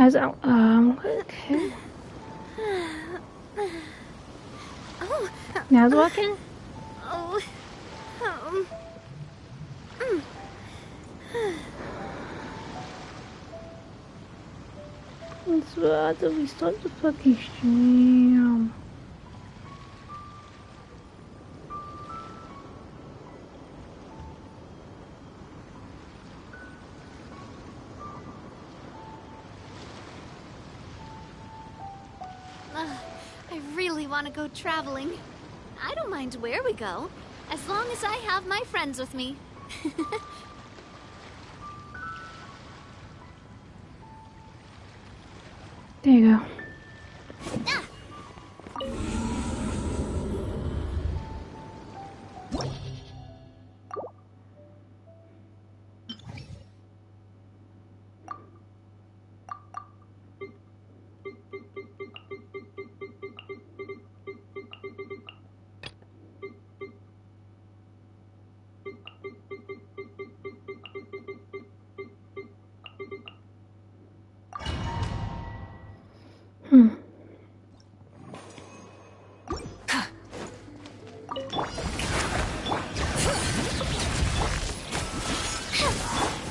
As okay. Oh. Now it's working. Oh. Let's restart the fucking stream. I really want to go traveling. I don't mind where we go, as long as I have my friends with me. There you go.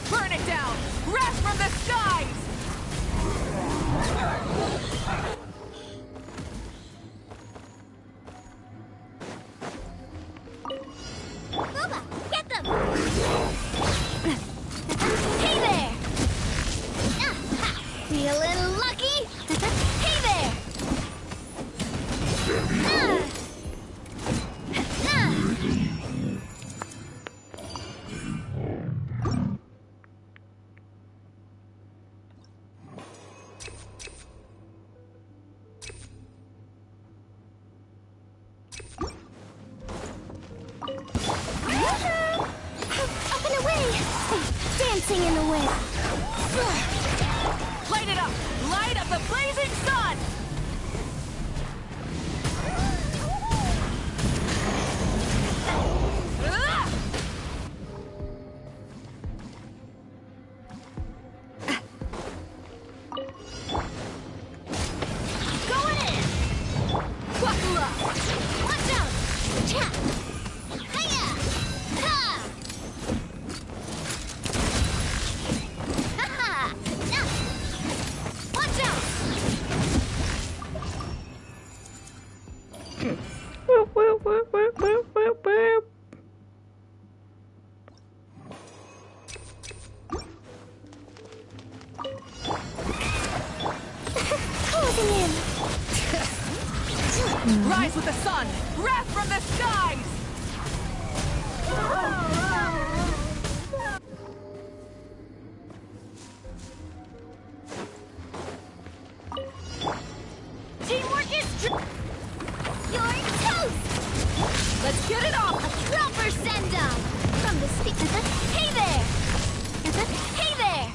Burn it down! Wrath from the skies! Booba, get them! Hey there! Feeling lucky? Hey there! Up and away! Dancing in the wind. Light it up! Light up the blazing sun! Going in! Buckle up! Watch out! Cha! Hiya! Ha! Ha-ha! Nah! Watch out! Closing in! Rise with the sun! Wrath from the skies! Teamwork is You're toast! Let's get it off! A proper send-off! From the speaker. Hey there! Hey there!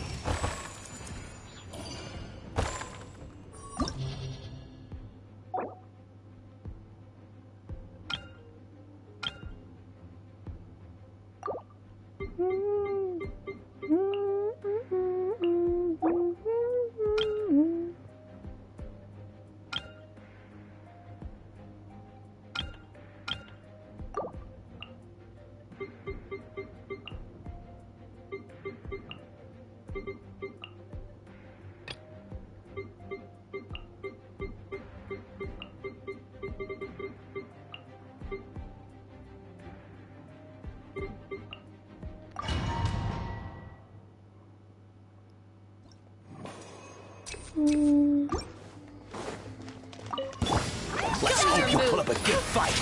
Let's hope you pull up a good fight.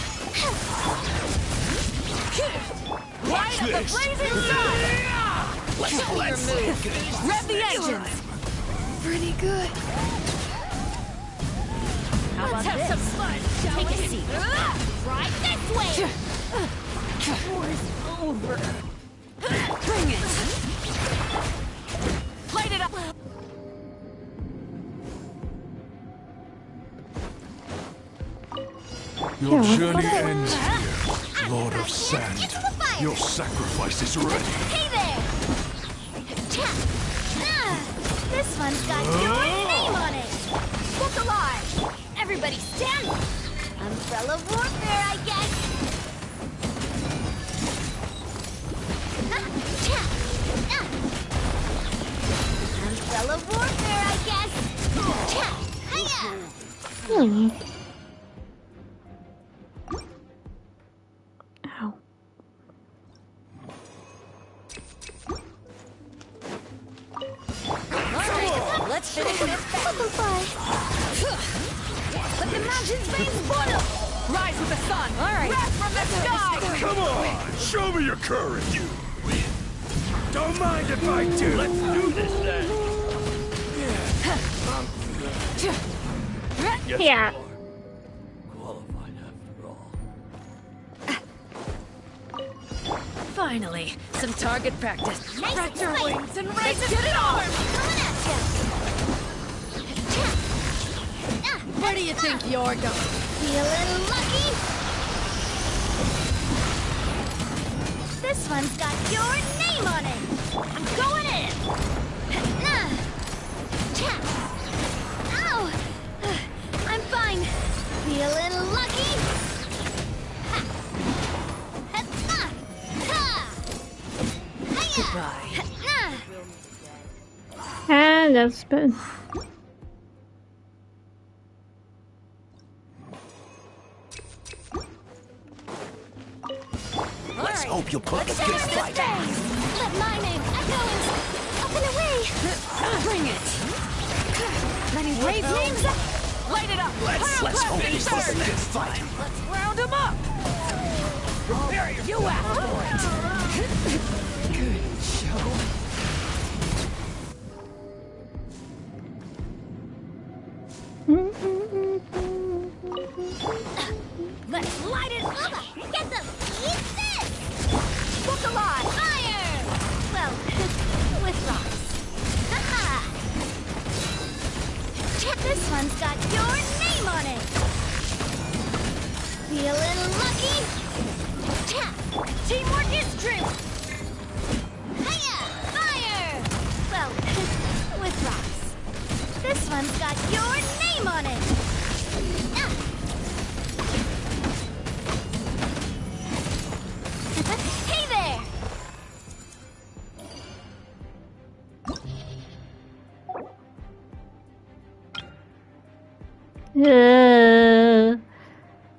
Light up the blazing sun! Let's Rev the engines! Pretty good. Let's have some fun, shall we? Take a seat. Right this way! War's over. Bring it! Light it up! Your journey ends here, Lord of Sand. Your sacrifice is ready. Hey there! Cha! This one's got your name on it. Look alive. Everybody stand. Umbrella warfare, I guess. Umbrella warfare, I guess. Hiya! Ow. Alright, let's finish this Butterfly. Let the mountains raise water! Rise with the sun! Alright! Wrath from the sky! Come on! Show me your courage! You win. Don't mind if I do. Let's do this then. Yes, Yeah. you are. Qualified after all. Finally, some target practice. Nice Spread your fight. wings and raise it to the arm! Coming at ya. Where do you think you're going? Feeling lucky? This one's got your name on it. I'm going in. Ow! I'm fine. Feeling lucky? Goodbye. And that's been. Let's hope you put up a good fight. Let my name echo up and away. Bring it! Letting brave names up! Light it up! Let's hope you put up a good fight. Let's round them up! You asked for it! Good show. Let's light it up. Get them. Eat this. Look alive. Fire. Well, with rocks. Haha. Check, this one's got your name on it. Feeling lucky? Tap. Teamwork is true. Hiya. Fire. Well, with rocks. This one's got your name on it. Hey there!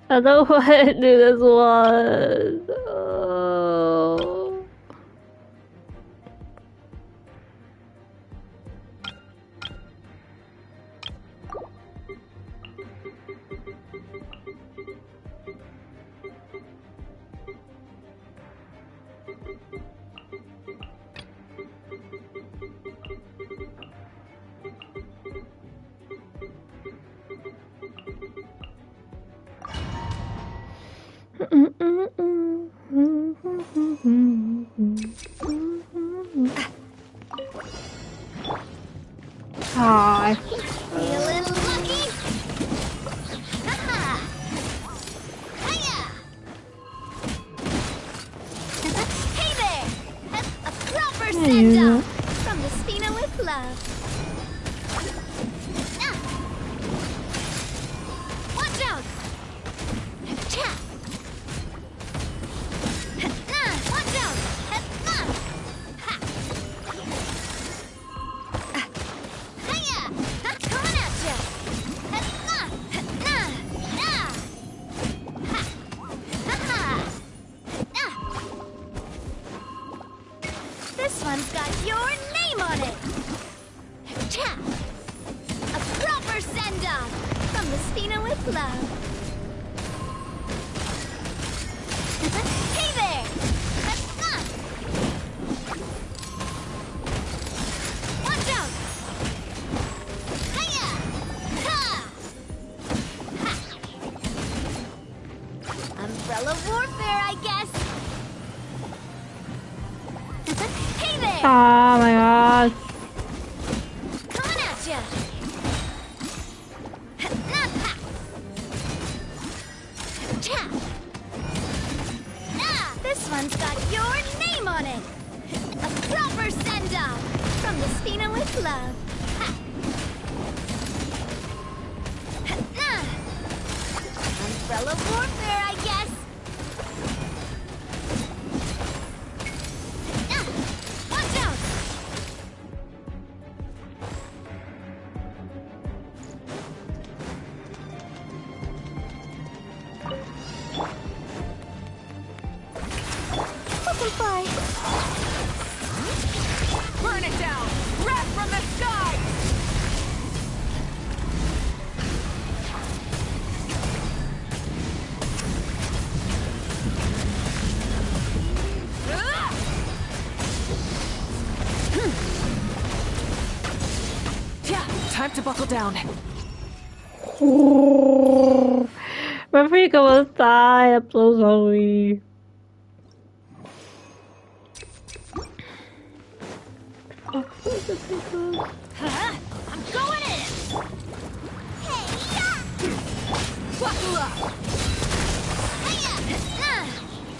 I don't want to do this one. Oh. Hi. Feeling lucky? Haha! Hiya! Hey there! A proper send-off from the Spina with love. Watch out! Cha! Watch out! Ha! Hiya! Coming at ya! This one's got your name on it. Cha! A proper send-off from the Spina with love. Hey there! Watch out! Hiya! Ha! Ha! Umbrella warfare, I guess. Hey there! Oh my gosh. Coming at ya! Cha! This one's got your name on it! A proper send-off from the Spina with love. Umbrella warfare, I guess. Watch out! Butterfly. Burn it down! Wrath from the sky! Yeah, time to buckle down. My freak almost died. I'm so sorry. I'm going in! Hey, buckle up! Hiya!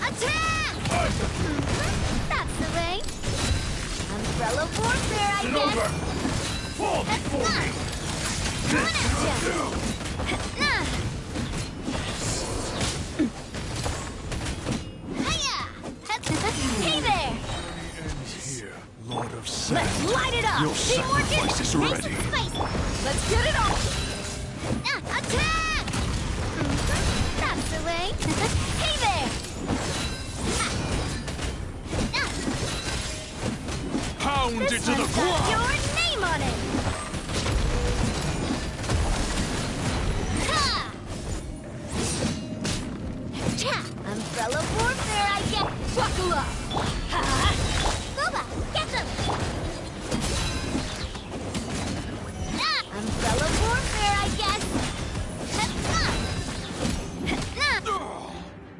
Attack! That's the way. Umbrella warfare, I guess. Fall before me! Coming at ya! Hiya! Hey there! Here, Lord of Sand. Let's light it up! Your sacrifice is ready. Let's get it on! Attack! That's the way. Hey there! Pound This it to the one's got ground! your name on it! Ha! Cha! Umbrella warfare, I guess! Buckle up! Ha! Boba, get them! Umbrella warfare, I guess!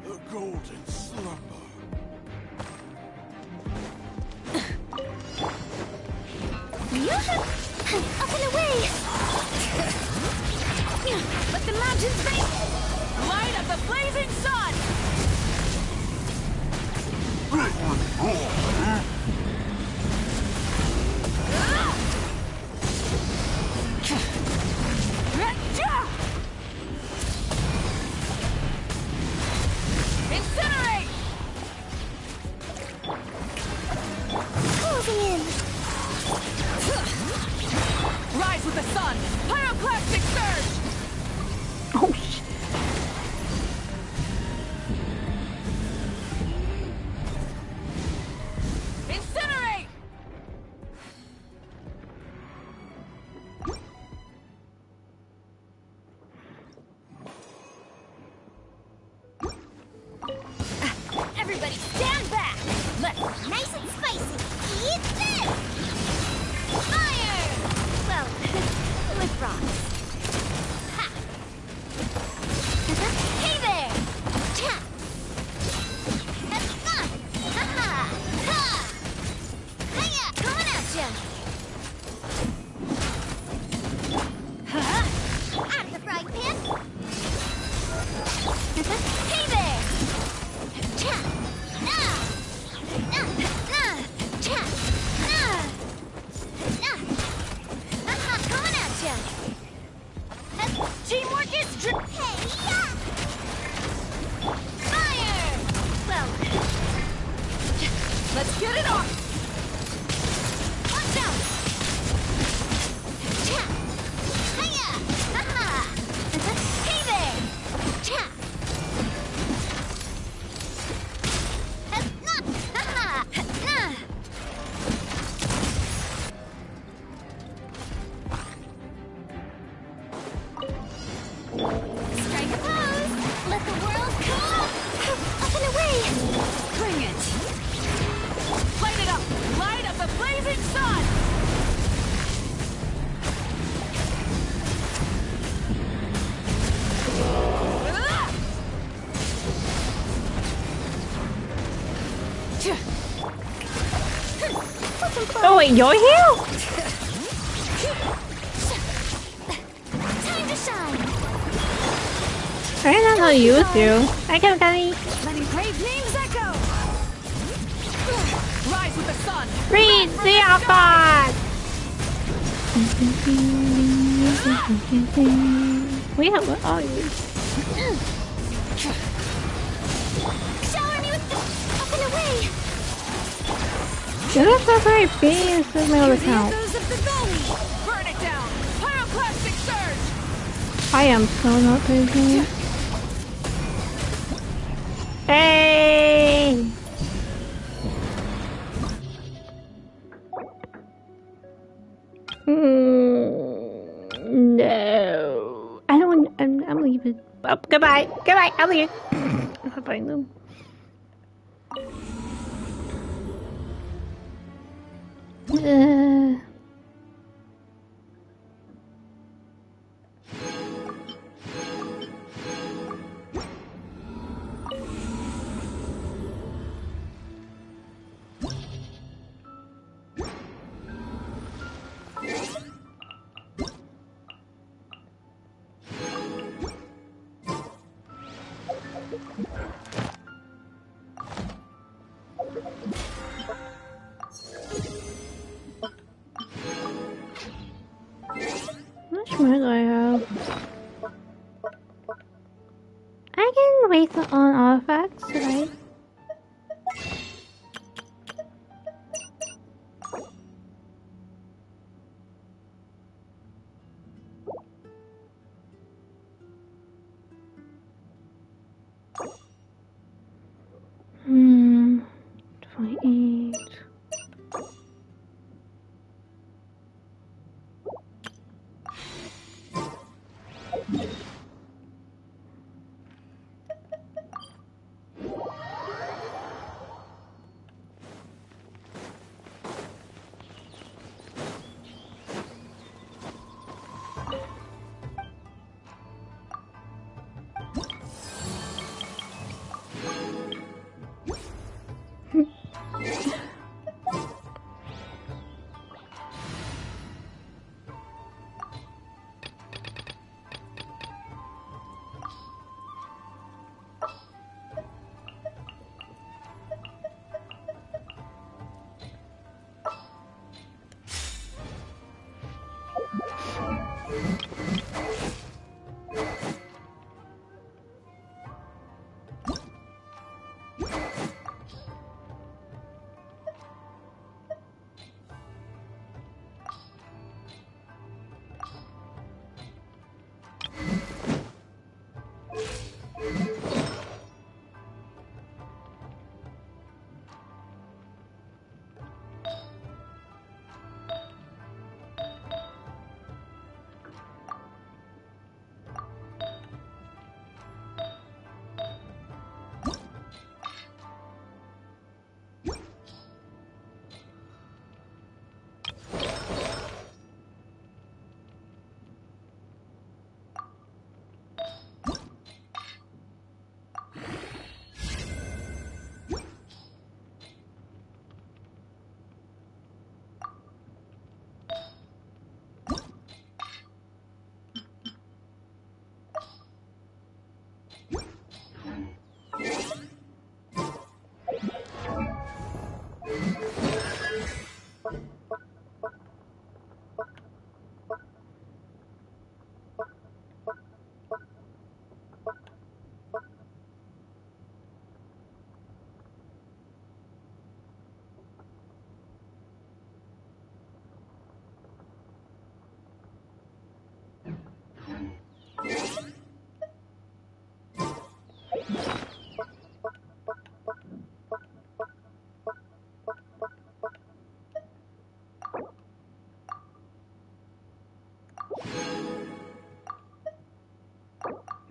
The golden slumber. Up and away! Let the mountains bake! Light up the blazing sun! Incinerate! Closing in! Rise with the sun! Pyroclastic surge! Oh shit. Incinerate! Everybody stand back! Let's nice and spicy! Eat this! Fire! Well, with rocks. Ha! Hey there! Cha! Ha-ha! Ha! Hiya! Coming at ya! Out of the frying pan! Hey there! Cha! Na! Na! Na! Cha! Na! Na! Ha-ha! Coming at ya! Teamwork is Hey! Ya! Fire! Well, Let's get it on! watch out! Cha! Hiya! Ha-ha! Hey there! Cha! Na! Ha-ha! Na! Strike a pose! Let the world come! Up and away! Bring it! Light it up! Light up the blazing sun! Oh wait, you're here? Time to shine! I don't know you do. I can carry. Letting brave names echo! Rise with the sun! Read the outside. Where are you? Shower me with the... Up and away! That's not very big. This is my old account. Echoes of the valley! Burn it down! Pyroclastic surge! I am so not crazy. Hey! No. I don't. I'm leaving. Oh, goodbye. Goodbye. I'm leaving. I'm not buying them. How much more do I have? I can wait on artifacts today. Hmm. 28.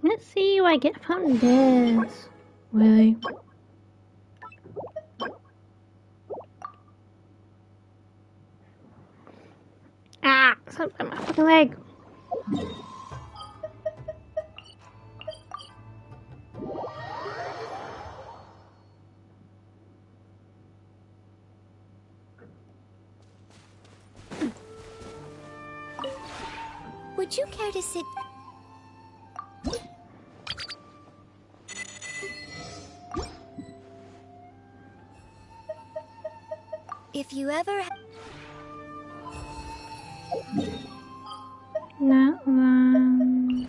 Let's see what I get from this. Really? Ah! Something on my fucking leg. Would you care to sit... If you ever... That one.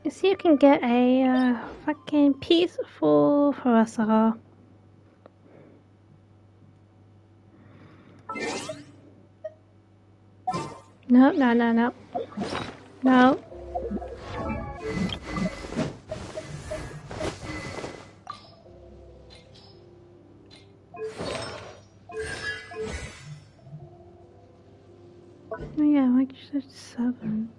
Let's see if you can get a fucking peaceful for us all. No, no, no, no. No. Oh yeah, like you said 7.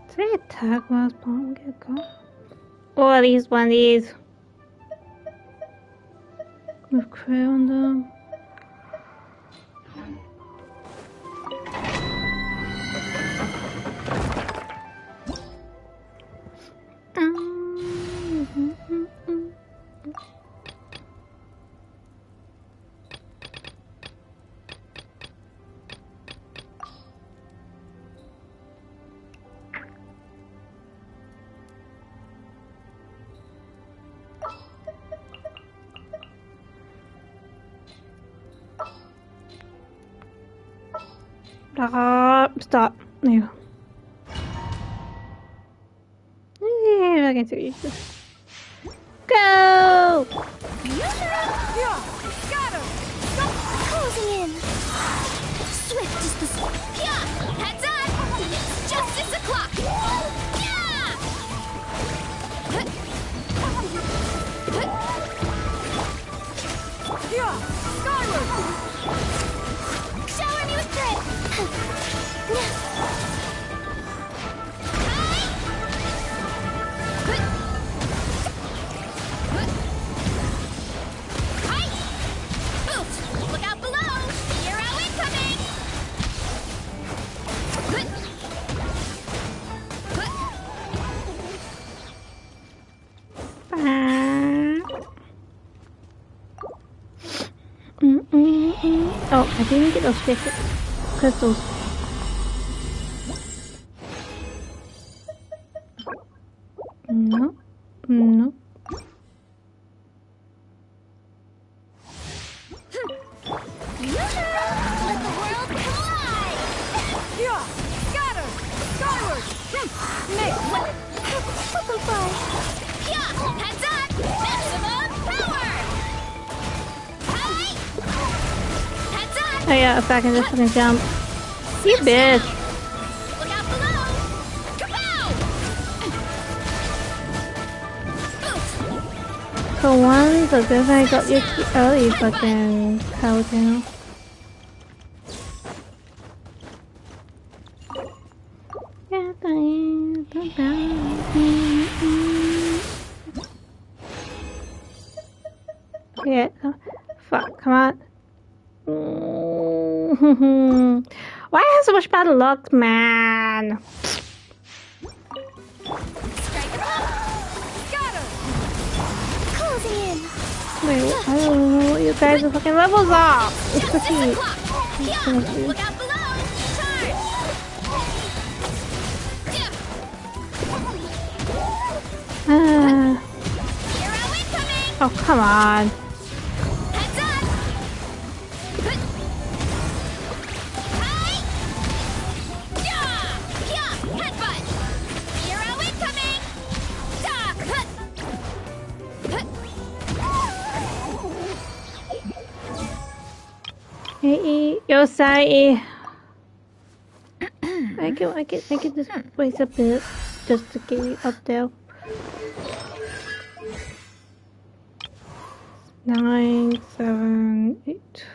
Did I attack while I was playing get go? Or at least one of these. With crew on them. Stop. There you go. Yeah, I can see you. Go! Closing in. Swift is the heads up! It's justice o'clock! Skyward! Shower me with grit! Look out below! Hero incoming! Oh, I didn't get those crystals. No. No. Let the world collide! Yeah! Scatter! Skyward! Make what? Butterfly! Yeah! Heads up! Maximum power! Hi! Heads up! Oh yeah, if I can just fucking jump. You bitch! Look out below! Kapow! For once, I guess I got you too early, fucking power channel. Yeah, fuck, come on. Why I have so much bad luck, man? Strike it up! Scatter! Closing in! Wait, I don't know what you guys' fucking levels are. It's Justice cookie. o'clock! Yeah! Look out below! Charge! Hero incoming! Oh, come on. Heads up! Hi! Yeah! Yeah! Headbutt! Hero incoming! Hey, Yosai. I can just wait a bit just to get you up there. 9, 7, 8.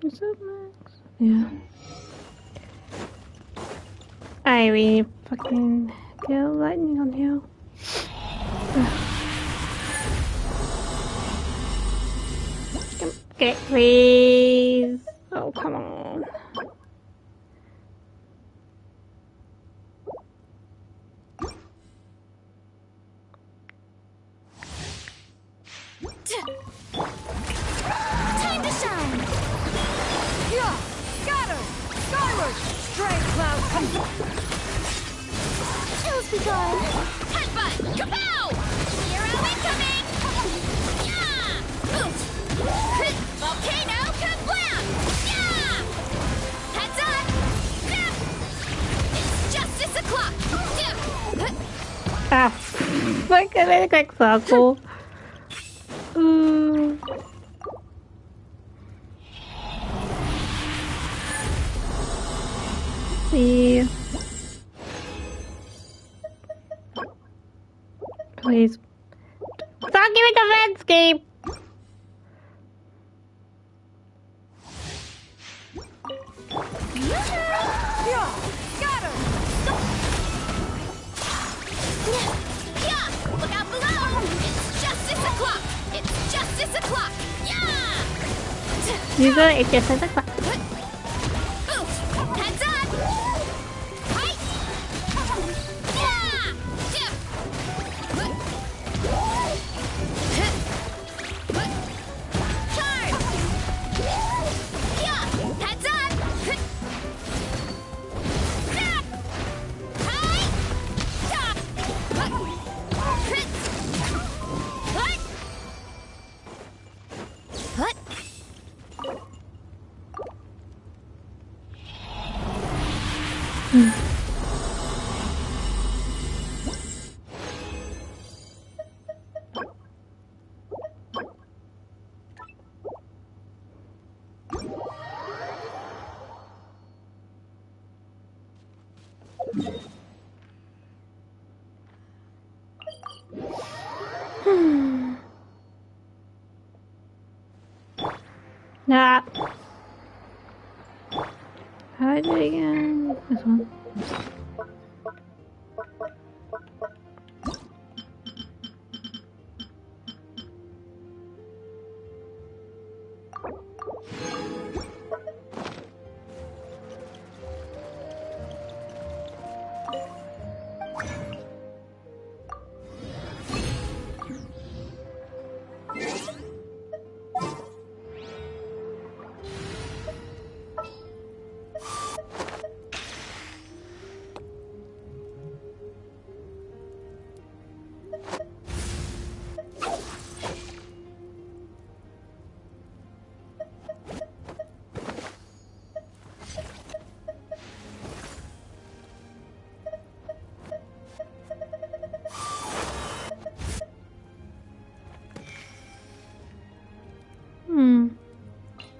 Is that max? Yeah. I really fucking get lightning on here. Okay, please. Oh, come on. Time to shine! Yeah! Scatter! I made a quick circle. See. Please. Stop giving the landscape! Look out below! It's justice o'clock! It's justice o'clock! Yeah! Usually it's just at the clock. Heads up! Right! Yeah! Charge! Yeah! Heads up! What? Nah. How do I do it again? This one.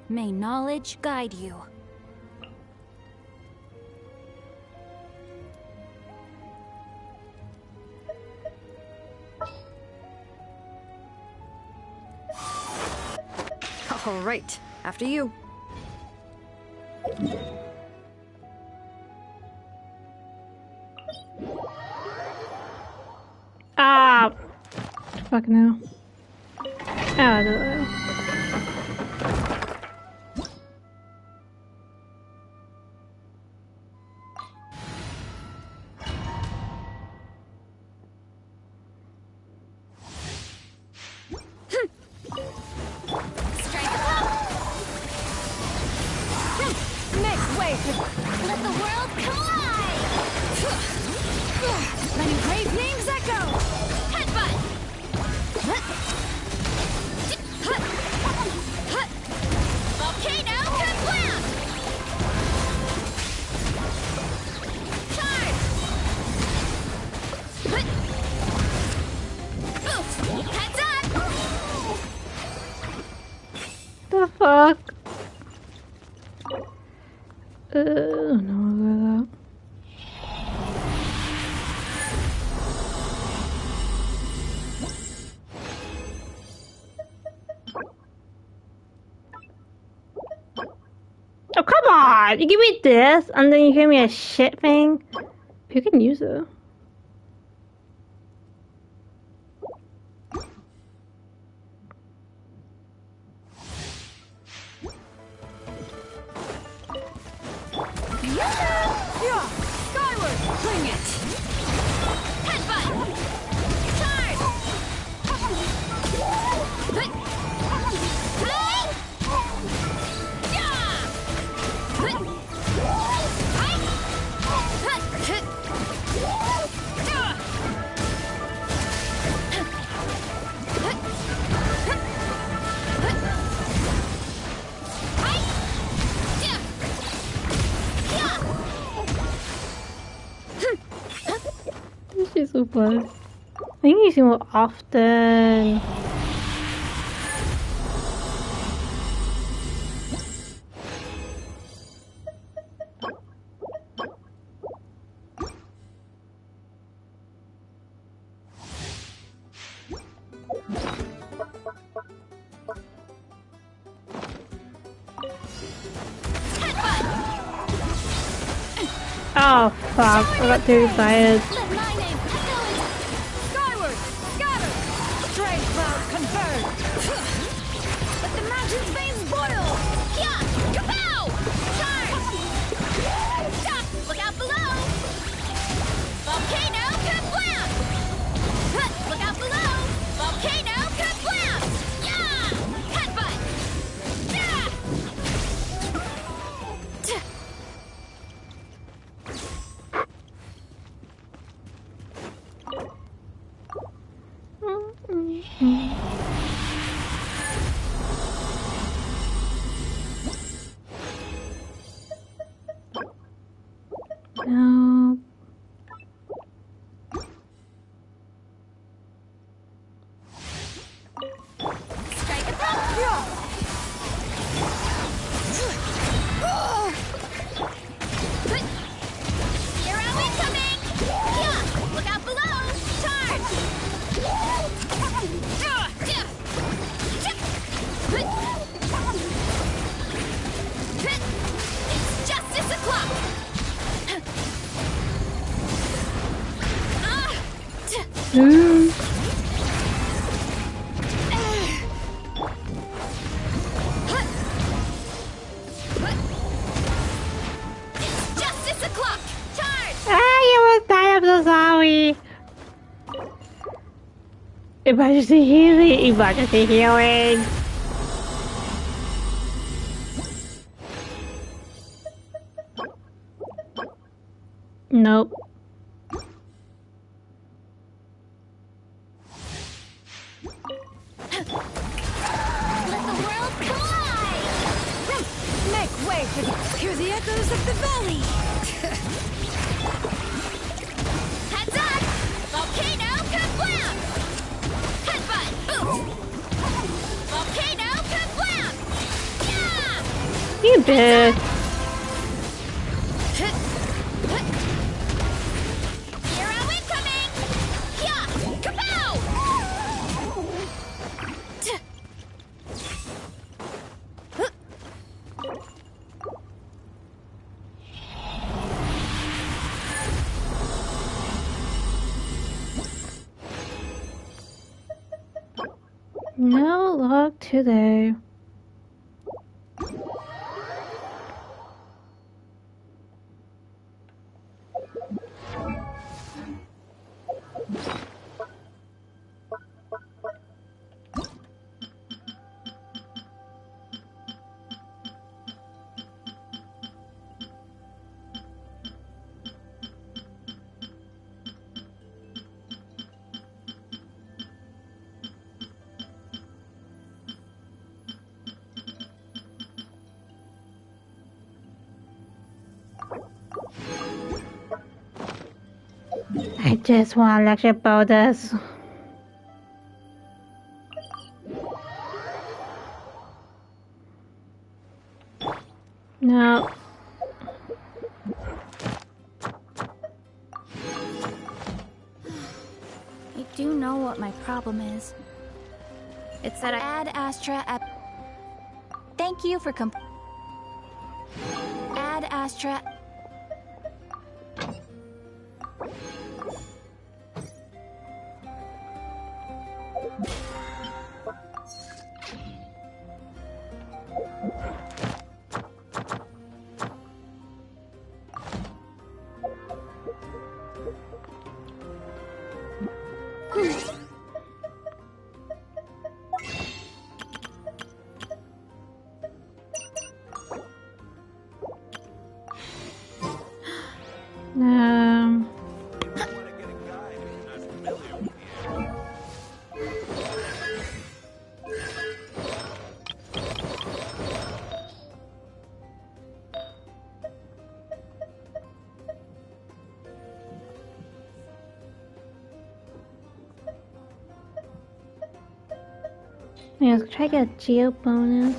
May knowledge guide you. All right, after you. Ah! Fucking hell. Oh, I don't know. Let the world collide! Letting brave names echo! Headbutt! Volcano kablam! Charge! Heads up! The fuck? No, about that. Oh, come on! You give me this, and then you give me a shit thing? You can use it. Yeah! Skyward! Bring it! Headbutt! Charge! She's so fun. I think using more often. Oh fuck, I got too excited. Let my name echo into Skyward! Scatter! Stray cloud converge! let the mountain's veins boil! Yeah! Kapow! Charge! Stop! Look out below! Volcano kablam! Huh, look out below! Volcano kablam! Yeah! Headbutt! Yeah! No. Strike a thumb! Hero incoming! Yeah! Look out below! Charge! It's justice o'clock! Mm. It's justice o'clock! Charge! Ah, you were tired, I'm so sorry. Emergency healing, emergency healing. Nope. Let the world collide! Make way for the... Hear the echoes of the valley! Heads up! Volcano kablam! Headbutt! Boom! Volcano kablam! Yeah! You did. Hero incoming! Yeah! Kapow! No luck today. I just want to lecture about this. No. I do know what my problem is. It's that I add Astra at... Thank you for Add Astra... Yeah, let's try to get a geo bonus.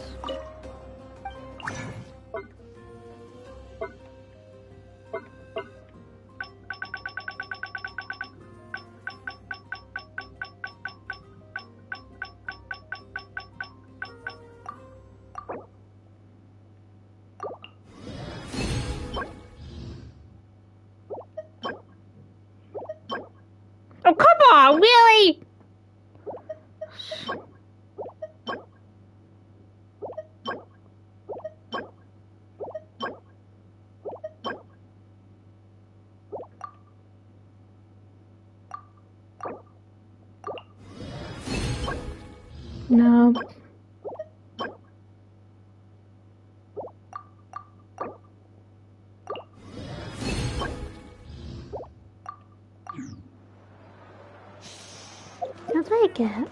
Oh, come on, really? No. That's what I get.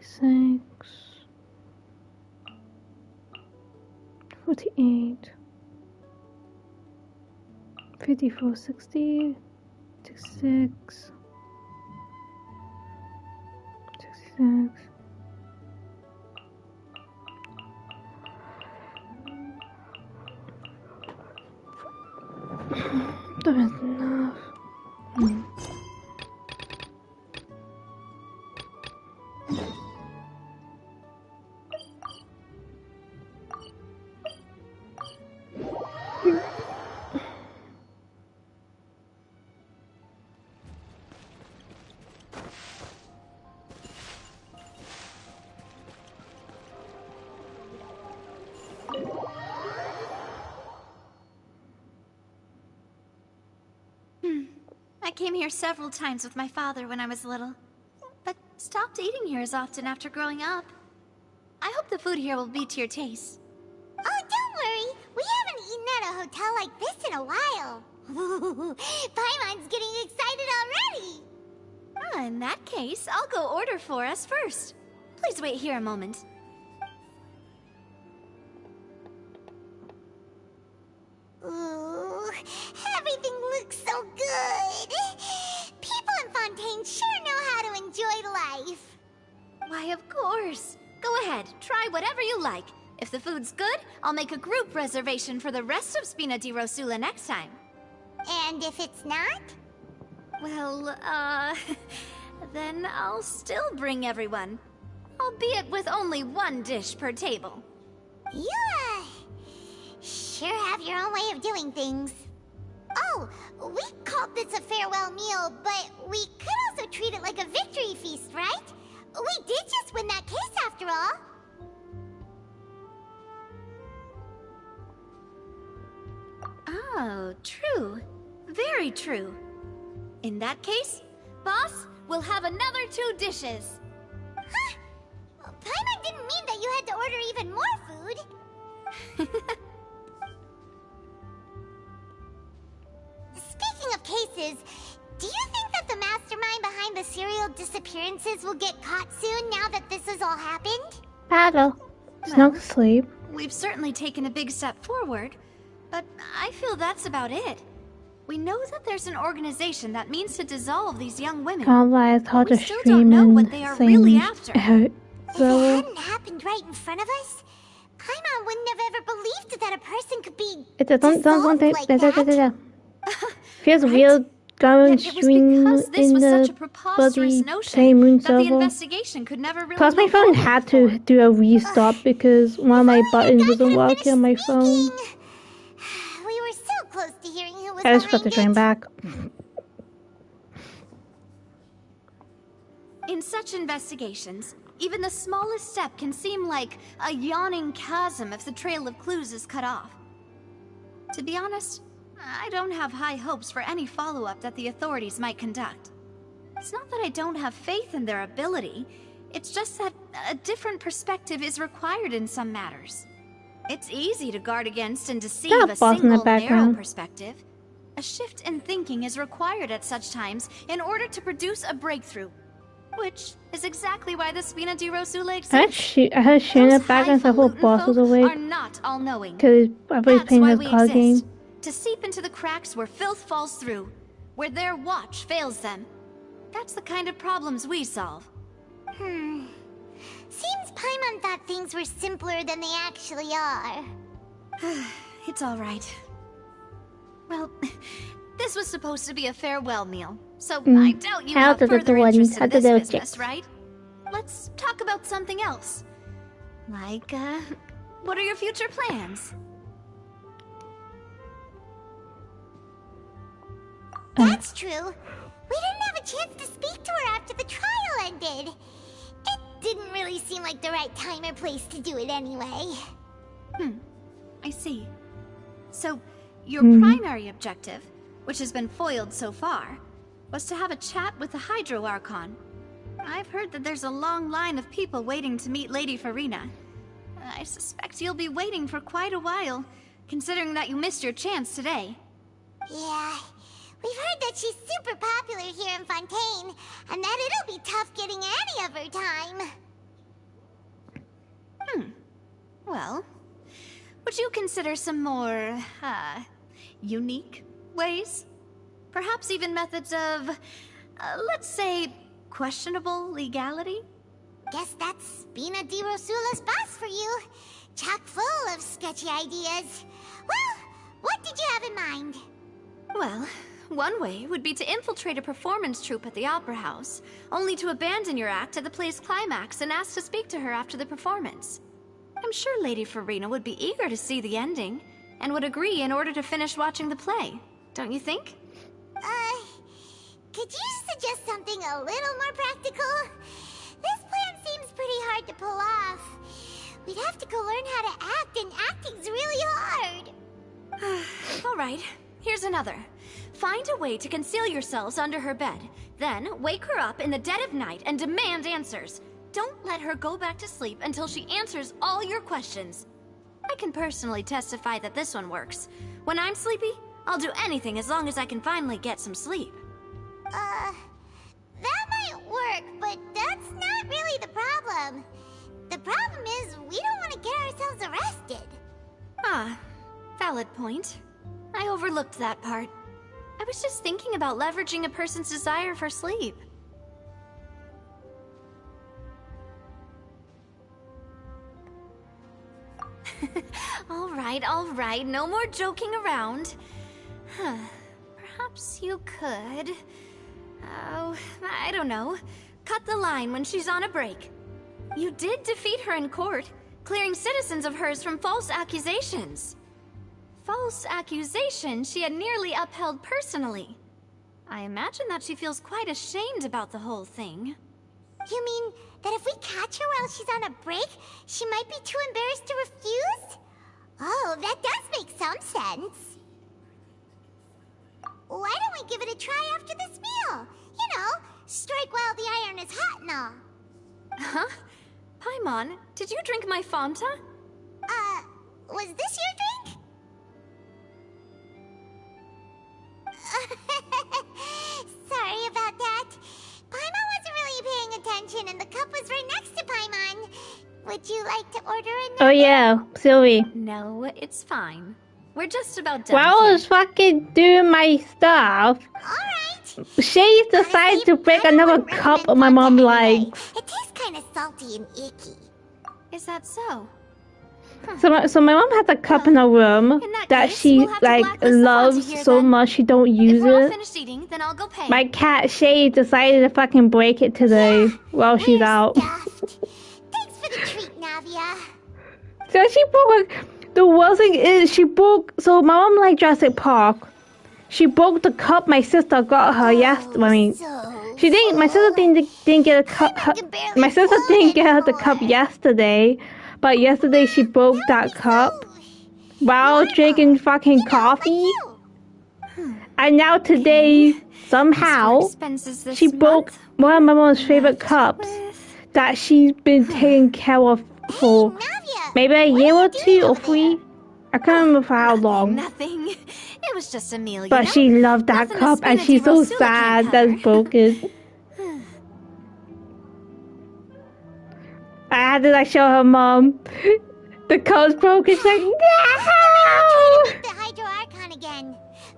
Six, 48, 54, 60, 66, 66. That is enough. I came here several times with my father when I was little, but stopped eating here as often after growing up. I hope the food here will be to your taste. Oh, don't worry. We haven't eaten at a hotel like this in a while. Paimon's getting excited already. In that case, I'll go order for us first. Please wait here a moment. Ooh, everything looks so good. People in Fontaine sure know how to enjoy life. Why, of course. Go ahead, try whatever you like. If the food's good, I'll make a group reservation for the rest of Spina di Rosula next time. And if it's not? Well, then I'll still bring everyone. Albeit with only one dish per table. You, sure have your own way of doing things. Oh, we called this a farewell meal, but we could also treat it like a victory feast, right? We did just win that case after all. Oh, true. Very true. In that case, boss, we'll have another 2 dishes. Huh? Paimon didn't mean that you had to order even more food. Speaking of cases, do you think that the mastermind behind the serial disappearances will get caught soon now that this has all happened? Battle. Snuck sleep. We've certainly taken a big step forward, but I feel that's about it. We know that there's an organization that means to dissolve these young women. Can't lie, it's hard We to still stream don't know and what they are really after. If it hadn't happened right in front of us, Paimon wouldn't have ever believed that a person could be dissolved like that. Feels Right? weird going Yet it was stream because this in was such the a preposterous bloody notion same room that the server. investigation could never really Plus, my move phone forward had before. to do a restart because one of my buttons wasn't working on my phone. We were so close to hearing who was I just got behind to join it. back. In such investigations, even the smallest step can seem like a yawning chasm if the trail of clues is cut off. To be honest, I don't have high hopes for any follow-up that the authorities might conduct. It's not that I don't have faith in their ability, It's just that a different perspective is required in some matters. It's easy to guard against and deceive Got a a boss in the single narrow background. perspective. A shift in thinking is required at such times in order to produce a breakthrough. Which is exactly why the Spina di Rosula exists. I heard shit in the Those background, so I hope highfalutin boss was folk awake. are not all-knowing. Because everybody's That's playing why this we card exist. game. To seep into the cracks where filth falls through, where their watch fails them. That's the kind of problems we solve. Seems Paimon thought things were simpler than they actually are. It's all right. Well, this was supposed to be a farewell meal, so I doubt you have further interest in this business, right? Let's talk about something else. Like, what are your future plans? That's true. We didn't have a chance to speak to her after the trial ended. It didn't really seem like the right time or place to do it anyway. I see. So, your primary objective, which has been foiled so far, was to have a chat with the Hydro Archon. I've heard that there's a long line of people waiting to meet Lady Farina. I suspect you'll be waiting for quite a while, considering that you missed your chance today. Yeah, we've heard that she's super popular here in Fontaine, and that it'll be tough getting any of her time. Well, would you consider some more, unique ways? Perhaps even methods of, let's say, questionable legality? Guess that's Spina di Rosula's boss for you. Chock full of sketchy ideas. Well, what did you have in mind? Well, one way would be to infiltrate a performance troupe at the Opera House, only to abandon your act at the play's climax and ask to speak to her after the performance. I'm sure Lady Farina would be eager to see the ending, and would agree in order to finish watching the play. Don't you think? Could you suggest something a little more practical? This plan seems pretty hard to pull off. We'd have to go learn how to act, and acting's really hard. All right, here's another. Find a way to conceal yourselves under her bed. Then wake her up in the dead of night and demand answers. Don't let her go back to sleep until she answers all your questions. I can personally testify that this one works. When I'm sleepy, I'll do anything as long as I can finally get some sleep. That might work, but that's not really the problem. The problem is we don't want to get ourselves arrested. Ah, valid point. I overlooked that part. I was just thinking about leveraging a person's desire for sleep. All right, no more joking around. Perhaps you could... Oh, I don't know. Cut the line when she's on a break. You did defeat her in court, clearing citizens of hers from false accusations. False accusations she had nearly upheld personally. I imagine that she feels quite ashamed about the whole thing. You mean that if we catch her while she's on a break, she might be too embarrassed to refuse? Oh, that does make some sense. Why don't we give it a try after this meal? You know, strike while the iron is hot and all. Huh? Paimon, did you drink my Fanta? Was this your drink? Sorry about that. Paimon wasn't really paying attention and the cup was right next to Paimon. Would you like to order another? Oh yeah, Sylvie. No, it's fine. We're just about done. While I was fucking doing my stuff, Alright. she decided to break another cup of my mom likes. It tastes kind of salty and icky. Is that so? So my mom has a cup in her room In that that case, she we'll have to like blacklist the Fanta loves here, so then. much she don't If use we're all it. finished eating, then I'll go pay. My cat Shay decided to fucking break it today while she's We're out. stuffed. Thanks for the treat, Navia. So she broke the worst thing is she broke. So my mom liked Jurassic Park. She broke the cup my sister got her yesterday. I mean, So she didn't. My sister didn't get a cup. My sister didn't get her the cup yesterday, but yesterday she broke that cup while drinking fucking coffee. And now today somehow Expenses this she broke month one of my mom's favorite cups that she's been taking care of for Navia, maybe a what year are or you doing two or over three. there? I can't remember for how long. Nothing. It was just a meal, you But know? she loved that Nothing a cup and spinach she's so Rosula can't sad that it's cover. broken. I had to like show her mom the cup's broken. She's like, Trying no! to make the Hydro Archon again.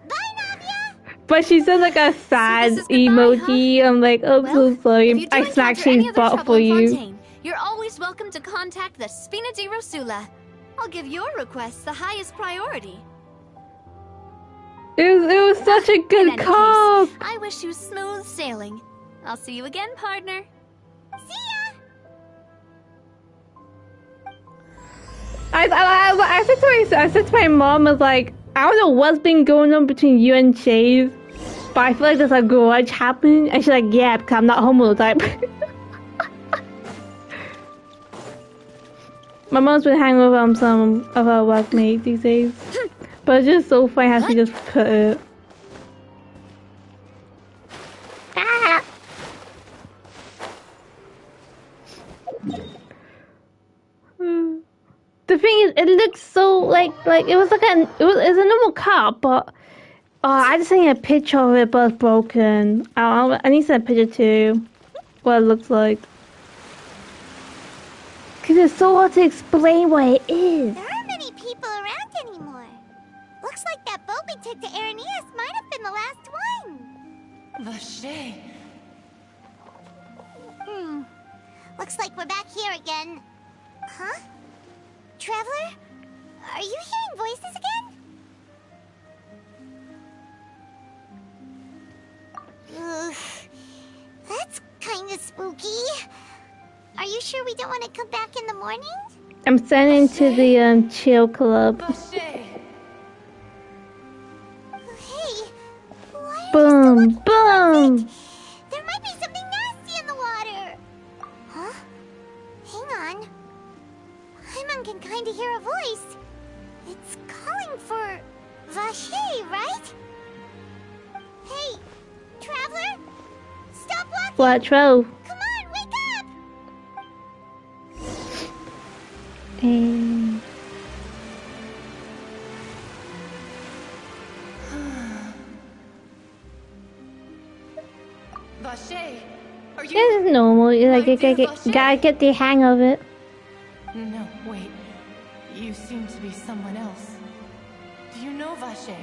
Bye, Navia! But she said like a sad this is goodbye, emoji. I'm like, I'm Well, so if sorry. you do I snagged encounter any Shane's other butt trouble for in you. Fontaine, you're always welcome to contact the Spinach Rosula. I'll give your request the highest priority. It was such a In good any cup. case, I wish you smooth sailing. I'll see you again, partner. See ya! I said to my mom, I was like, I don't know what's been going on between you and Chase, but I feel like there's a grudge happening. And she's like, yeah, because I'm not home all the time. My mom's been hanging with some of her workmates these days. But it's just so funny how she just put it. Ah! The thing is, it looks so like it was like it's a normal cup, but I just seen a picture of it, but it's broken. I need to send a picture too, what it looks like. Cause it's so hard to explain what it is. There aren't many people around anymore. Looks like that boat we took to Araneas might have been the last one. Vache. Looks like we're back here again. Huh? Traveler? Are you hearing voices again? Ugh. That's kinda spooky. Are you sure we don't want to come back in the morning? I'm sending to the chill club. Vache. Hey, why are Boom, you still boom. There might be something nasty in the water. Huh? Hang on. Paimon can kind of hear a voice. It's calling for Vache, right? Hey, Traveler? Stop walking! What, Trove? Come on, wake up! And Vache. Are you? this is normal. You like, gotta get the hang of it. No, wait. You seem to be someone else. Do you know Vache?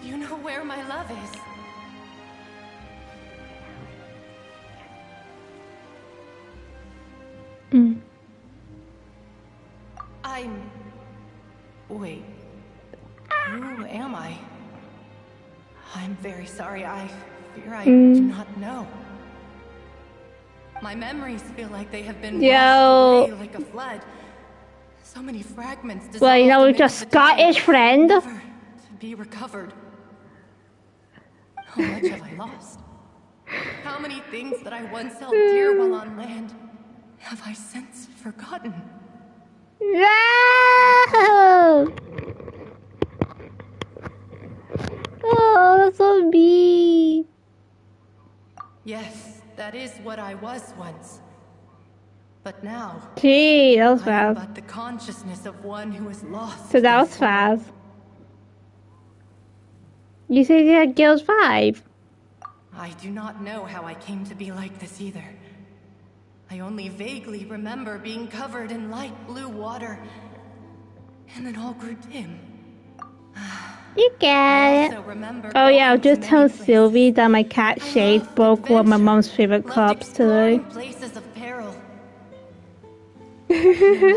Do you know where my love is? Wait. Who am I? I'm very sorry. I fear I do not know. My memories feel like they have been Yo. washed away like a flood. So many fragments. Well, you know, dissolved with your amidst the tide, Scottish friend. never to be recovered. How much have I lost? How many things that I once held dear while on land have I since forgotten? No! Oh, that's so mean. Yes, that is what I was once. But now, Gee, that was I am fast. but the consciousness of one who is lost. So that was fast. You said you had girls 5. I do not know how I came to be like this either. I only vaguely remember being covered in light blue water, and then all grew dim. You get it. Also remember Oh yeah, I'll going to just tell many places. Sylvie that my cat Shade Loved broke one of my adventure, mom's favorite loved cups today. exploring places of peril. No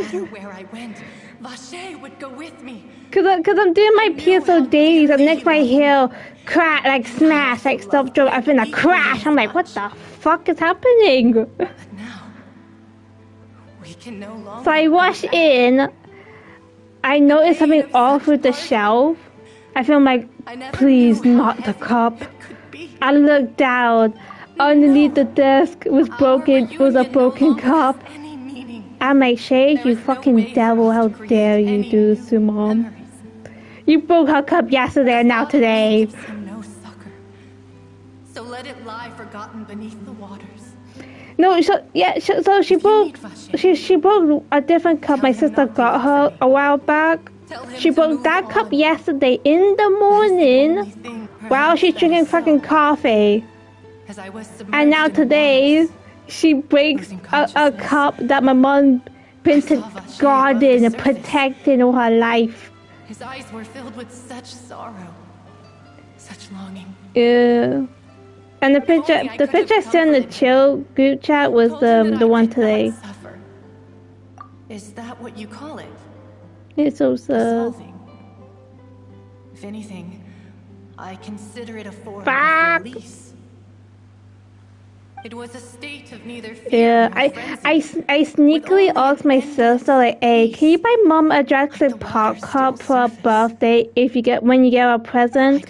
matter where I went, Vache would go with me. Cause I'm doing my PSO dailies and next my hair crash, like smash, like stop drop, I finna crash. I'm like, what the fuck is happening? But now, we can no longer. So I rush go back. in. I noticed something off with the shelf. I feel like, I never please, knew how not the heavy cup. it could be. I looked down. Underneath the desk was broken. Our It was a reunion no broken longer has cup. any meaning. I'm like, Shade, There you is no fucking way for devil! us How to create dare you any do this to new mom? memories. You broke her cup yesterday and now Thought of me today. gives him no succor. So let it lie forgotten beneath the waters. No, so yeah, so she broke. She broke a different cup my sister got her a while back. She broke that cup yesterday in the morning while she's drinking fucking coffee. And now today, she breaks a cup that my mom been to guarding and protecting all her life. His eyes were filled with such sorrow, such longing. Yeah. And the picture I sent in the chill group chat was the one today. Is that what you call it? It's so sad. If anything, I consider it a form Fuck. of release. It was a state of neither fear Yeah, nor I sneakily asked my sister like, "Hey, can you buy mom a Jackson Park cup for her birthday when you get her a present?"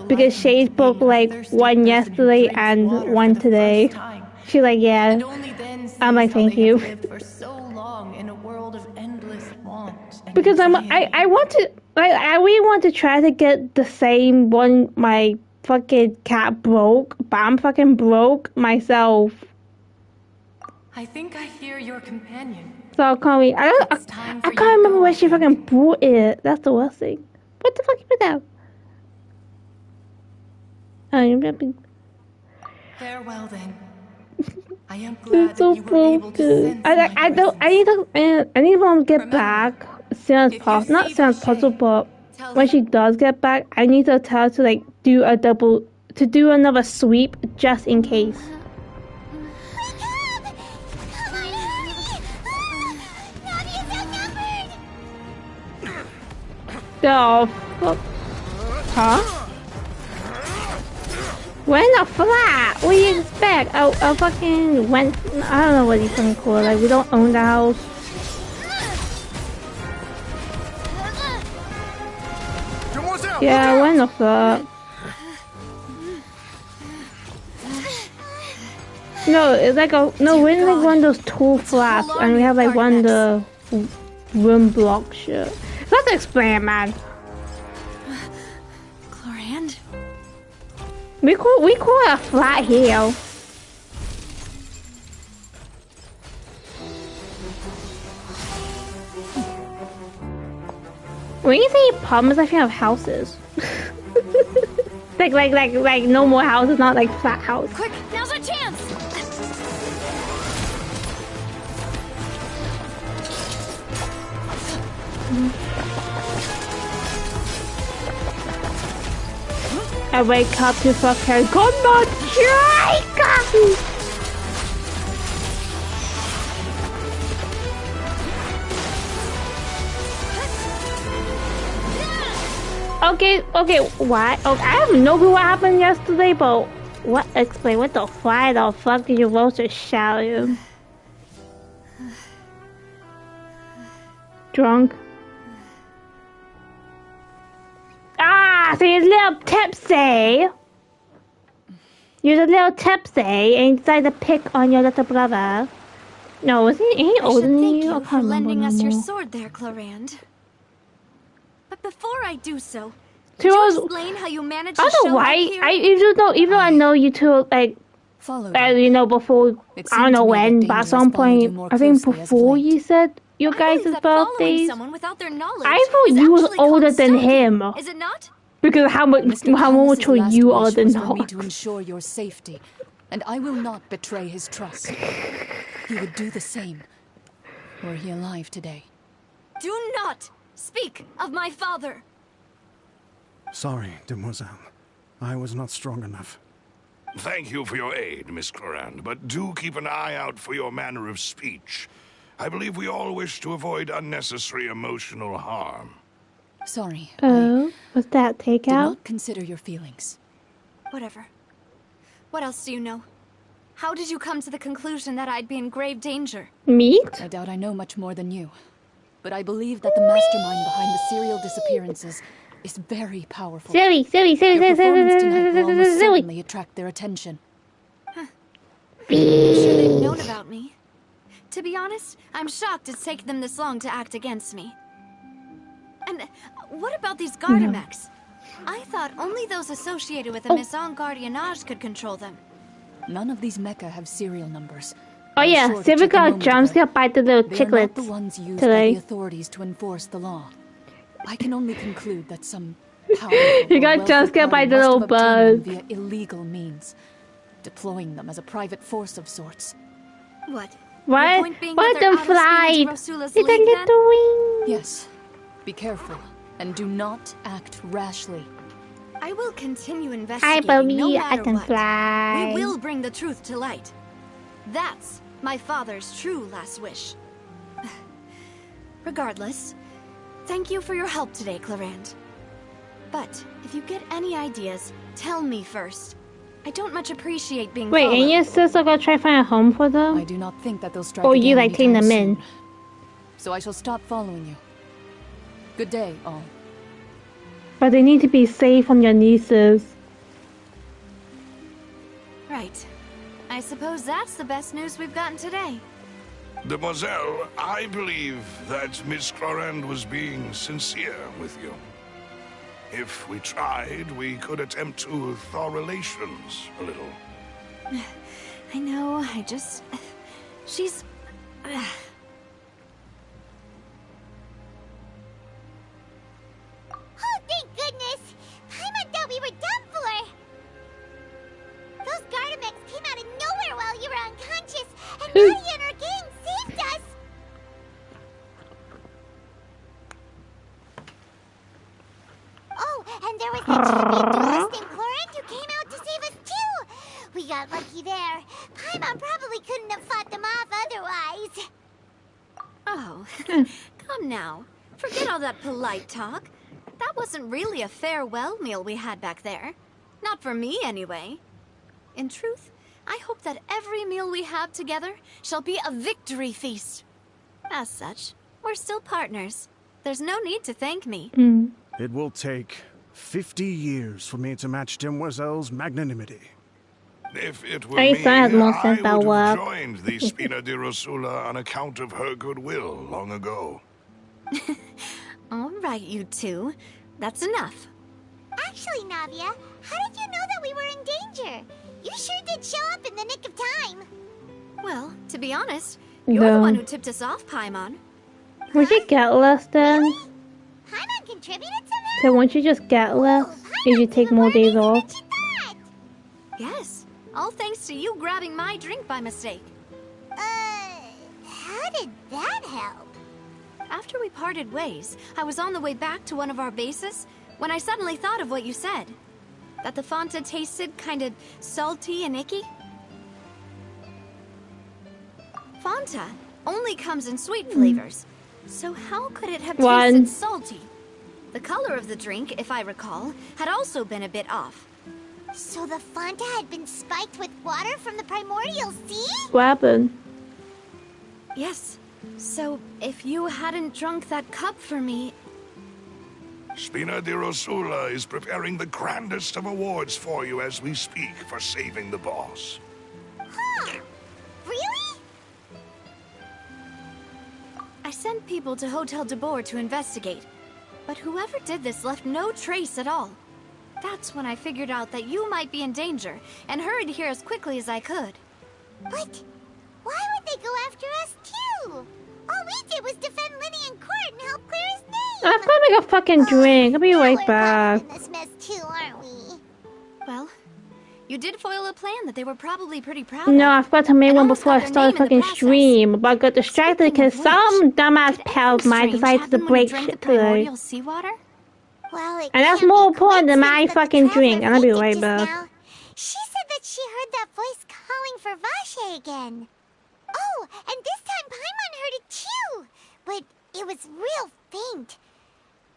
Because Shade broke like one yesterday and one today. She's like, "Yeah." I'm like, "Thank you." Because I really want to try to get the same one my fucking cat broke, but I'm fucking broke myself. I think I hear your companion. So I can't remember where she fucking brought it. That's the worst thing. What the fuck is that? Oh, you're being... Farewell then. I am glad It's so that you were able to sense I need mom to get back as soon as possible. Not as soon as possible, but when she does get back, I need to tell her to like do another sweep just in case. Oh, fuck. Huh? We're in a flat. What do you expect? A fucking rent. I don't know what you can call it. Like, we don't own the house. Yeah, we're in a flat. No, it's like we're in like one of those tall flats, and we have like one of the room block shit. Let's explain, man. Chlorand? We call it a flat here. When you say apartments, I think of houses. like normal houses, not like flat house. Quick, now's our chance! I wake up to fuck her. Come on, Jake! Okay, why? Okay, I have no clue what happened yesterday, but explain what the fuck did you roast to shout you? Drunk? Ah, so you're a little tipsy. You're a little tipsy and you decided to pick on your little brother. No, ain't he older than you? I can't for remember lending us your anymore. sword there, Chlorand. But before I do so, So could you explain how you managed to I don't show know why. up here? Even though I know you two like, you know, before I don't know when, but at some point, I think before you said your guys' birthdays. Someone without their knowledge I thought you was older than him. Is it not? Because how much mature you are than for me not. to ensure your safety, and I will not betray his trust. He would do the same were he alive today. Do not speak of my father. Sorry, demoiselle. I was not strong enough. Thank you for your aid, Miss Chlorand, but do keep an eye out for your manner of speech. I believe we all wish to avoid unnecessary emotional harm. Sorry. Oh, was that Did takeout? not consider your feelings. Whatever. What else do you know? How did you come to the conclusion that I'd be in grave danger? Meat? I doubt I know much more than you, but I believe that the mastermind behind the serial disappearances is very powerful. Silly. Your performance tonight will almost certainly attract their attention. I'm sure they've known about me. To be honest, I'm shocked it's taken them this long to act against me. And what about these Gardamex? I thought only those associated with the Maison Gardiennage could control them. None of these mecha have serial numbers, Oh I was yeah, sure to Silver check a got moment jump ago. scared by the little They are not the chiclets ones used by today. the authorities to enforce the law. I can only conclude that some powerful He or got wealthy jump scared by party the must little have obtained them bug. via illegal means, deploying them as a private force of sorts. What? Why? Your point being Why that they're don't out of Spina fly? di Rosula's It's a league, then? little wing. Yes. Be careful and do not act rashly. I will continue I investigating no believe matter I can what. fly. We will bring the truth to light. That's my father's true last wish. Regardless, thank you for your help today, Clarand. But if you get any ideas, tell me first. I don't much appreciate being Wait, followed. and your sister gonna try to find a home for I them? do not think that they'll strike Or again you like taking anytime them in? soon. So I shall stop following you. Good day, all. But they need to be safe from your nieces. Right. I suppose that's the best news we've gotten today. Demoiselle, I believe that Miss Clarand was being sincere with you. If we tried, we could attempt to thaw relations a little. I know, she's... Oh, thank goodness! Paimon thought we were done for! Those Gardamex came out of nowhere while you were unconscious, and Navia and her gang saved us! Oh, and there was that champion duelist named Clarand who came out to save us too! We got lucky there. Paimon probably couldn't have fought them off otherwise. Oh, come now. Forget all that polite talk. That wasn't really a farewell meal we had back there. Not for me, anyway. In truth, I hope that every meal we have together shall be a victory feast. As such, we're still partners. There's no need to thank me. It will take 50 years for me to match Demoiselle's magnanimity. If it were I me, saw it more I sense would that have joined the Spina di Rosula on account of her goodwill long ago. All right, you two. That's enough. Actually, Navia, how did you know that we were in danger? You sure did show up in the nick of time. Well, to be honest, you're the one who tipped us off, Paimon. Would you get less then? Paimon contributed somehow? So won't you just get less if you take more days off? Yes, all thanks to you grabbing my drink by mistake. How did that help? After we parted ways, I was on the way back to one of our bases when I suddenly thought of what you said. That the Fanta tasted kind of salty and icky. Fanta only comes in sweet flavors, so how could it have tasted salty? The color of the drink, if I recall, had also been a bit off. So the Fanta had been spiked with water from the primordial sea? What happened? Yes. So, if you hadn't drunk that cup for me... Spina di Rosula is preparing the grandest of awards for you as we speak for saving the boss. Huh. Really? I sent people to Hotel de Boer to investigate, but whoever did this left no trace at all. That's when I figured out that you might be in danger, and hurried here as quickly as I could. But why would they go after us too? All we did was defend Linny in court and help clear his name. I've got to make a fucking drink. I'll be right back. We're in this mess too, aren't we? Well, you did foil a plan that they were probably pretty proud No, of. I forgot to make and one almost before I got their started name in the fucking process. stream, but I got distracted because Speaking of some which, dumbass did pal of anything mine strange decided to happen when you break drank shit the today. primordial seawater? Well, it And that's can't more be important than my coincidence that the fucking traveler drink, and I'll be fainted right just back. now. She said that she heard that voice calling for Vache again. Oh, and this time Paimon heard it too, but it was real faint.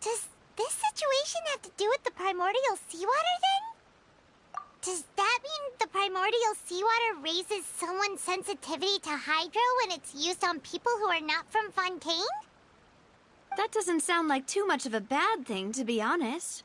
Does this situation have to do with the primordial seawater then? Does that mean the primordial seawater raises someone's sensitivity to hydro when it's used on people who are not from Fontaine? That doesn't sound like too much of a bad thing, to be honest.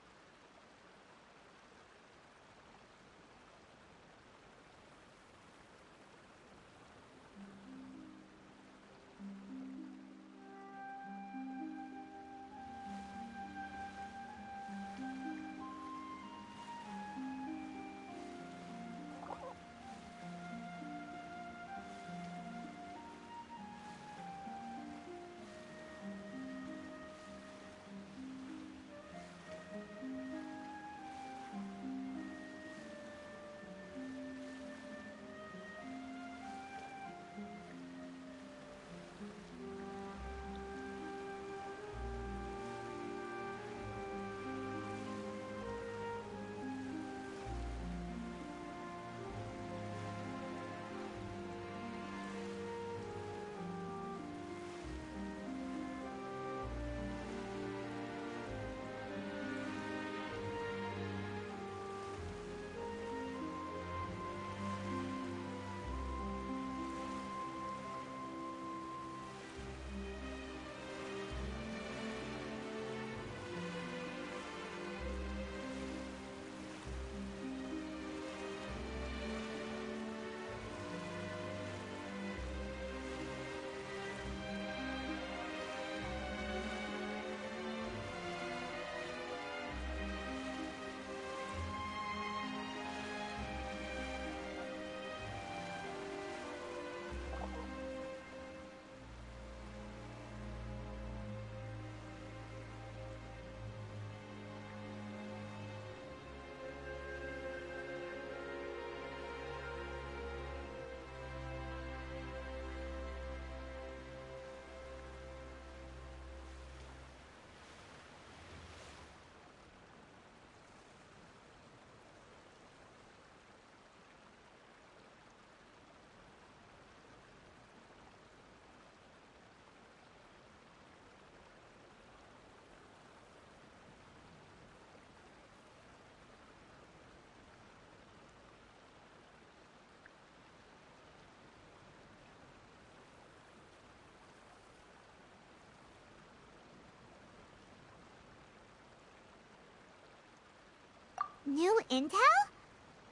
New intel?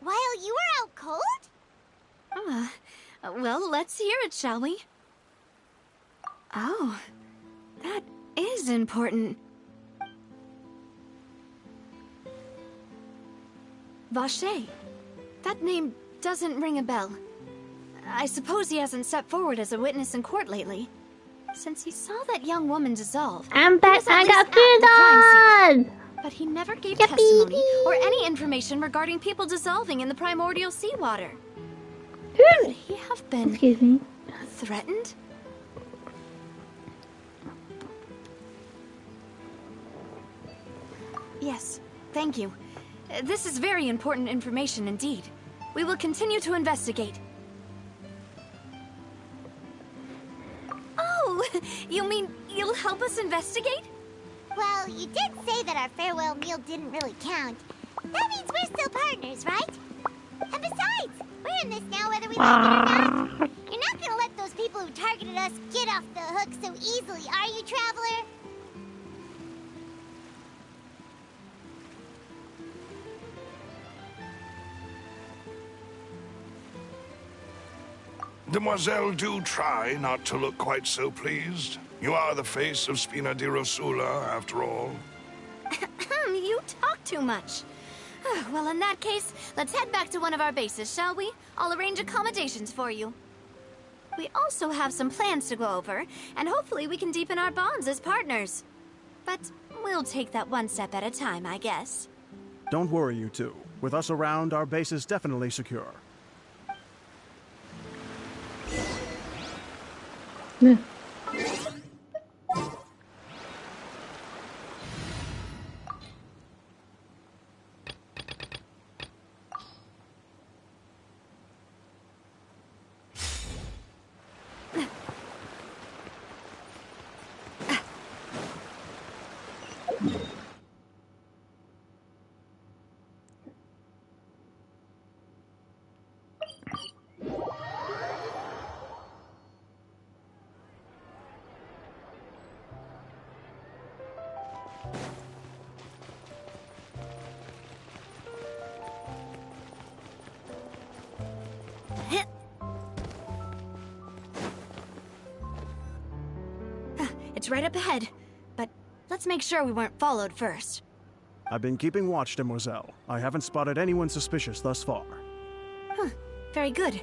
While you were out cold? Well, let's hear it, shall we? Oh, that is important. Vache. That name doesn't ring a bell. I suppose he hasn't stepped forward as a witness in court lately. Since he saw that young woman dissolve, I'm back. he was at I least got at the crime food scene. But he never gave Yippee. testimony or any information regarding people dissolving in the primordial seawater. Could he have been Excuse me. threatened? Yes, thank you. This is very important information indeed. We will continue to investigate. Oh, you mean you'll help us investigate? Well, you did say that our farewell meal didn't really count. That means we're still partners, right? And besides, we're in this now whether we like it or not. You're not gonna let those people who targeted us get off the hook so easily, are you, Traveler? Demoiselle, do try not to look quite so pleased. You are the face of Spina di Rosula, after all. You talk too much. Well, in that case, let's head back to one of our bases, shall we? I'll arrange accommodations for you. We also have some plans to go over, and hopefully we can deepen our bonds as partners. But we'll take that one step at a time, I guess. Don't worry, you two. With us around, our base is definitely secure. Yeah. It's right up ahead, but let's make sure we weren't followed first. I've been keeping watch, Demoiselle. I haven't spotted anyone suspicious thus far. Very good.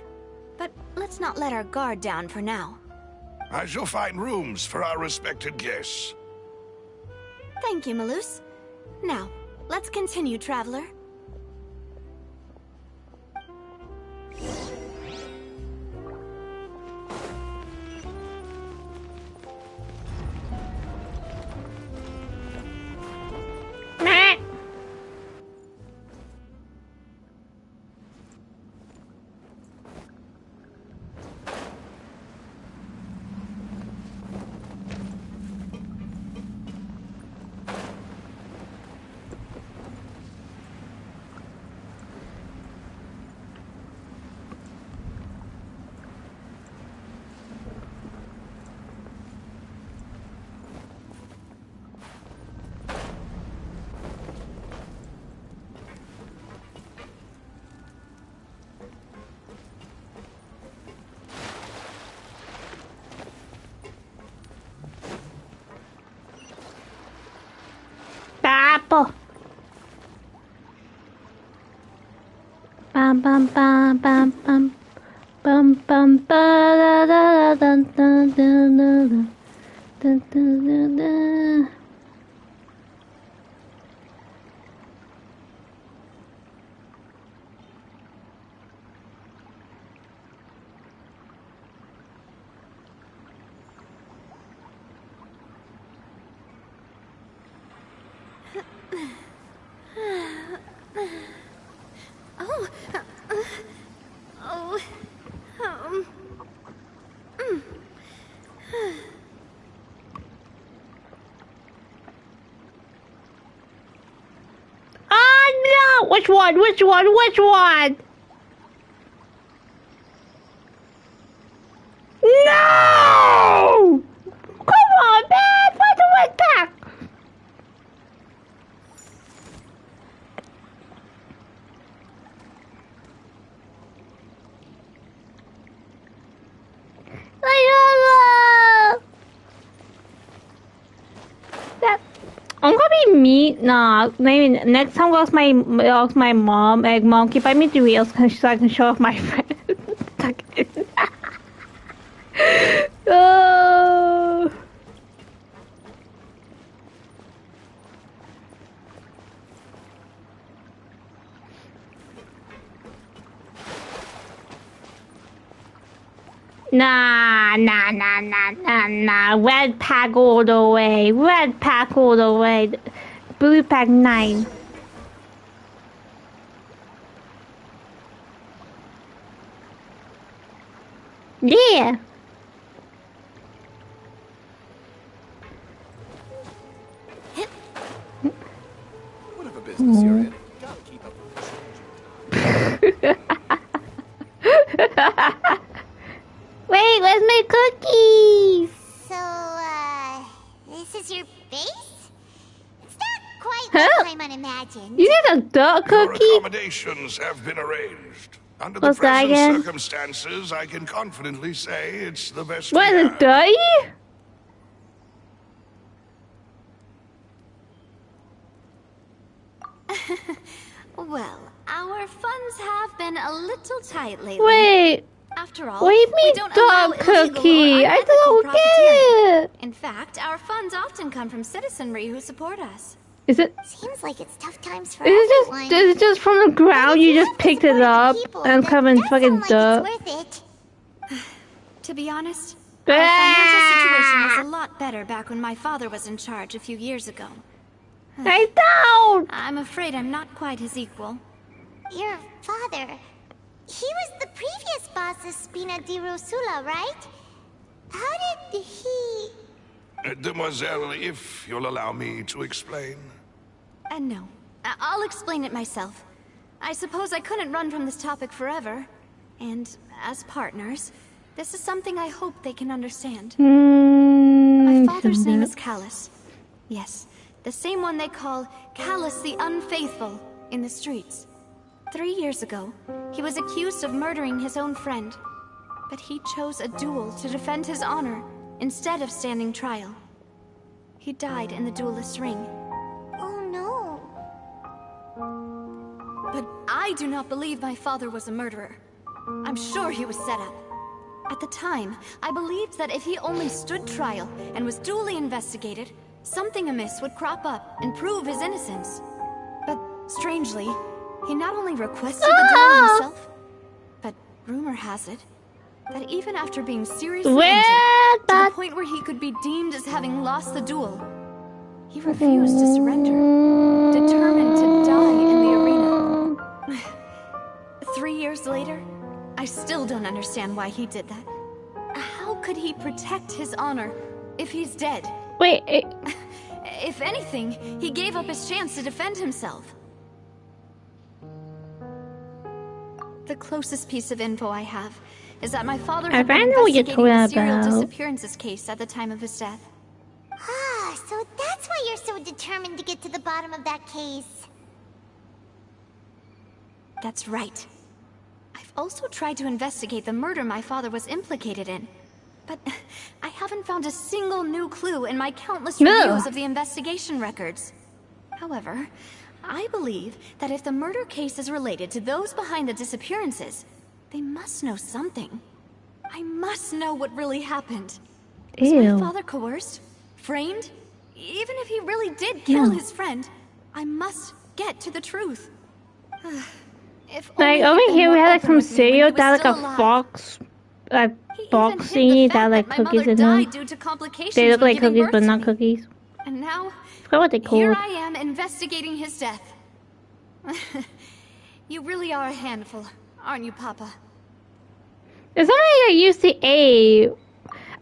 But let's not let our guard down for now. I shall find rooms for our respected guests. Thank you, Malus. Now, let's continue, Traveler. Apple. Bum bum bum bum bum bum bum ba da da da da da da da da da. Oh no! Which one? Which one? Which one? No! Come on, man! Why do I back? I'm gonna be me. Nah, maybe next time I'll ask my mom. Like, Mom, can you buy me the reels so I can show off my friends? Oh. Nah. Red pack all the way. Red pack all the way. Blue pack 9. Yeah. Whatever business you're in, gotta keep up with the Wait, where's my cookies? So, this is your base? It's not quite what I might imagine. You need a duck Your cookie? accommodations have been arranged. Under the What's that present again? circumstances, I can confidently say it's the best What, we is have. it dirty? Well, our funds have been a little tight lately. Wait, After all, what do you mean we don't allow duck illegal or cookie? I unethical don't profiteering. get it. In fact, our funds often come from citizenry who support us. Is it? Seems like it's tough times for Is everyone. it just from the ground? You just picked it up and covered in fucking dirt. It's worth it. To be honest, our financial situation was a lot better back when my father was in charge a few years ago. I don't. I'm afraid I'm not quite his equal. Your father, he was the previous boss of Spina di Rosula, right? How did he... Demoiselle, if you'll allow me to explain. No. I'll explain it myself. I suppose I couldn't run from this topic forever. And as partners, this is something I hope they can understand. My father's name is Callus. Yes, the same one they call Callus the Unfaithful in the streets. 3 years ago, he was accused of murdering his own friend. But he chose a duel to defend his honor instead of standing trial. He died in the duelist's ring. Oh no. But I do not believe my father was a murderer. I'm sure he was set up. At the time, I believed that if he only stood trial and was duly investigated, something amiss would crop up and prove his innocence. But strangely, he not only requested the duel himself, but rumor has it that even after being seriously injured, to the point where he could be deemed as having lost the duel, he refused to surrender, determined to die in the arena. 3 years later, I still don't understand why he did that. How could he protect his honor if he's dead? Wait. If anything, he gave up his chance to defend himself. The closest piece of info I have is that my father had been know what you're investigating the talking serial about. disappearances case at the time of his death. Ah, so that's why you're so determined to get to the bottom of that case. That's right. I've also tried to investigate the murder my father was implicated in. But I haven't found a single new clue in my countless reviews of the investigation records. However, I believe that if the murder case is related to those behind the disappearances, they must know something. I must know what really happened. Was my father coerced? Framed? Even if he really did kill his friend, I must get to the truth. If Like only over he'd been here we more had like open some with me when he cereal was that like still a alive. box, like He even box hid the thingy fact that like my cookies mother in them. died due to complications They look when like giving cookies birth but to not me. cookies. And now, I forgot what they here called. I am investigating his death. You really are a handful, aren't you, Papa? It's something I used to eat.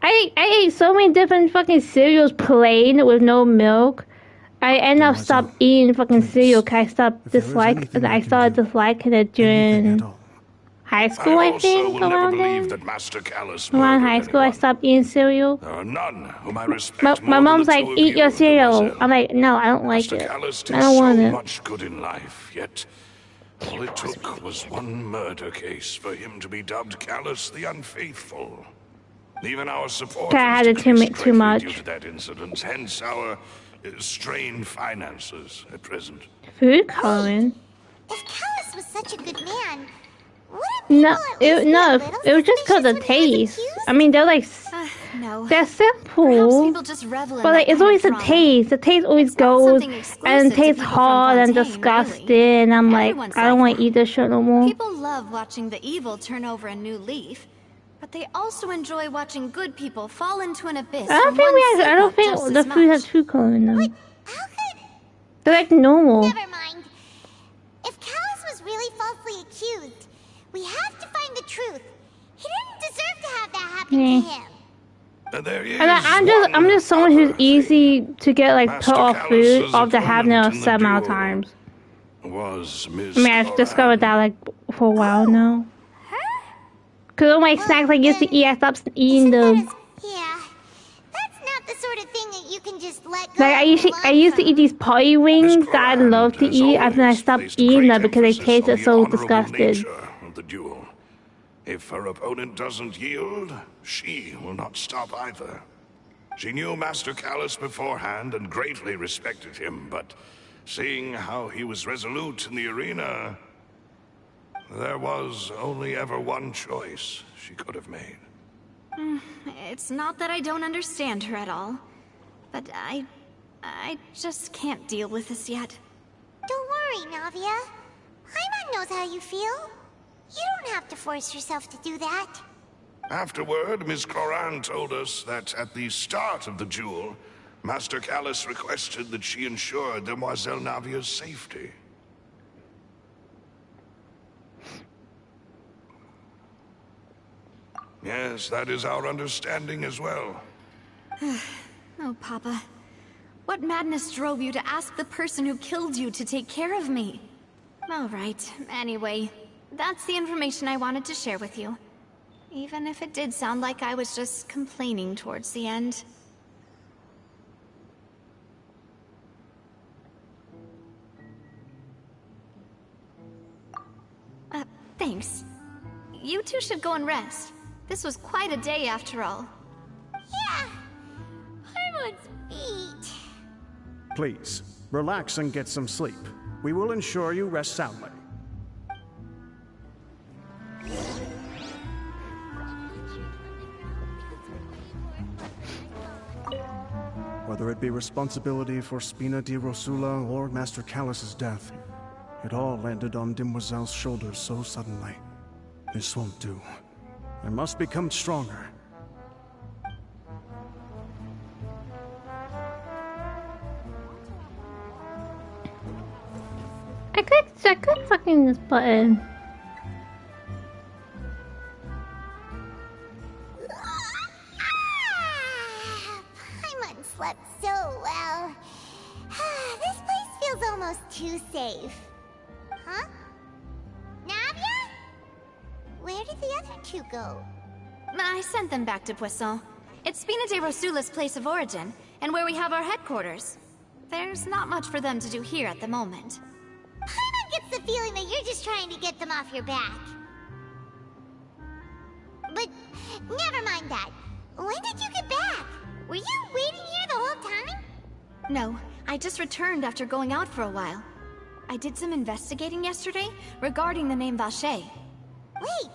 I ate so many different fucking cereals plain with no milk. I end up stopped eating fucking cereal because I stopped I started disliking it during high school, I also think, will never around believe then. that Master Callus Around murdered high school, I anyone. stopped eating cereal. There are none whom I respect My more mom's than the like, two of eat you, your cereal. Demoiselle. I'm like, no, I don't like Master it. Callus did I don't want so it. much good in life, yet all it took was one murder case for him to be dubbed Callus the Unfaithful. Even our supporters I had it too decreased too greatly much. due to that incident, hence our strained finances at present. Food coloring? If Callus was such a good man, wouldn't No, people at least be a little it was just because of suspicious when he was taste. accused? I mean, they're like, No. they're Perhaps simple, people just revel in but like that it's kind always of the drama. taste. The taste always It's not goes something exclusive and to tastes people from hard and Fontaine, disgusting. really. And I'm like, Everyone's I don't like want to that. eat this shit no more. People love watching the evil turn over a new leaf, but they also enjoy watching good people fall into an abyss. I don't from think one I don't slip-up think just the as food much. has food coloring in them. How could... They're like normal. Never mind. If Callus was really falsely accused, we have to find the truth. He didn't deserve to have that happen Yeah. to him. There is And I'm just someone who's other easy to get like Master put off food Callus's off the habit opponent of in the some amount of duel times. was Miss I mean, I've discovered that like for a while now. Cause all my snacks I used to eat, I stopped eating them. Yeah. That's not the sort of thing that you can just let go Like I and move on used to from. eat these potty wings that I love to eat, and then I stopped eating them because they tasted so disgusting. Of the duel. If her opponent doesn't yield, she will not stop either. She knew Master Callus beforehand and greatly respected him, but seeing how he was resolute in the arena, there was only ever one choice she could have made. It's not that I don't understand her at all, but I just can't deal with this yet. Don't worry, Navia. Paimon knows how you feel. You don't have to force yourself to do that. Afterward, Miss Cloran told us that at the start of the duel, Master Callus requested that she ensure Demoiselle Navia's safety. Yes, that is our understanding as well. Oh, Papa. What madness drove you to ask the person who killed you to take care of me? All right, anyway, that's the information I wanted to share with you. Even if it did sound like I was just complaining towards the end. Thanks. You two should go and rest. This was quite a day after all. Yeah. Paimon's feet. Please, relax and get some sleep. We will ensure you rest soundly. Whether it be responsibility for Spina di Rosula or Master Callus's death, it all landed on Demoiselle's shoulders so suddenly. This won't do. I must become stronger. I could fucking this button. Paimon slept so well. This place feels almost too safe. Huh? Navia? Where did the other two go? I sent them back to Poisson. It's Spina de Rosula's place of origin, and where we have our headquarters. There's not much for them to do here at the moment. Paimon gets the feeling that you're just trying to get them off your back. But never mind that. When did you get back? Were you waiting here the whole time? No, I just returned after going out for a while. I did some investigating yesterday regarding the name Vache. Wait,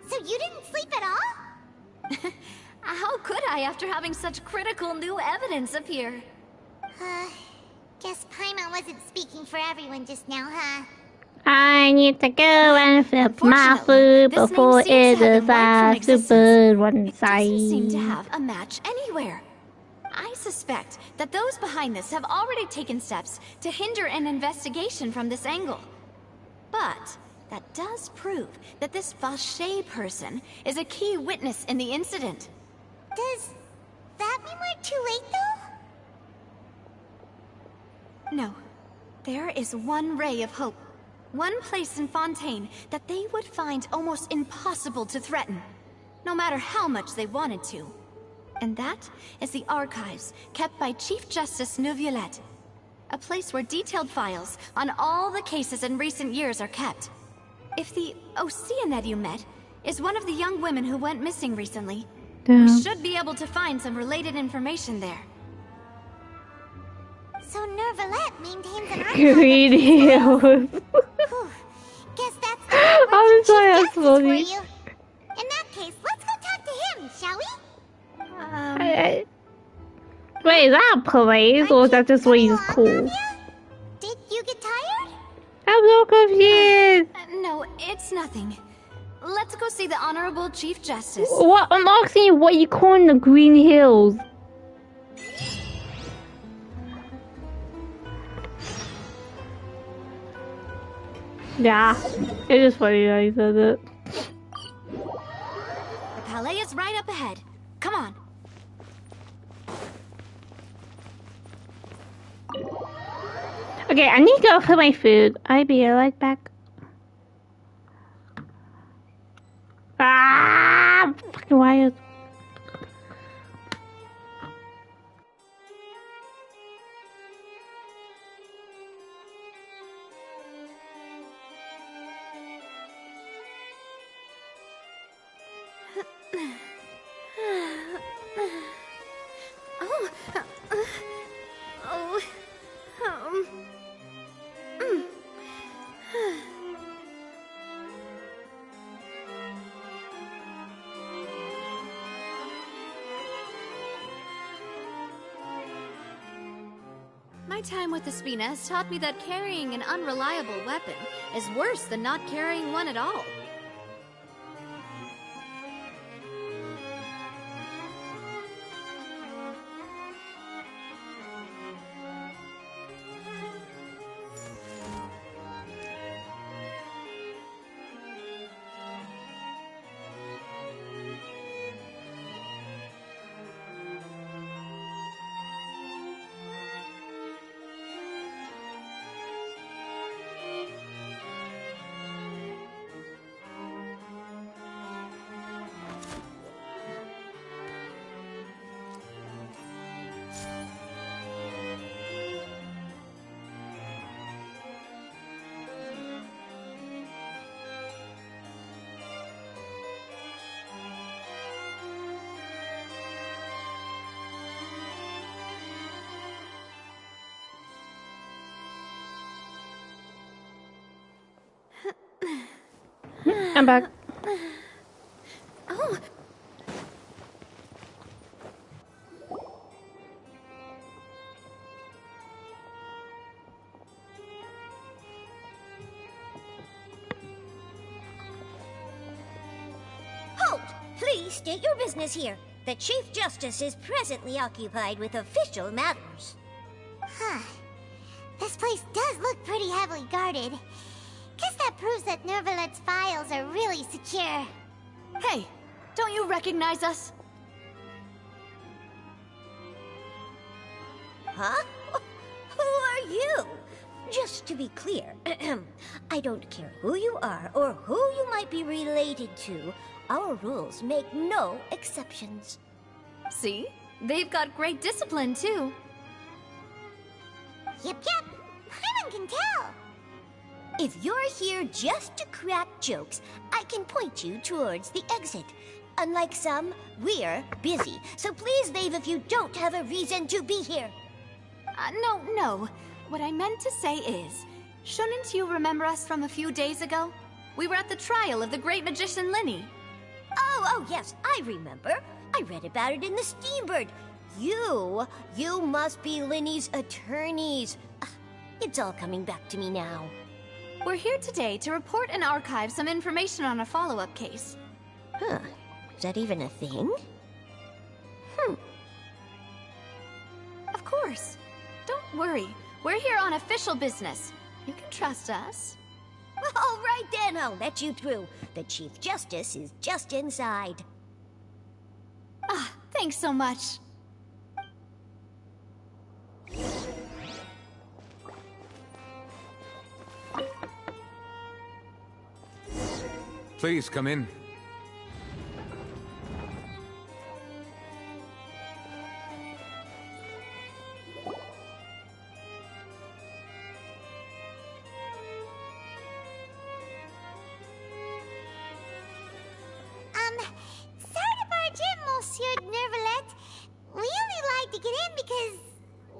so you didn't sleep at all? How could I after having such critical new evidence appear? Guess Paimon wasn't speaking for everyone just now, huh? I need to go and flip my Unfortunately, food this name before seems it to have been wiped from decides to burn one It doesn't seem to side. have a match anywhere. I suspect that those behind this have already taken steps to hinder an investigation from this angle. But that does prove that this Vache person is a key witness in the incident. Does that mean we're too late, though? No. There is one ray of hope. One place in Fontaine that they would find almost impossible to threaten, no matter how much they wanted to. And that is the archives kept by Chief Justice Neuvillette. A place where detailed files on all the cases in recent years are kept. If the Oceanette you met is one of the young women who went missing recently, we should be able to find some related information there. So Nervalette maintains an archive. Green Hills. Guess that's the hard I'm working sorry, Chief that's Justice funny. for you. In that case, let's go talk to him, shall we? Wait, is that a place or is that just what he's called? Did you get tired? I'm so confused. No, it's nothing. Let's go see the Honorable Chief Justice. What? I'm asking you what you calling the Green Hills. Yeah, it is funny that he said it. The palais is right up ahead. Come on. Okay, I need to go for my food. I'll be right back. Ah, fucking wires. My time with the Spina has taught me that carrying an unreliable weapon is worse than not carrying one at all. I'm back. Oh. Halt! Please state your business here. The Chief Justice is presently occupied with official matters. Huh. This place does look pretty heavily guarded. Guess that proves that Nervalette's files are really secure. Hey, don't you recognize us? Huh? Who are you? Just to be clear, I don't care who you are or who you might be related to. Our rules make no exceptions. See? They've got great discipline, too. Yep. Paimon can tell. If you're here just to crack jokes, I can point you towards the exit. Unlike some, we're busy, so please leave if you don't have a reason to be here. No. What I meant to say is, shouldn't you remember us from a few days ago? We were at the trial of the great magician Linny. Oh, yes, I remember. I read about it in the Steambird. You must be Linny's attorneys. It's all coming back to me now. We're here today to report and archive some information on a follow-up case. Huh. Is that even a thing? Of course. Don't worry. We're here on official business. You can trust us. All right then, I'll let you through. The Chief Justice is just inside. Thanks so much. Please come in. Sorry to barge in, Monsieur Nervalette. We only lied to get in because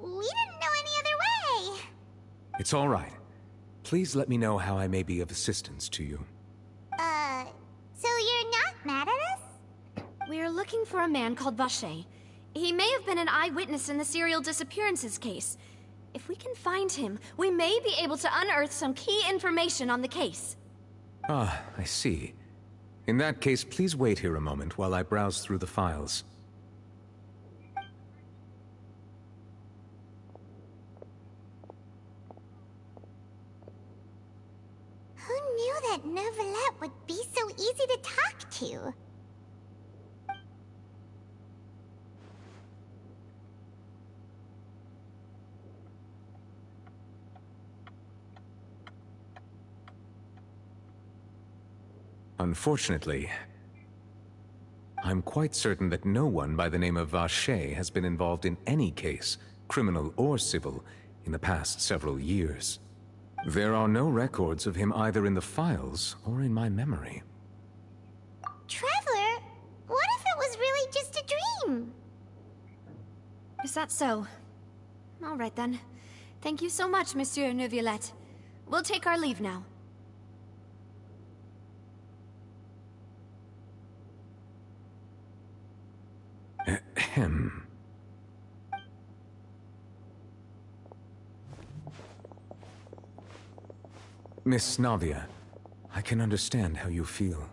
we didn't know any other way. It's all right. Please let me know how I may be of assistance to you. So you're not mad at us? We're looking for a man called Vache. He may have been an eyewitness in the serial disappearances case. If we can find him, we may be able to unearth some key information on the case. Ah, I see. In that case, please wait here a moment while I browse through the files. Who knew that Neuvillette would be so easy to talk to? Unfortunately, I'm quite certain that no one by the name of Vache has been involved in any case, criminal or civil, in the past several years. There are no records of him either in the files or in my memory. Traveler, what if it was really just a dream? Is that so? All right then. Thank you so much, Monsieur Neuvillette. We'll take our leave now. Ahem. Miss Navia, I can understand how you feel.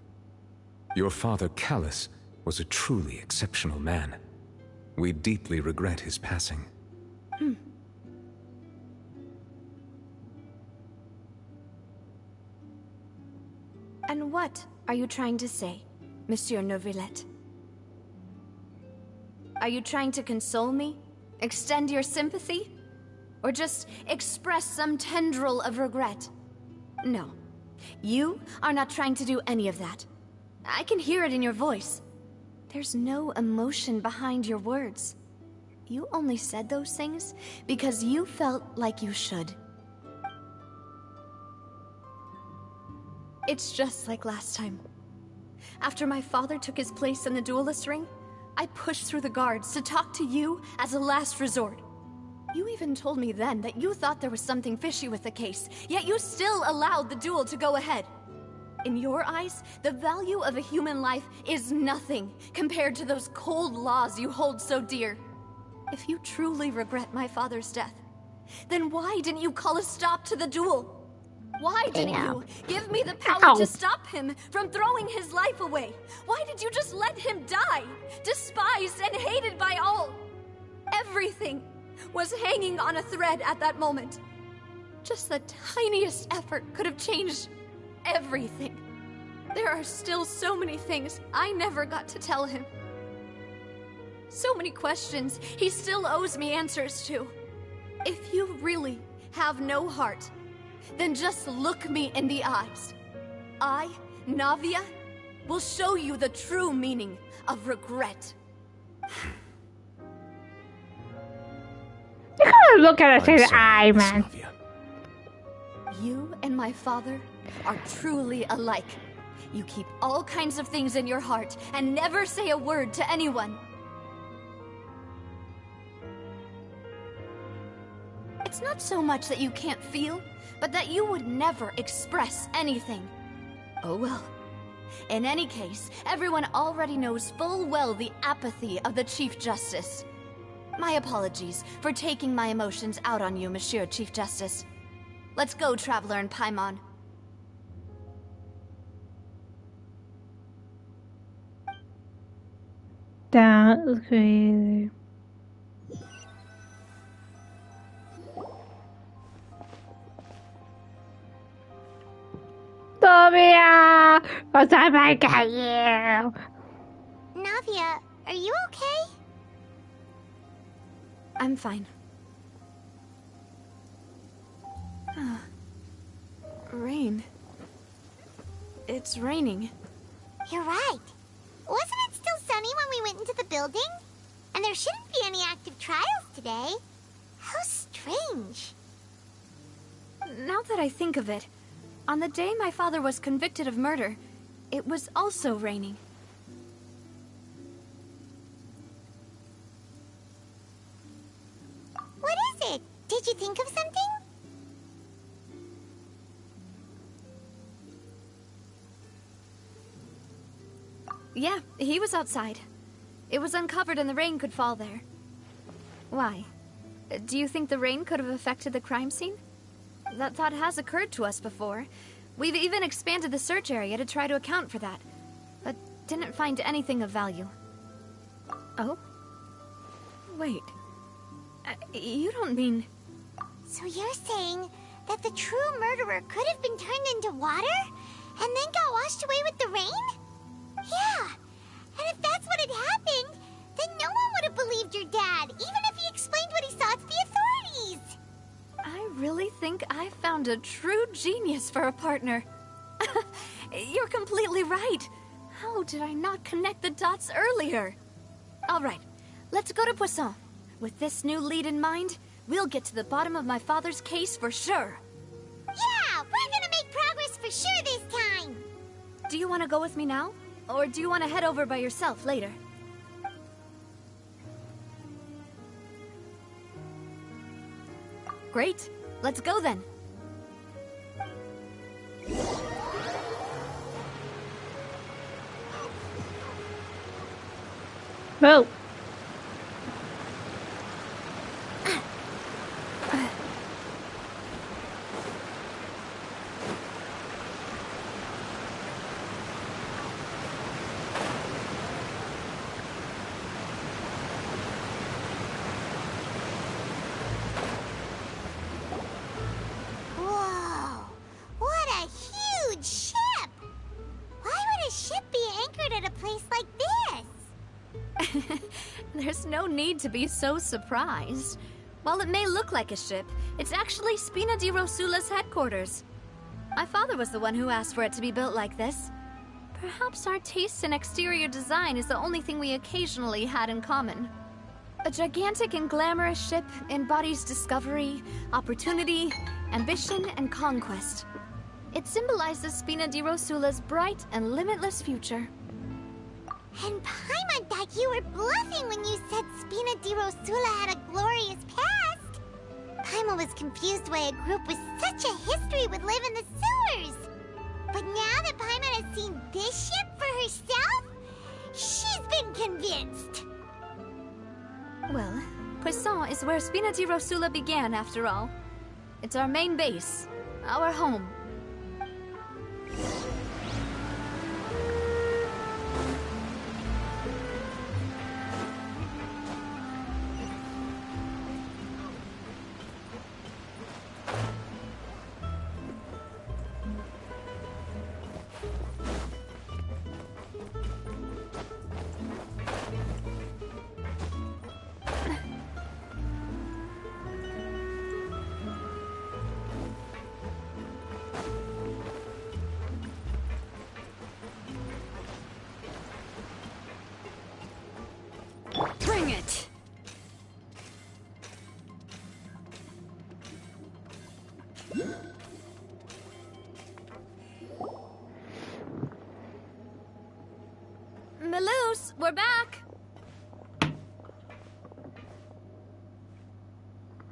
Your father, Callus, was a truly exceptional man. We deeply regret his passing. And what are you trying to say, Monsieur Neuvillette? Are you trying to console me? Extend your sympathy? Or just express some tendril of regret? No. You are not trying to do any of that. I can hear it in your voice. There's no emotion behind your words. You only said those things because you felt like you should. It's just like last time. After my father took his place in the duelist ring, I pushed through the guards to talk to you as a last resort. You even told me then that you thought there was something fishy with the case, yet you still allowed the duel to go ahead. In your eyes, the value of a human life is nothing compared to those cold laws you hold so dear. If you truly regret my father's death, then why didn't you call a stop to the duel? Why didn't you give me the power to stop him from throwing his life away? Why did you just let him die, despised and hated by all? Everything was hanging on a thread at that moment. Just the tiniest effort could have changed everything. There are still so many things I never got to tell him. So many questions he still owes me answers to. If you really have no heart, then just look me in the eyes. I, Navia, will show you the true meaning of regret. You gotta look at it in the eye, man. You and my father are truly alike. You keep all kinds of things in your heart and never say a word to anyone. It's not so much that you can't feel, but that you would never express anything. Oh well. In any case, everyone already knows full well the apathy of the Chief Justice. My apologies for taking my emotions out on you, Monsieur Chief Justice. Let's go, Traveler and Paimon. That was crazy. Navia! What's up, I got you? Navia, are you okay? I'm fine. Rain. It's raining. You're right. Wasn't it still sunny when we went into the building? And there shouldn't be any active trials today. How strange. Now that I think of it, on the day my father was convicted of murder, it was also raining. What is it? Did you think of something? Yeah, he was outside. It was uncovered and the rain could fall there. Why? Do you think the rain could have affected the crime scene? That thought has occurred to us before. We've even expanded the search area to try to account for that, but didn't find anything of value. Oh? Wait. You don't mean... So you're saying that the true murderer could have been turned into water and then got washed away with the rain? Yeah, and if that's what had happened, then no one would have believed your dad, even if he explained what he saw to the authorities. I really think I found a true genius for a partner. You're completely right. How did I not connect the dots earlier? All right, let's go to Poisson. With this new lead in mind, we'll get to the bottom of my father's case for sure. Yeah, we're gonna make progress for sure this time. Do you want to go with me now? Or do you want to head over by yourself later? Great. Let's go then. Whoa. Whoa, what a huge ship! Why would a ship be anchored at a place like this? There's no need to be so surprised. While it may look like a ship, it's actually Spina di Rosula's headquarters. My father was the one who asked for it to be built like this. Perhaps our taste in exterior design is the only thing we occasionally had in common. A gigantic and glamorous ship embodies discovery, opportunity, ambition, and conquest. It symbolizes Spina di Rosula's bright and limitless future. And Paimon thought you were bluffing when you said Spina di Rosula had a glorious past. Paimon was confused why a group with such a history would live in the sewers. But now that Paimon has seen this ship for herself, she's been convinced. Well, Poisson is where Spina di Rosula began, after all. It's our main base, our home. Bring it! Melus, we're back!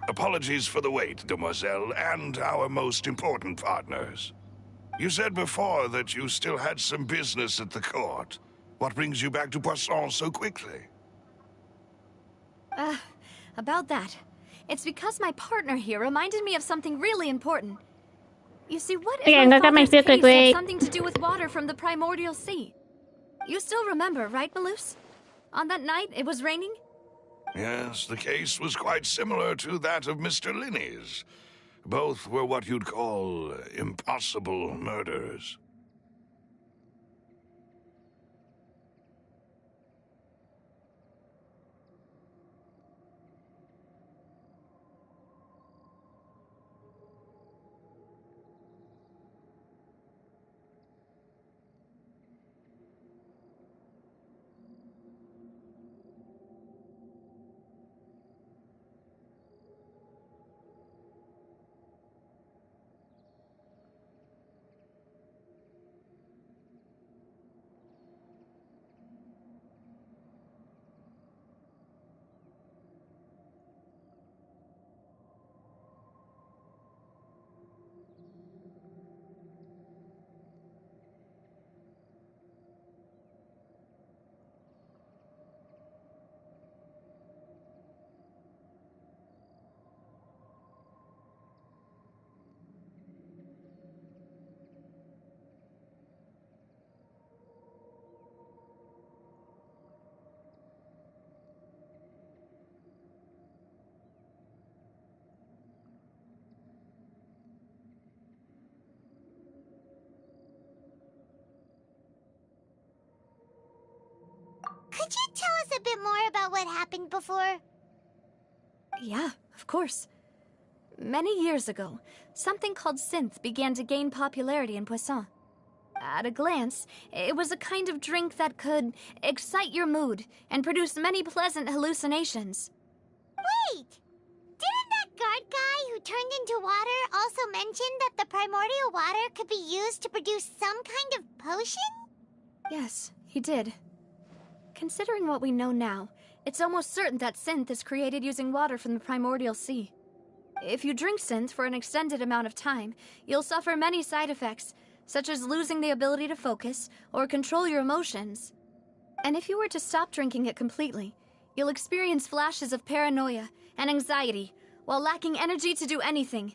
Apologies for the wait, demoiselle, and our most important partners. You said before that you still had some business at the court. What brings you back to Poisson so quickly? About that. It's because my partner here reminded me of something really important. You see, what if Okay, my I got my father's filter case great. had something to do with water from the primordial sea? You still remember, right, Melus? On that night, it was raining? Yes, the case was quite similar to that of Mr. Linney's. Both were what you'd call impossible murders. Could you tell us a bit more about what happened before? Yeah, of course. Many years ago, something called synth began to gain popularity in Poisson. At a glance, it was a kind of drink that could excite your mood and produce many pleasant hallucinations. Wait! Didn't that guard guy who turned into water also mention that the primordial water could be used to produce some kind of potion? Yes, he did. Considering what we know now, it's almost certain that synth is created using water from the primordial sea. If you drink synth for an extended amount of time, you'll suffer many side effects, such as losing the ability to focus or control your emotions. And if you were to stop drinking it completely, you'll experience flashes of paranoia and anxiety while lacking energy to do anything.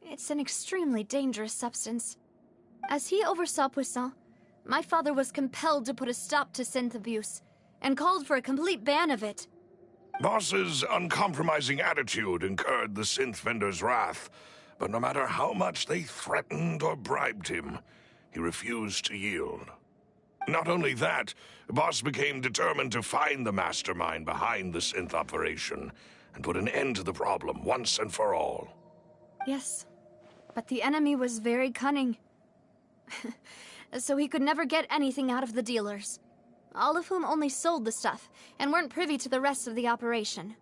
It's an extremely dangerous substance. As he oversaw Poisson, my father was compelled to put a stop to synth abuse and called for a complete ban of it. Boss's uncompromising attitude incurred the synth vendor's wrath, but no matter how much they threatened or bribed him, he refused to yield. Not only that, Boss became determined to find the mastermind behind the synth operation and put an end to the problem once and for all. Yes, but the enemy was very cunning. So he could never get anything out of the dealers, all of whom only sold the stuff and weren't privy to the rest of the operation.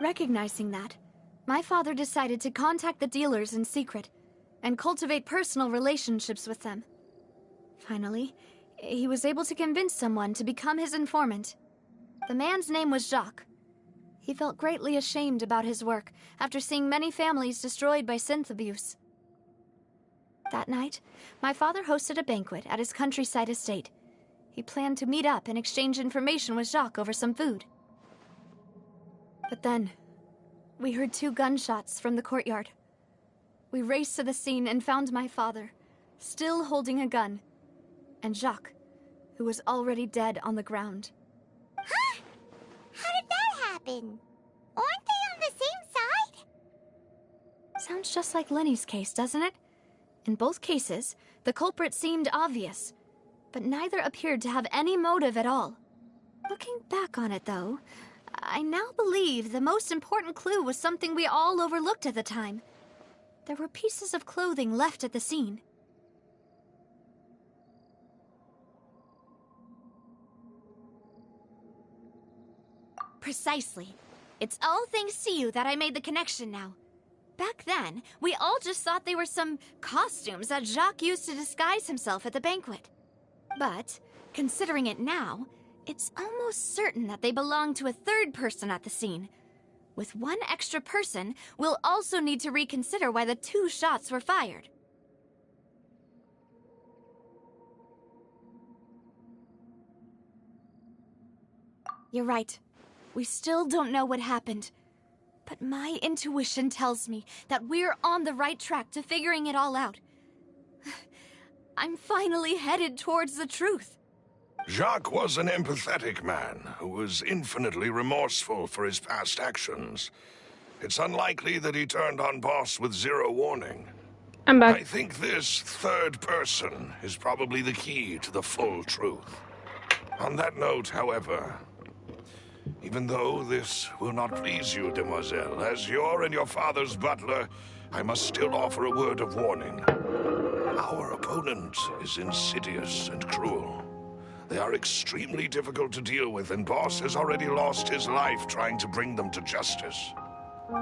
Recognizing that, my father decided to contact the dealers in secret and cultivate personal relationships with them. Finally, he was able to convince someone to become his informant. The man's name was Jacques. He felt greatly ashamed about his work after seeing many families destroyed by synth abuse. That night, my father hosted a banquet at his countryside estate. He planned to meet up and exchange information with Jacques over some food. But then, we heard 2 gunshots from the courtyard. We raced to the scene and found my father, still holding a gun, and Jacques, who was already dead on the ground. Huh? How did that happen? Aren't they on the same side? Sounds just like Lenny's case, doesn't it? In both cases, the culprit seemed obvious, but neither appeared to have any motive at all. Looking back on it, though, I now believe the most important clue was something we all overlooked at the time. There were pieces of clothing left at the scene. Precisely. It's all thanks to you that I made the connection now. Back then, we all just thought they were some costumes that Jacques used to disguise himself at the banquet. But, considering it now, it's almost certain that they belong to a third person at the scene. With one extra person, we'll also need to reconsider why the 2 shots were fired. You're right. We still don't know what happened. But my intuition tells me that we're on the right track to figuring it all out. I'm finally headed towards the truth. Jacques was an empathetic man who was infinitely remorseful for his past actions. It's unlikely that he turned on Boss with 0 warning. I'm back. I think this third person is probably the key to the full truth. On that note, however, even though this will not please you, demoiselle, as your and your father's butler, I must still offer a word of warning. Our opponent is insidious and cruel. They are extremely difficult to deal with, and Boss has already lost his life trying to bring them to justice.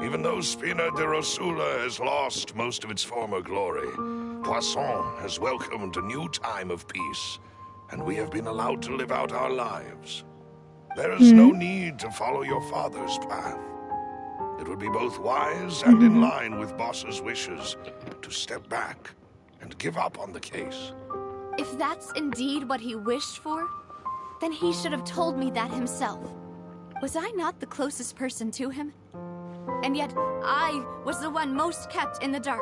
Even though Spina de Rosula has lost most of its former glory, Poisson has welcomed a new time of peace, and we have been allowed to live out our lives. There is no need to follow your father's path. It would be both wise and in line with Boss's wishes to step back and give up on the case. If that's indeed what he wished for, then he should have told me that himself. Was I not the closest person to him? And yet, I was the one most kept in the dark.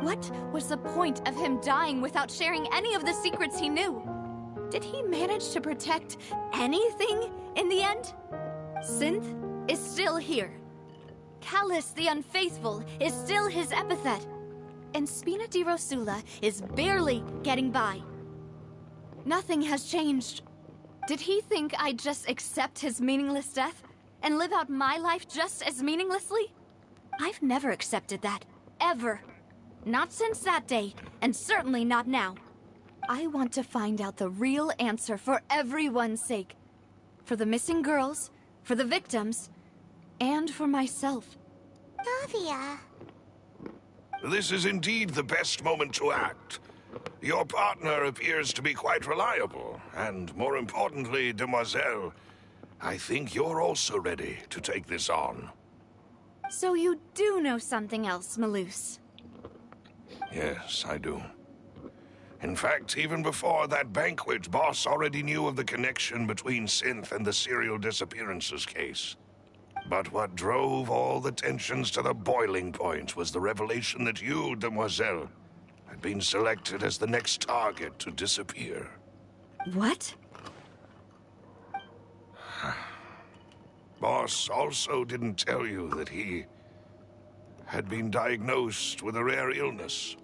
What was the point of him dying without sharing any of the secrets he knew? Did he manage to protect anything in the end? Synth is still here. Callus the Unfaithful is still his epithet. And Spina di Rosula is barely getting by. Nothing has changed. Did he think I'd just accept his meaningless death and live out my life just as meaninglessly? I've never accepted that, ever. Not since that day, and certainly not now. I want to find out the real answer for everyone's sake. For the missing girls, for the victims, and for myself. Navia. This is indeed the best moment to act. Your partner appears to be quite reliable, and more importantly, Demoiselle, I think you're also ready to take this on. So you do know something else, Maloose? Yes, I do. In fact, even before that banquet, Boss already knew of the connection between Synth and the serial disappearances case. But what drove all the tensions to the boiling point was the revelation that you, Demoiselle, had been selected as the next target to disappear. What? Boss also didn't tell you that he had been diagnosed with a rare illness.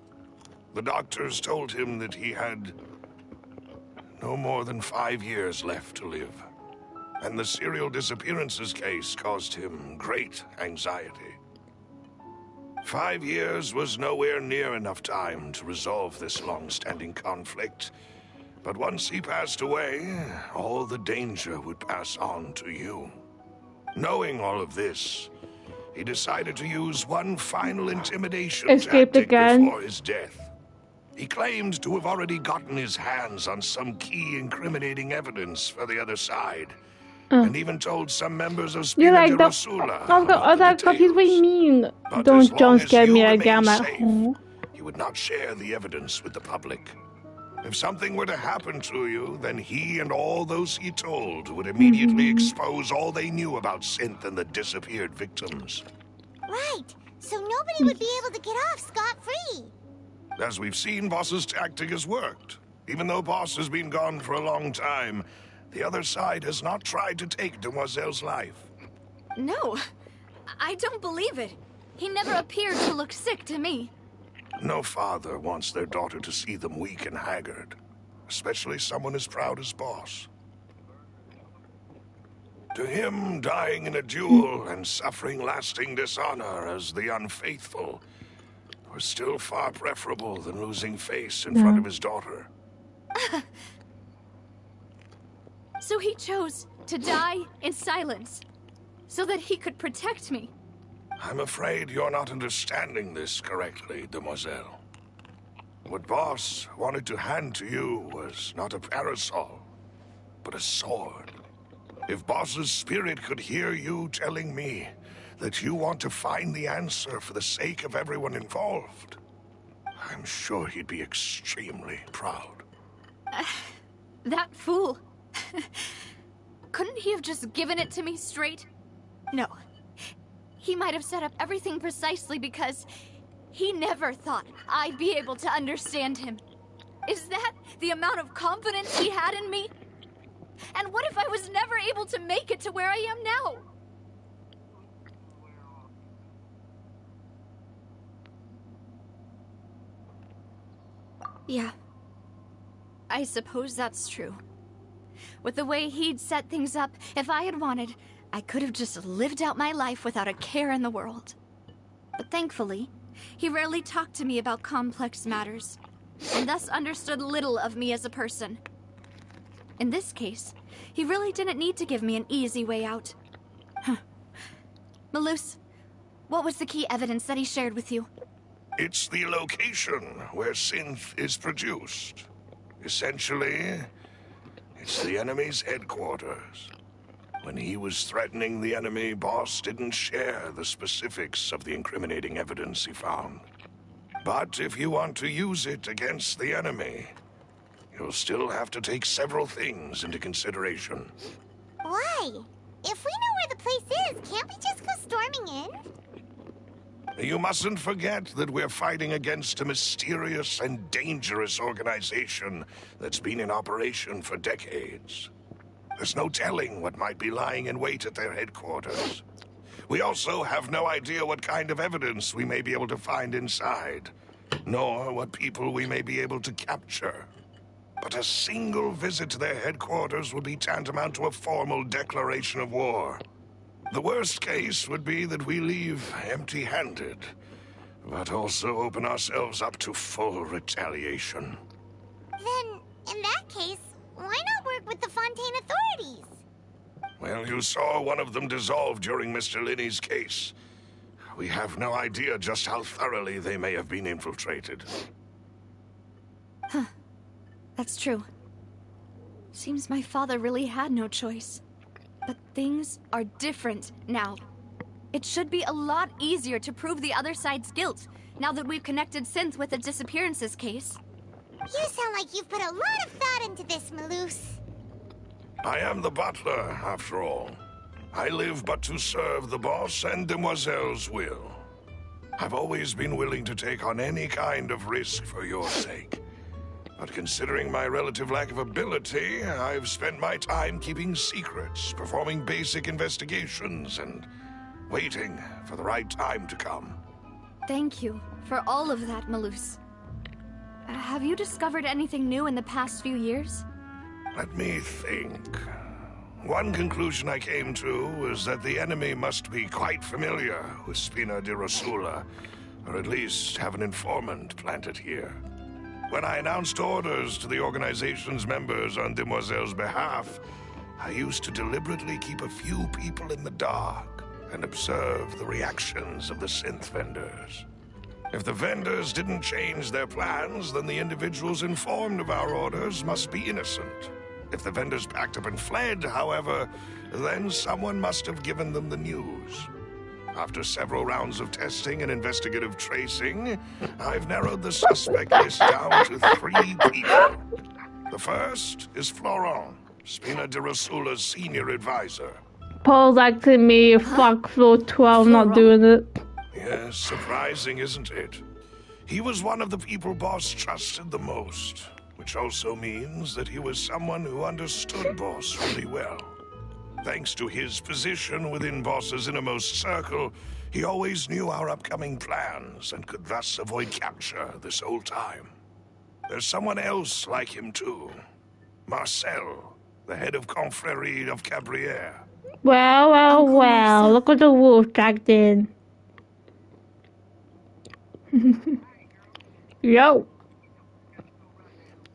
The doctors told him that he had no more than 5 years left to live. And the serial disappearances case caused him great anxiety. 5 years was nowhere near enough time to resolve this long-standing conflict. But once he passed away, all the danger would pass on to you. Knowing all of this, he decided to use one final intimidation Escaped tactic again. before his death. He claimed to have already gotten his hands on some key incriminating evidence for the other side, and even told some members of You're Spina like de the Rosula I've got about the other copies. What do you details. mean? But as Don't long jump as scare you me remain again. I'm safe, at home. he would not share the evidence with the public. If something were to happen to you, then he and all those he told would immediately expose all they knew about Synth and the disappeared victims. Right, so nobody would be able to get off scot-free. As we've seen, Boss's tactic has worked. Even though Boss has been gone for a long time, the other side has not tried to take Demoiselle's life. No, I don't believe it. He never appeared to look sick to me. No father wants their daughter to see them weak and haggard, especially someone as proud as Boss. To him, dying in a duel and suffering lasting dishonor as the unfaithful was still far preferable than losing face in front of his daughter. So he chose to die in silence, so that he could protect me. I'm afraid you're not understanding this correctly, Demoiselle. What Boss wanted to hand to you was not a parasol, but a sword. If Boss's spirit could hear you telling me that you want to find the answer for the sake of everyone involved, I'm sure he'd be extremely proud. That fool. Couldn't he have just given it to me straight? No. He might have set up everything precisely because he never thought I'd be able to understand him. Is that the amount of confidence he had in me? And what if I was never able to make it to where I am now? Yeah. I suppose that's true. With the way he'd set things up, if I had wanted, I could have just lived out my life without a care in the world. But thankfully, he rarely talked to me about complex matters, and thus understood little of me as a person. In this case, he really didn't need to give me an easy way out. Maloose, what was the key evidence that he shared with you? It's the location where Synth is produced. Essentially, it's the enemy's headquarters. When he was threatening the enemy, Boss didn't share the specifics of the incriminating evidence he found. But if you want to use it against the enemy, you'll still have to take several things into consideration. Why? If we know where the place is, can't we just go storming in? You mustn't forget that we're fighting against a mysterious and dangerous organization that's been in operation for decades. There's no telling what might be lying in wait at their headquarters. We also have no idea what kind of evidence we may be able to find inside, nor what people we may be able to capture. but a single visit to their headquarters would be tantamount to a formal declaration of war. The worst case would be that we leave empty-handed, but also open ourselves up to full retaliation. Then, in that case, why not work with the Fontaine authorities? Well, you saw one of them dissolve during Mr. Linney's case. We have no idea just how thoroughly they may have been infiltrated. Huh. That's true. Seems my father really had no choice. But things are different now. It should be a lot easier to prove the other side's guilt, now that we've connected Synth with the disappearances case. You sound like you've put a lot of thought into this, Maloose. I am the butler, after all. I live but to serve the boss and Demoiselle's will. I've always been willing to take on any kind of risk for your sake. But considering my relative lack of ability, I've spent my time keeping secrets, performing basic investigations, and waiting for the right time to come. Thank you for all of that, Maloose. Have you discovered anything new in the past few years? Let me think. One conclusion I came to was that the enemy must be quite familiar with Spina di Rosula, or at least have an informant planted here. When I announced orders to the organization's members on Demoiselle's behalf, I used to deliberately keep a few people in the dark and observe the reactions of the synth vendors. If the vendors didn't change their plans, then the individuals informed of our orders must be innocent. If the vendors packed up and fled, however, then someone must have given them the news. After several rounds of testing and investigative tracing, I've narrowed the suspect list down to 3 people. The first is Florent, Spina di Rosula's senior advisor. Paul's acting me, fuck floor 12, not doing it. Yes, surprising, isn't it? He was one of the people Boss trusted the most, which also means that he was someone who understood Boss really well. Thanks to his position within Boss's innermost circle, he always knew our upcoming plans and could thus avoid capture this whole time. There's someone else like him too. Marcel, the head of Confrérie of Cabrières. Well, look what the wolf dragged in. Yo.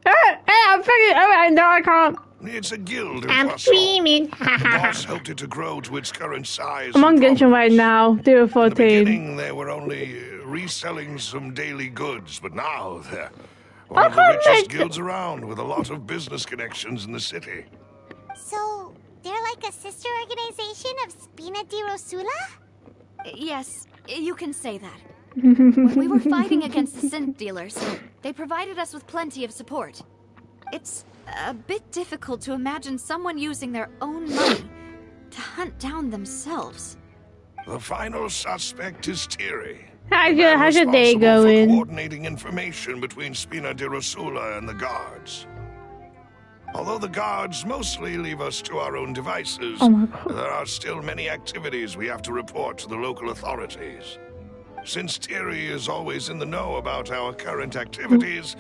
Hey, I'm freaking. Alright, no, I can't. It's a guild in I'm Poisson. streaming. The boss hoped it to grow to its current size. I'm on Genshin right now. In the 014. beginning, they were only reselling some daily goods, but now they're one of the richest guilds around, with a lot of business connections in the city. So, they're like a sister organization of Spina di Rosula? Yes, you can say that. When we were fighting against the synth dealers, they provided us with plenty of support. It's a bit difficult to imagine someone using their own money to hunt down themselves. The final suspect is Thierry. How's your day going? For coordinating information between Spina di Rosula and the guards. Although the guards mostly leave us to our own devices, there are still many activities we have to report to the local authorities. Since Thierry is always in the know about our current activities,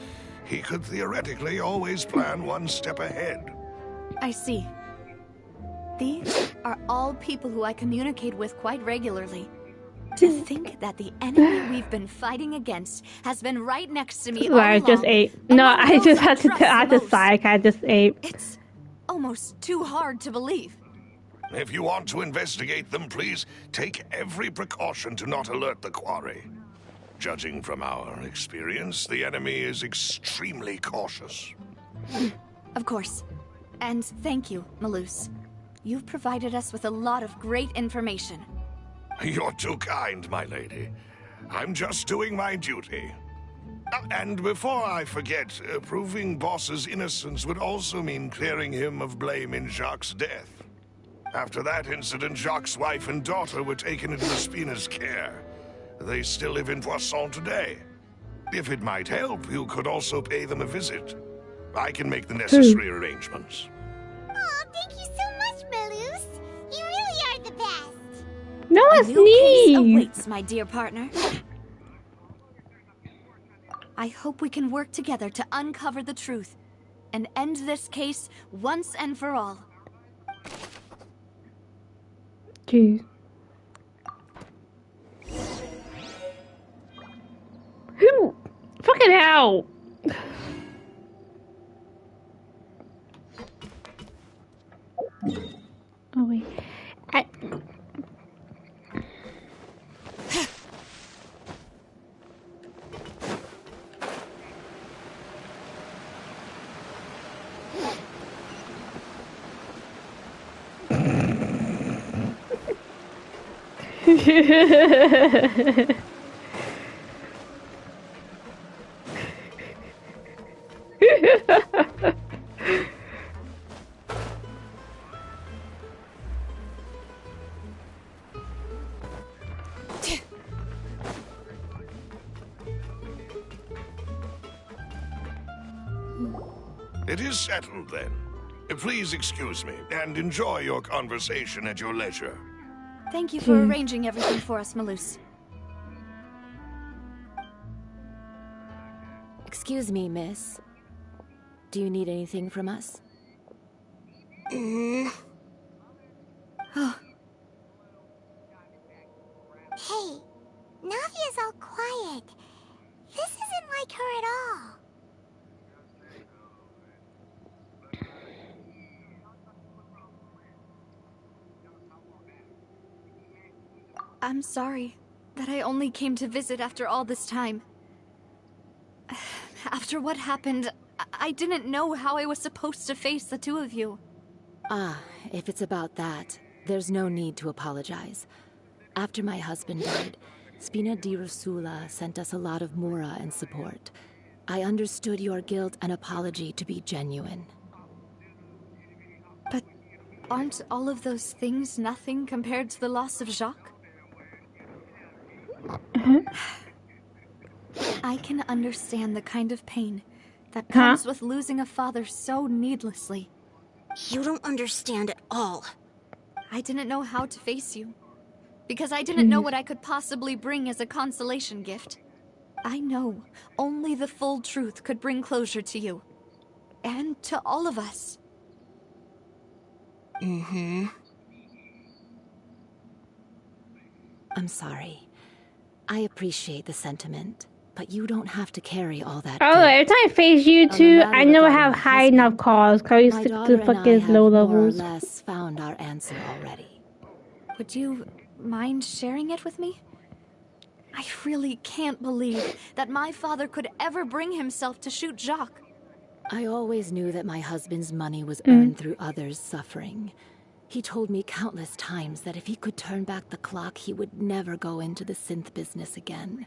he could theoretically always plan one step ahead. I see. These are all people who I communicate with quite regularly. To think that the enemy we've been fighting against has been right next to me all along. I just ate. No, I just had to add a psych. I just ate. It's almost too hard to believe. If you want to investigate them, please take every precaution to not alert the quarry. Judging from our experience, the enemy is extremely cautious. Of course. And thank you, Maloose. You've provided us with a lot of great information. You're too kind, my lady. I'm just doing my duty. And before I forget, proving Boss's innocence would also mean clearing him of blame in Jacques' death. After that incident, Jacques' wife and daughter were taken into the Spina's care. They still live in Poisson today. If it might help, you could also pay them a visit. I can make the necessary arrangements. Oh, thank you so much, Maloose. You really are the best. No, it's A new case me. awaits, my dear partner. I hope we can work together to uncover the truth and end this case once and for all. Jeez. Who? Fucking hell! Oh wait. It is settled, then. Please excuse me, and enjoy your conversation at your leisure. Thank you for arranging everything for us, Malus. Excuse me, miss. Do you need anything from us? Oh. Hey, Navia's all quiet. This isn't like her at all. I'm sorry that I only came to visit after all this time. After what happened, I didn't know how I was supposed to face the two of you. Ah, if it's about that, there's no need to apologize. After my husband died, Spina di Rosula sent us a lot of mura and support. I understood your guilt and apology to be genuine. But aren't all of those things nothing compared to the loss of Jacques? I can understand the kind of pain that comes with losing a father so needlessly. You don't understand at all. I didn't know how to face you, because I didn't know what I could possibly bring as a consolation gift. I know only the full truth could bring closure to you, and to all of us. I'm sorry. I appreciate the sentiment, but you don't have to carry all that. Oh, every time I face you two, I know I have high enough cause. Cause you stick to fucking low levels. More or less found our answer already. Would you mind sharing it with me? I really can't believe that my father could ever bring himself to shoot Jacques. I always knew that my husband's money was earned through others' suffering. He told me countless times that if he could turn back the clock, he would never go into the synth business again.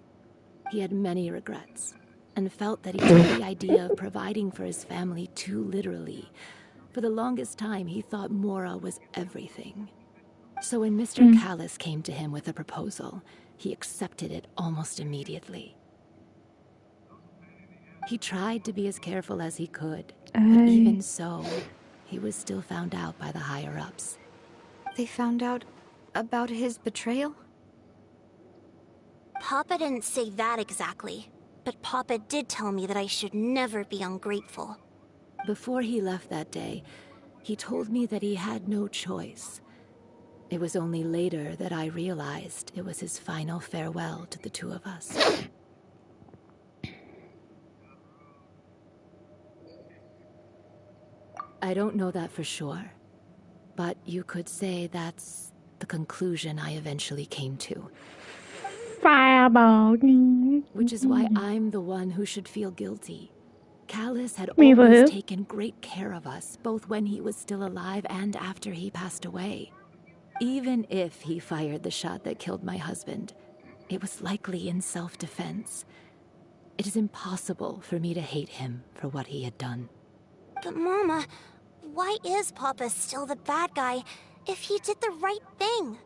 He had many regrets, and felt that he took the idea of providing for his family too literally. For the longest time, he thought Mora was everything. So when Mr. Callis came to him with a proposal, he accepted it almost immediately. He tried to be as careful as he could, but even so, he was still found out by the higher-ups. They found out about his betrayal? Papa didn't say that exactly, but Papa did tell me that I should never be ungrateful. Before he left that day, he told me that he had no choice. It was only later that I realized it was his final farewell to the two of us. I don't know that for sure, but you could say that's the conclusion I eventually came to. Fireball. Which is why I'm the one who should feel guilty. Callis had always taken great care of us, both when he was still alive and after he passed away. Even if he fired the shot that killed my husband, it was likely in self-defense. It is impossible for me to hate him for what he had done. But Mama, why is Papa still the bad guy if he did the right thing?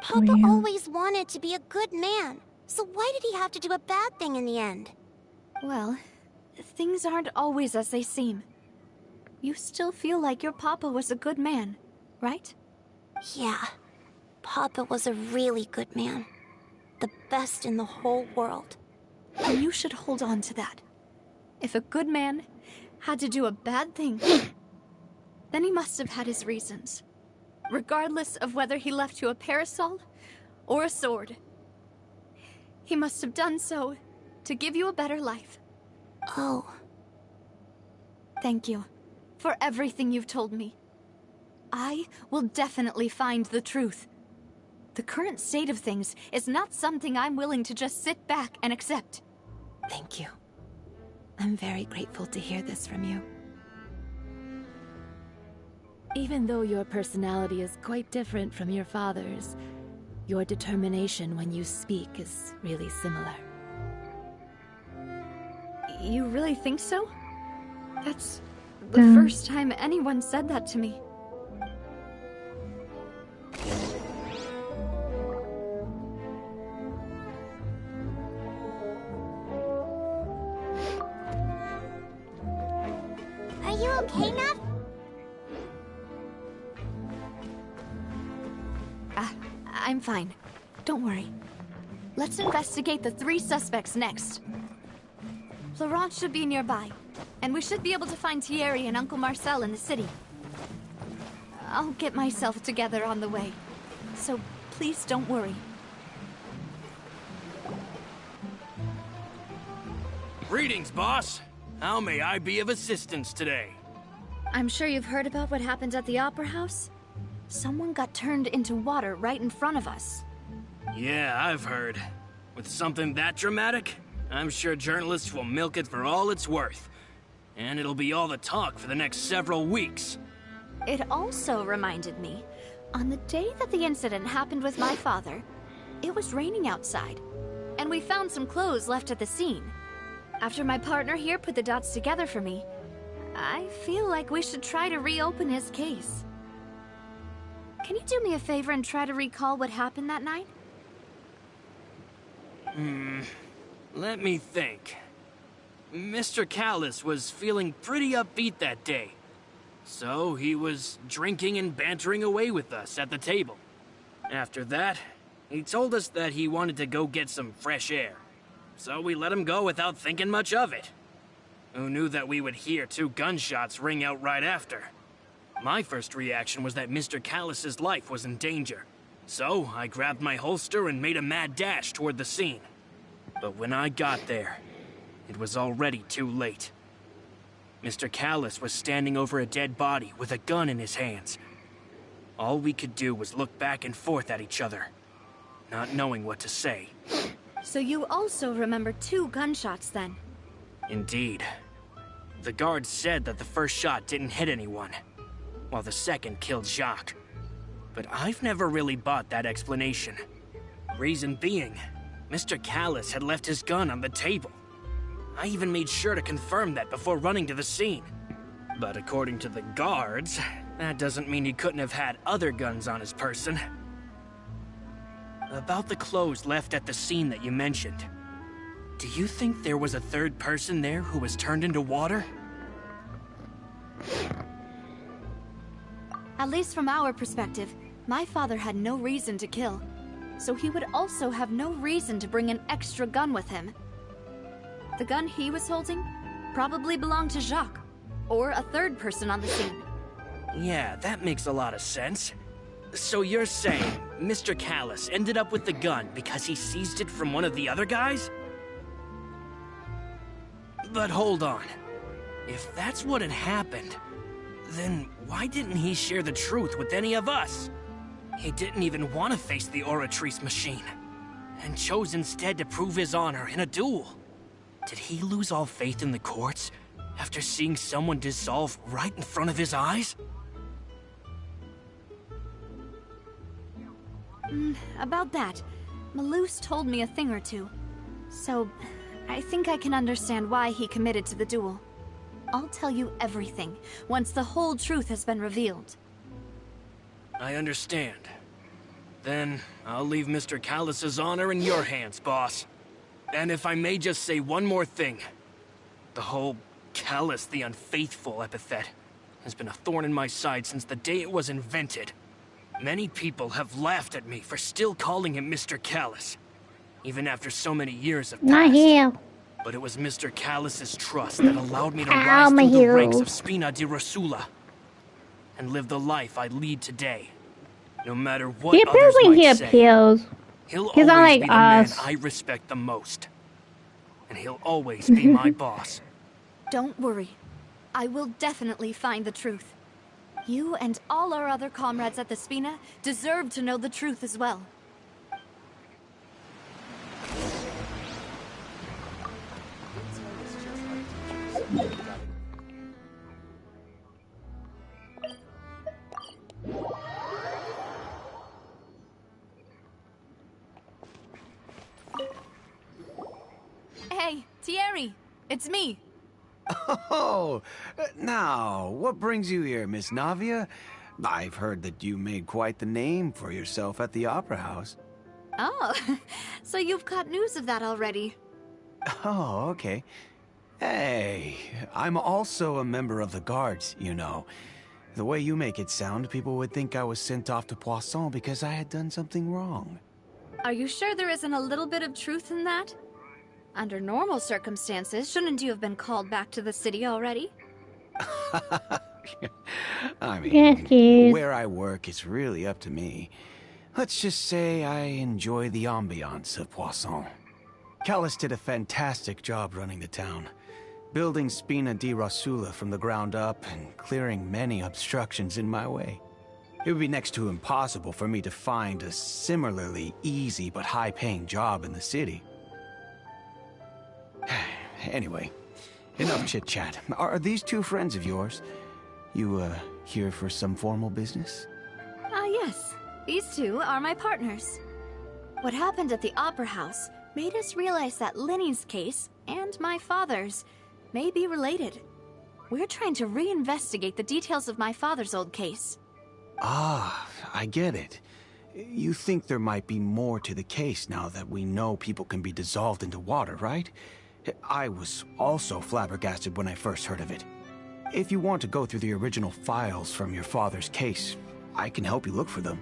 Papa always wanted to be a good man, so why did he have to do a bad thing in the end? Well, things aren't always as they seem. You still feel like your Papa was a good man, right? Yeah, Papa was a really good man. The best in the whole world. And you should hold on to that. If a good man had to do a bad thing, then he must have had his reasons. Regardless of whether he left you a parasol or a sword. He must have done so to give you a better life. Oh. Thank you for everything you've told me. I will definitely find the truth. The current state of things is not something I'm willing to just sit back and accept. Thank you. I'm very grateful to hear this from you. Even though your personality is quite different from your father's, your determination when you speak is really similar. You really think so? That's the first time anyone said that to me. Are you okay, Nav? I'm fine. Don't worry. Let's investigate the 3 suspects next. Florent should be nearby, and we should be able to find Thierry and Uncle Marcel in the city. I'll get myself together on the way, so please don't worry. Greetings, boss. How may I be of assistance today? I'm sure you've heard about what happened at the Opera House? Someone got turned into water right in front of us. Yeah, I've heard. With something that dramatic, I'm sure journalists will milk it for all it's worth. And it'll be all the talk for the next several weeks. It also reminded me, on the day that the incident happened with my father, it was raining outside, and we found some clothes left at the scene. After my partner here put the dots together for me, I feel like we should try to reopen his case. Can you do me a favor and try to recall what happened that night? Let me think. Mr. Callis was feeling pretty upbeat that day. So he was drinking and bantering away with us at the table. After that, he told us that he wanted to go get some fresh air. So we let him go without thinking much of it. Who knew that we would hear 2 gunshots ring out right after? My first reaction was that Mr. Callis's life was in danger. So I grabbed my holster and made a mad dash toward the scene. But when I got there, it was already too late. Mr. Callis was standing over a dead body with a gun in his hands. All we could do was look back and forth at each other, not knowing what to say. So you also remember 2 gunshots then? Indeed. The guard said that the first shot didn't hit anyone, while the second killed Jacques. But I've never really bought that explanation. Reason being, Mr. Callis had left his gun on the table. I even made sure to confirm that before running to the scene. But according to the guards, that doesn't mean he couldn't have had other guns on his person. About the clothes left at the scene that you mentioned, do you think there was a 3rd person there who was turned into water? At least from our perspective, my father had no reason to kill. So he would also have no reason to bring an extra gun with him. The gun he was holding probably belonged to Jacques, or a 3rd person on the scene. Yeah, that makes a lot of sense. So you're saying Mr. Callis ended up with the gun because he seized it from one of the other guys? But hold on. If that's what had happened, then why didn't he share the truth with any of us? He didn't even want to face the Oratrice machine, and chose instead to prove his honor in a duel. Did he lose all faith in the courts after seeing someone dissolve right in front of his eyes? About that, Malus told me a thing or two. So, I think I can understand why he committed to the duel. I'll tell you everything once the whole truth has been revealed. I understand. Then, I'll leave Mr. Callis's honor in your hands, boss. And if I may just say one more thing. The whole Callis the Unfaithful epithet has been a thorn in my side since the day it was invented. Many people have laughed at me for still calling him Mr. Callis, even after so many years have passed. Not here. But it was Mr. Callus's trust that allowed me to Ow, rise my through the hero. ranks of Spina di Rosula and live the life I lead today. No matter what He others appears when he might say, appeals. he'll He's not always like be the man us. I respect the most. And he'll always be my boss. Don't worry. I will definitely find the truth. You and all our other comrades at the Spina deserve to know the truth as well. Hey, Thierry, it's me. Oh, now, what brings you here, Miss Navia? I've heard that you made quite the name for yourself at the Opera House. Oh, so you've got news of that already. Oh, okay. Hey, I'm also a member of the Guards, you know. The way you make it sound, people would think I was sent off to Poisson because I had done something wrong. Are you sure there isn't a little bit of truth in that? Under normal circumstances, shouldn't you have been called back to the city already? I mean, Yes, please. where I work is really up to me. Let's just say I enjoy the ambiance of Poisson. Callus did a fantastic job running the town, building Spina di Rosula from the ground up and clearing many obstructions in my way. It would be next to impossible for me to find a similarly easy but high-paying job in the city. Anyway, enough chit-chat. Are these two friends of yours? You, here for some formal business? Yes. These two are my partners. What happened at the Opera House made us realize that Lenny's case and my father's may be related. We're trying to reinvestigate the details of my father's old case. Ah, I get it. You think there might be more to the case now that we know people can be dissolved into water, right? I was also flabbergasted when I first heard of it. If you want to go through the original files from your father's case, I can help you look for them.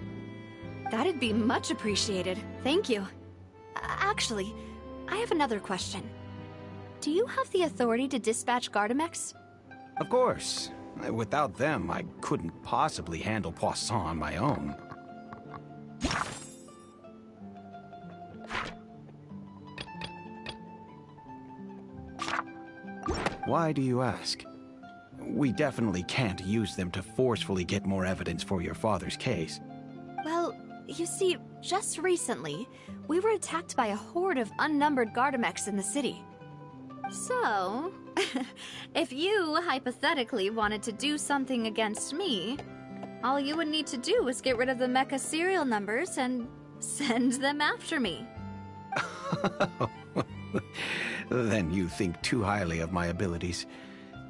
That'd be much appreciated. Thank you. Actually, I have another question. Do you have the authority to dispatch Gardamex? Of course. Without them, I couldn't possibly handle Poisson on my own. Why do you ask? We definitely can't use them to forcefully get more evidence for your father's case. Well, you see, just recently, we were attacked by a horde of unnumbered Gardamex in the city. So, if you hypothetically wanted to do something against me, all you would need to do is get rid of the mecha serial numbers and send them after me. Then you think too highly of my abilities.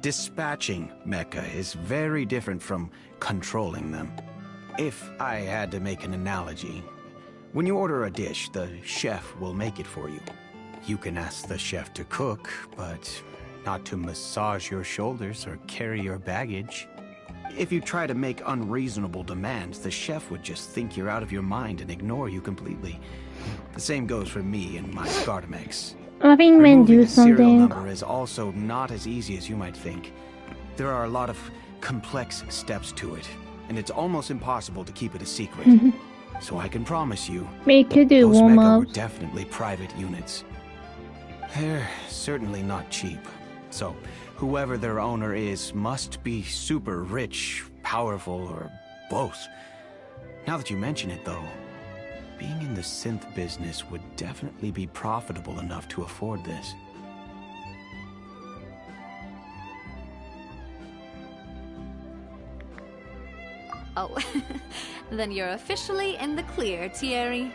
Dispatching mecha is very different from controlling them. If I had to make an analogy, when you order a dish, the chef will make it for you. You can ask the chef to cook, but not to massage your shoulders or carry your baggage. If you try to make unreasonable demands, the chef would just think you're out of your mind and ignore you completely. The same goes for me and my Gardamex. Loving men do Removing a serial something. number is also not as easy as you might think. There are a lot of complex steps to it, and it's almost impossible to keep it a secret. So I can promise you, We could do those mecha were warm-ups. definitely private units. They're certainly not cheap. So whoever their owner is must be super rich, powerful, or both. Now that you mention it, though, being in the synth business would definitely be profitable enough to afford this. Oh, then you're officially in the clear, Thierry.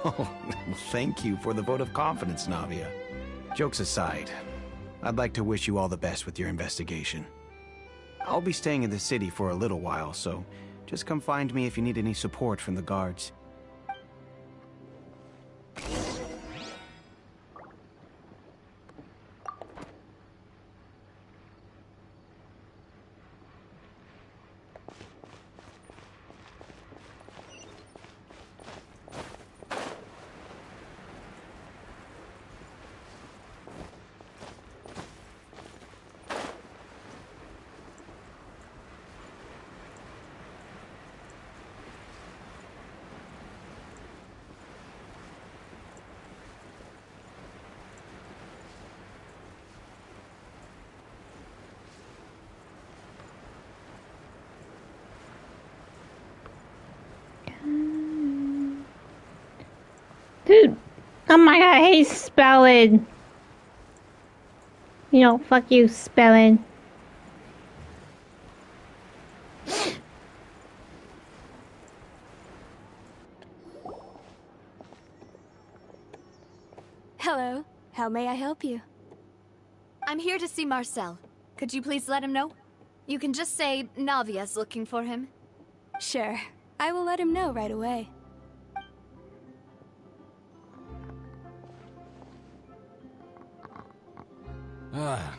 Oh, thank you for the vote of confidence, Navia. Jokes aside, I'd like to wish you all the best with your investigation. I'll be staying in the city for a little while, so just come find me if you need any support from the guards. Oh my god, I hate spelling. You know, fuck you, spelling. Hello. How may I help you? I'm here to see Marcel. Could you please let him know? You can just say Navia's looking for him. Sure. I will let him know right away.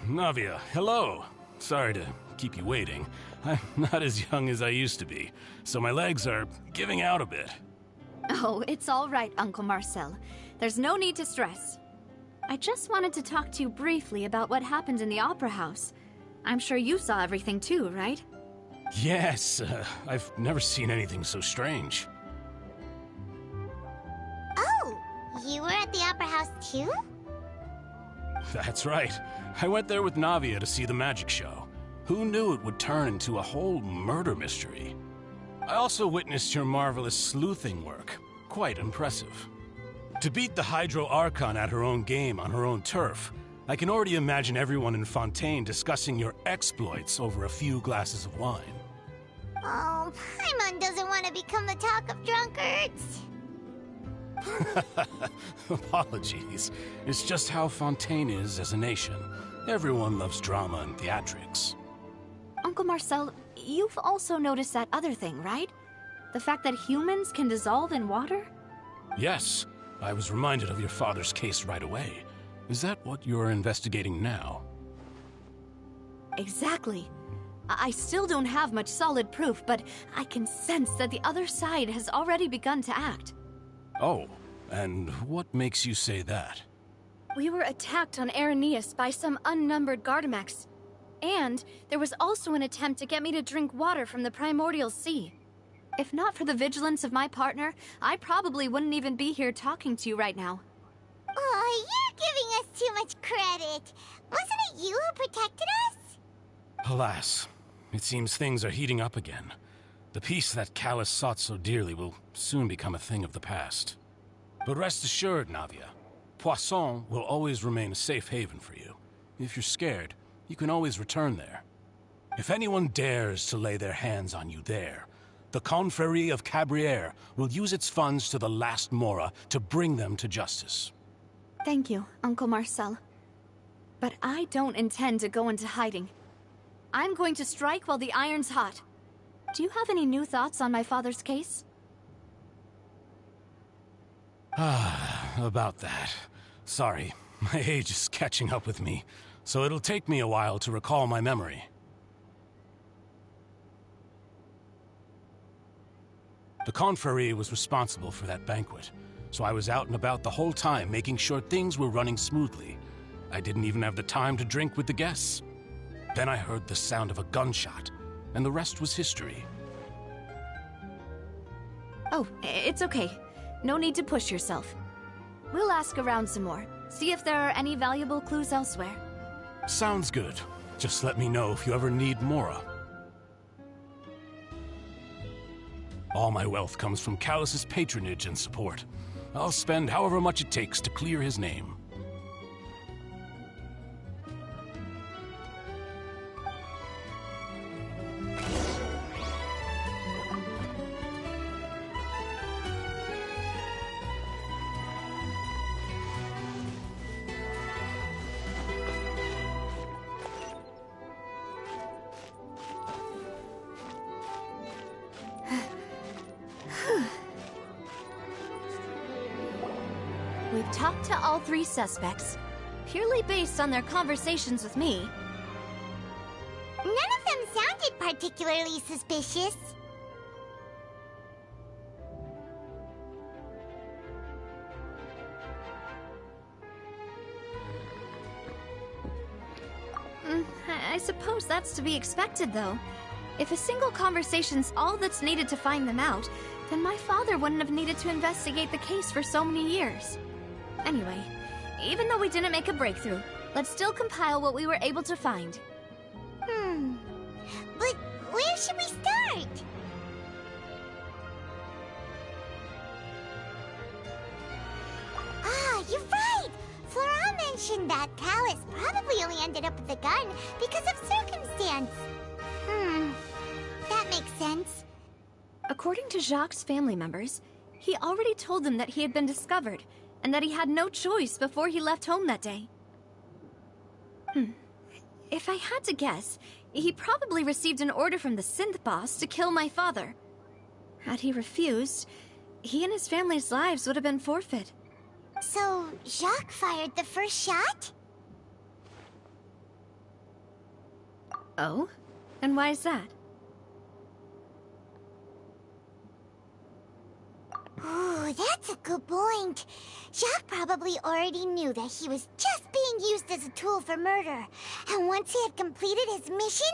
Navia, hello. Sorry to keep you waiting. I'm not as young as I used to be, so my legs are giving out a bit. Oh, it's all right, Uncle Marcel. There's no need to stress. I just wanted to talk to you briefly about what happened in the Opera House. I'm sure you saw everything too, right? Yes, I've never seen anything so strange. Oh, you were at the Opera House too? That's right. I went there with Navia to see the magic show. Who knew it would turn into a whole murder mystery? I also witnessed your marvelous sleuthing work. Quite impressive. To beat the Hydro Archon at her own game on her own turf, I can already imagine everyone in Fontaine discussing your exploits over a few glasses of wine. Oh, Paimon doesn't want to become the talk of drunkards. Apologies. It's just how Fontaine is as a nation. Everyone loves drama and theatrics. Uncle Marcel, you've also noticed that other thing, right? The fact that humans can dissolve in water? Yes, I was reminded of your father's case right away. Is that what you're investigating now? Exactly. I still don't have much solid proof, but I can sense that the other side has already begun to act. Oh, and what makes you say that? We were attacked on Araneus by some unnumbered Gardamex. And there was also an attempt to get me to drink water from the primordial sea. If not for the vigilance of my partner, I probably wouldn't even be here talking to you right now. Oh, you're giving us too much credit. Wasn't it you who protected us? Alas, it seems things are heating up again. The peace that Callus sought so dearly will soon become a thing of the past. But rest assured, Navia, Poisson will always remain a safe haven for you. If you're scared, you can always return there. If anyone dares to lay their hands on you there, the Confrérie of Cabrières will use its funds to the last Mora to bring them to justice. Thank you, Uncle Marcel. But I don't intend to go into hiding. I'm going to strike while the iron's hot. Do you have any new thoughts on my father's case? About that. Sorry, my age is catching up with me, so it'll take me a while to recall my memory. The Confrérie was responsible for that banquet, so I was out and about the whole time making sure things were running smoothly. I didn't even have the time to drink with the guests. Then I heard the sound of a gunshot, and the rest was history. Oh, it's okay. No need to push yourself. We'll ask around some more, see if there are any valuable clues elsewhere. Sounds good. Just let me know if you ever need Mora. All my wealth comes from Callus's patronage and support. I'll spend however much it takes to clear his name. We've talked to all three suspects, purely based on their conversations with me. None of them sounded particularly suspicious. I suppose that's to be expected, though. If a single conversation's all that's needed to find them out, then my father wouldn't have needed to investigate the case for so many years. Anyway, even though we didn't make a breakthrough, let's still compile what we were able to find. But where should we start? Ah, mentioned that Callus probably only ended up with the gun because of circumstance. That makes sense. According to Jacques' family members, he already told them that he had been discovered, and that he had no choice before he left home that day. If I had to guess, he probably received an order from the synth boss to kill my father. Had he refused, he and his family's lives would have been forfeit. So, Jacques fired the first shot? Oh? And why is that? Ooh, that's a good point. Jacques probably already knew that he was just being used as a tool for murder. And once he had completed his mission,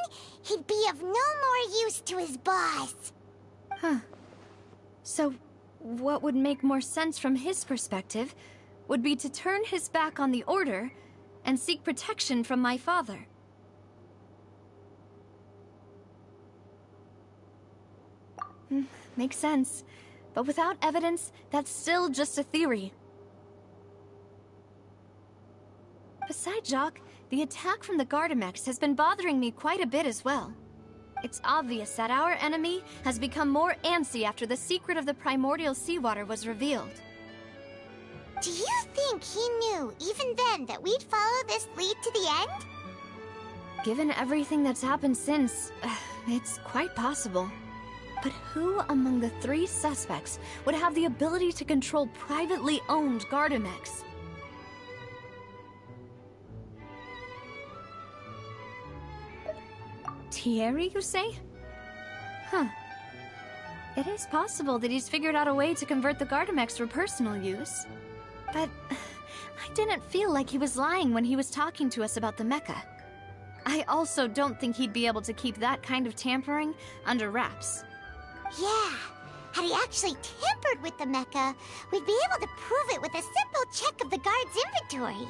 he'd be of no more use to his boss. Huh. So, what would make more sense from his perspective would be to turn his back on the Order and seek protection from my father. Makes sense. But without evidence, that's still just a theory. Besides Jacques, the attack from the Gardamex has been bothering me quite a bit as well. It's obvious that our enemy has become more antsy after the secret of the primordial seawater was revealed. Do you think he knew, even then, that we'd follow this lead to the end? Given everything that's happened since, it's quite possible. But who among the 3 suspects would have the ability to control privately owned Gardamex? Thierry, you say? Huh. It is possible that he's figured out a way to convert the Gardamex for personal use. But I didn't feel like he was lying when he was talking to us about the mecha. I also don't think he'd be able to keep that kind of tampering under wraps. Yeah, had he actually tampered with the mecha, we'd be able to prove it with a simple check of the guard's inventory.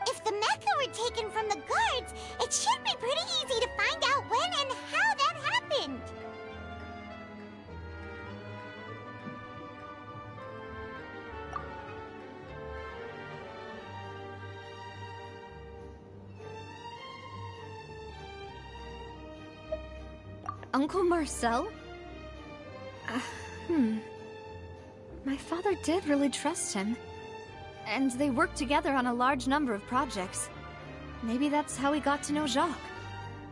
If the mecha were taken from the guards, it should be pretty easy to find out when and how that happened. Uncle Marcel? My father did really trust him. And they worked together on a large number of projects. Maybe that's how he got to know Jacques.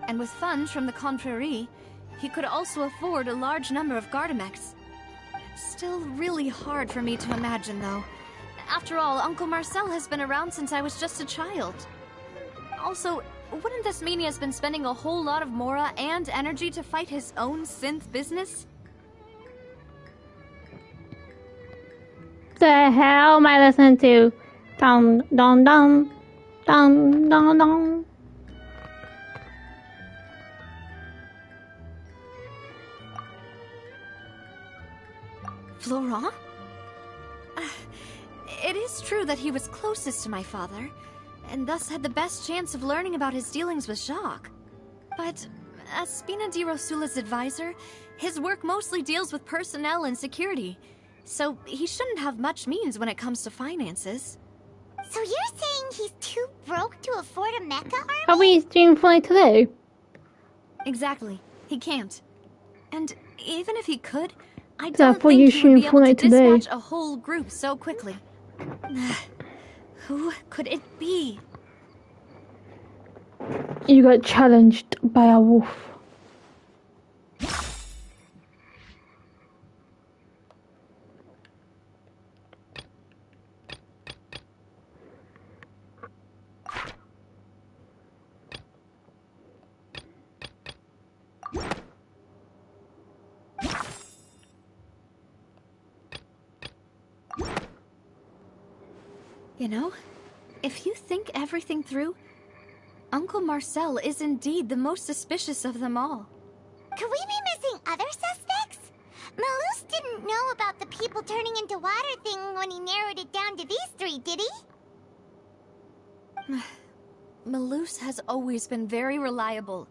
And with funds from the Confrérie, he could also afford a large number of Gardamex. It's still really hard for me to imagine, though. After all, Uncle Marcel has been around since I was just a child. Also, wouldn't this mean he has been spending a whole lot of mora and energy to fight his own synth business? The hell am I listening to? Dum dum dum dum dum dum. Florent? It is true that he was closest to my father, and thus had the best chance of learning about his dealings with Jacques. But as Spina di Rosula's advisor, his work mostly deals with personnel and security, so he shouldn't have much means when it comes to finances. So you're saying he's too broke to afford a mecha army? Are we doing funny today? Exactly. He can't. And even if he could, I thought don't think you he would be streamed able to Fortnite today. dispatch a whole group so quickly. Who could it be? You got challenged by a wolf. You know, if you think everything through, Uncle Marcel is indeed the most suspicious of them all. Could we be missing other suspects? Malus didn't know about the people turning into water thing when he narrowed it down to these 3, did he? Malus has always been very reliable,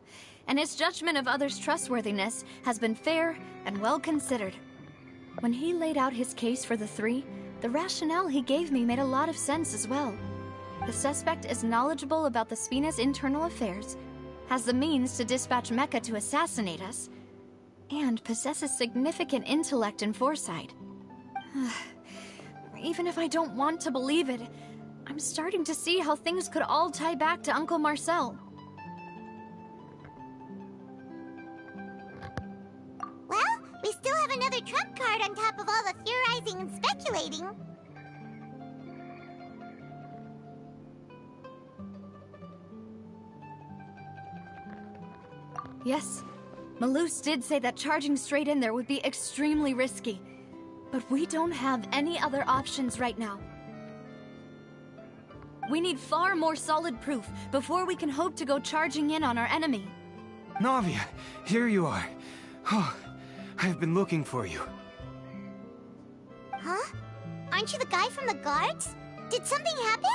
and his judgment of others' trustworthiness has been fair and well considered. When he laid out his case for the 3, the rationale he gave me made a lot of sense as well. The suspect is knowledgeable about the Spina's internal affairs, has the means to dispatch Mecha to assassinate us, and possesses significant intellect and foresight. Even if I don't want to believe it, I'm starting to see how things could all tie back to Uncle Marcel. Well, we still have another trump card on top of all the theorizing and speculating. Yes, Malus did say that charging straight in there would be extremely risky. But we don't have any other options right now. We need far more solid proof before we can hope to go charging in on our enemy. Navia, here you are. Oh, I've been looking for you. Huh? Aren't you the guy from the guards? Did something happen?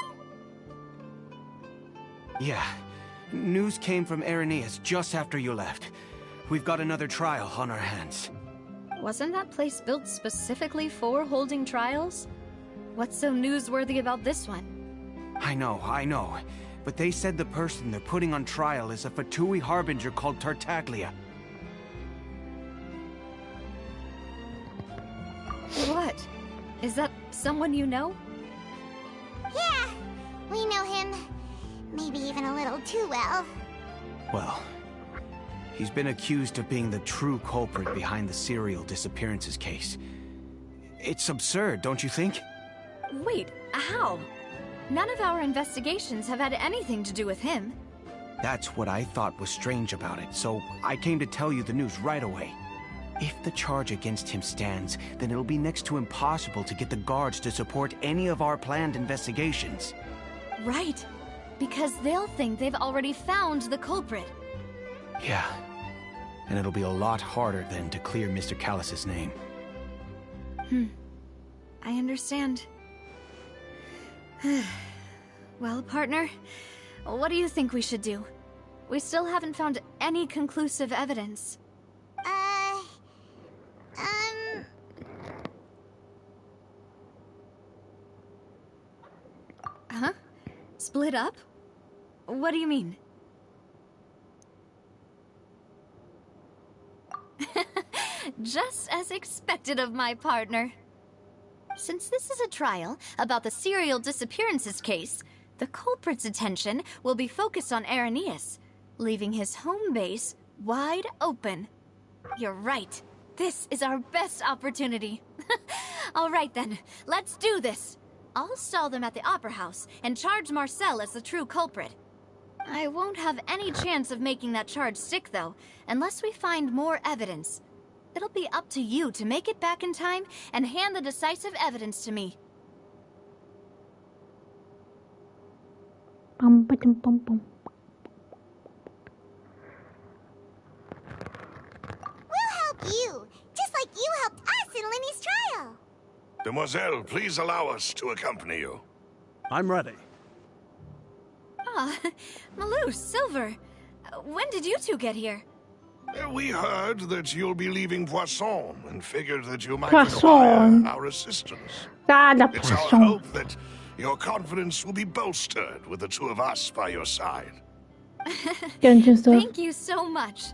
Yeah. News came from Irenaeus just after you left. We've got another trial on our hands. Wasn't that place built specifically for holding trials? What's so newsworthy about this one? I know. But they said the person they're putting on trial is a Fatui harbinger called Tartaglia. What? Is that someone you know? Yeah, we know him. Maybe even a little too well. Well, he's been accused of being the true culprit behind the serial disappearances case. It's absurd, don't you think? Wait, how? None of our investigations have had anything to do with him. That's what I thought was strange about it, so I came to tell you the news right away. If the charge against him stands, then it'll be next to impossible to get the guards to support any of our planned investigations. Right, because they'll think they've already found the culprit. Yeah, and it'll be a lot harder then to clear Mr. Callus's name. I understand. Well, partner, what do you think we should do? We still haven't found any conclusive evidence. Huh? Split up? What do you mean? Just as expected of my partner. Since this is a trial about the serial disappearances case, the culprit's attention will be focused on Irenaeus, leaving his home base wide open. You're right. This is our best opportunity. All right then, let's do this. I'll stall them at the Opera House and charge Marcel as the true culprit. I won't have any chance of making that charge stick, though, unless we find more evidence. It'll be up to you to make it back in time and hand the decisive evidence to me. Bum, ba-dum, bum, bum. We'll help you, just like you helped us in Linny's trial. Demoiselle, please allow us to accompany you. I'm ready. Ah, Malus, Silver. When did you two get here? We heard that you'll be leaving Poisson and figured that you might Poisson. require our assistance. The It's our Poisson. hope that your confidence will be bolstered with the two of us by your side. Genshin stuff. Thank you so much.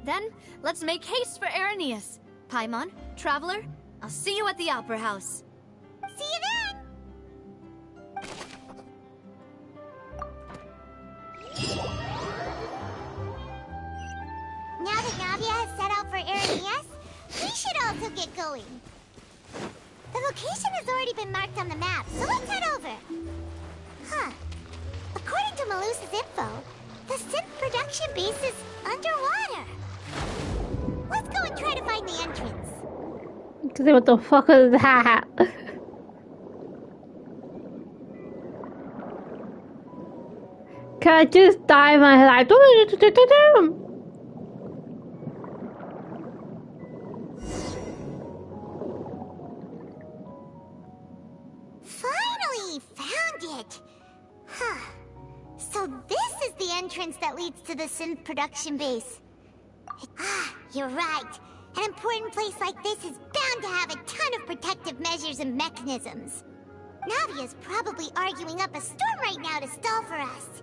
Then, let's make haste for Irenaeus. Paimon, Traveler, I'll see you at the Opera House. See you then! Now that Navia has set out for Irenaeus, we should also get going. The location has already been marked on the map, so let's head over. Huh. According to Malus's info, the synth production base is underwater. Let's go and try to find the entrance. What the fuck is that? Can I just die in my head? Finally found it! Huh. So this is the entrance that leads to the synth production base. Ah, you're right. An important place like this is bound to have a ton of protective measures and mechanisms. Navia's probably arguing up a storm right now to stall for us.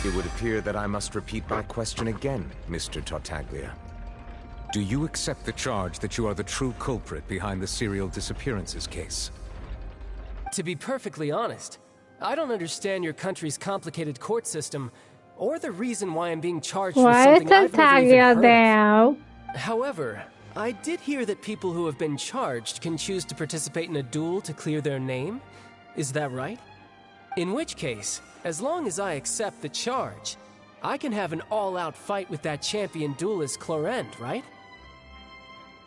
It would appear that I must repeat my question again, Mr. Tartaglia. Do you accept the charge that you are the true culprit behind the serial disappearances case? To be perfectly honest, I don't understand your country's complicated court system, or the reason why I'm being charged with something I've never even heard of. However, I did hear that people who have been charged can choose to participate in a duel to clear their name. Is that right? In which case, as long as I accept the charge, I can have an all-out fight with that champion duelist Clorend, right?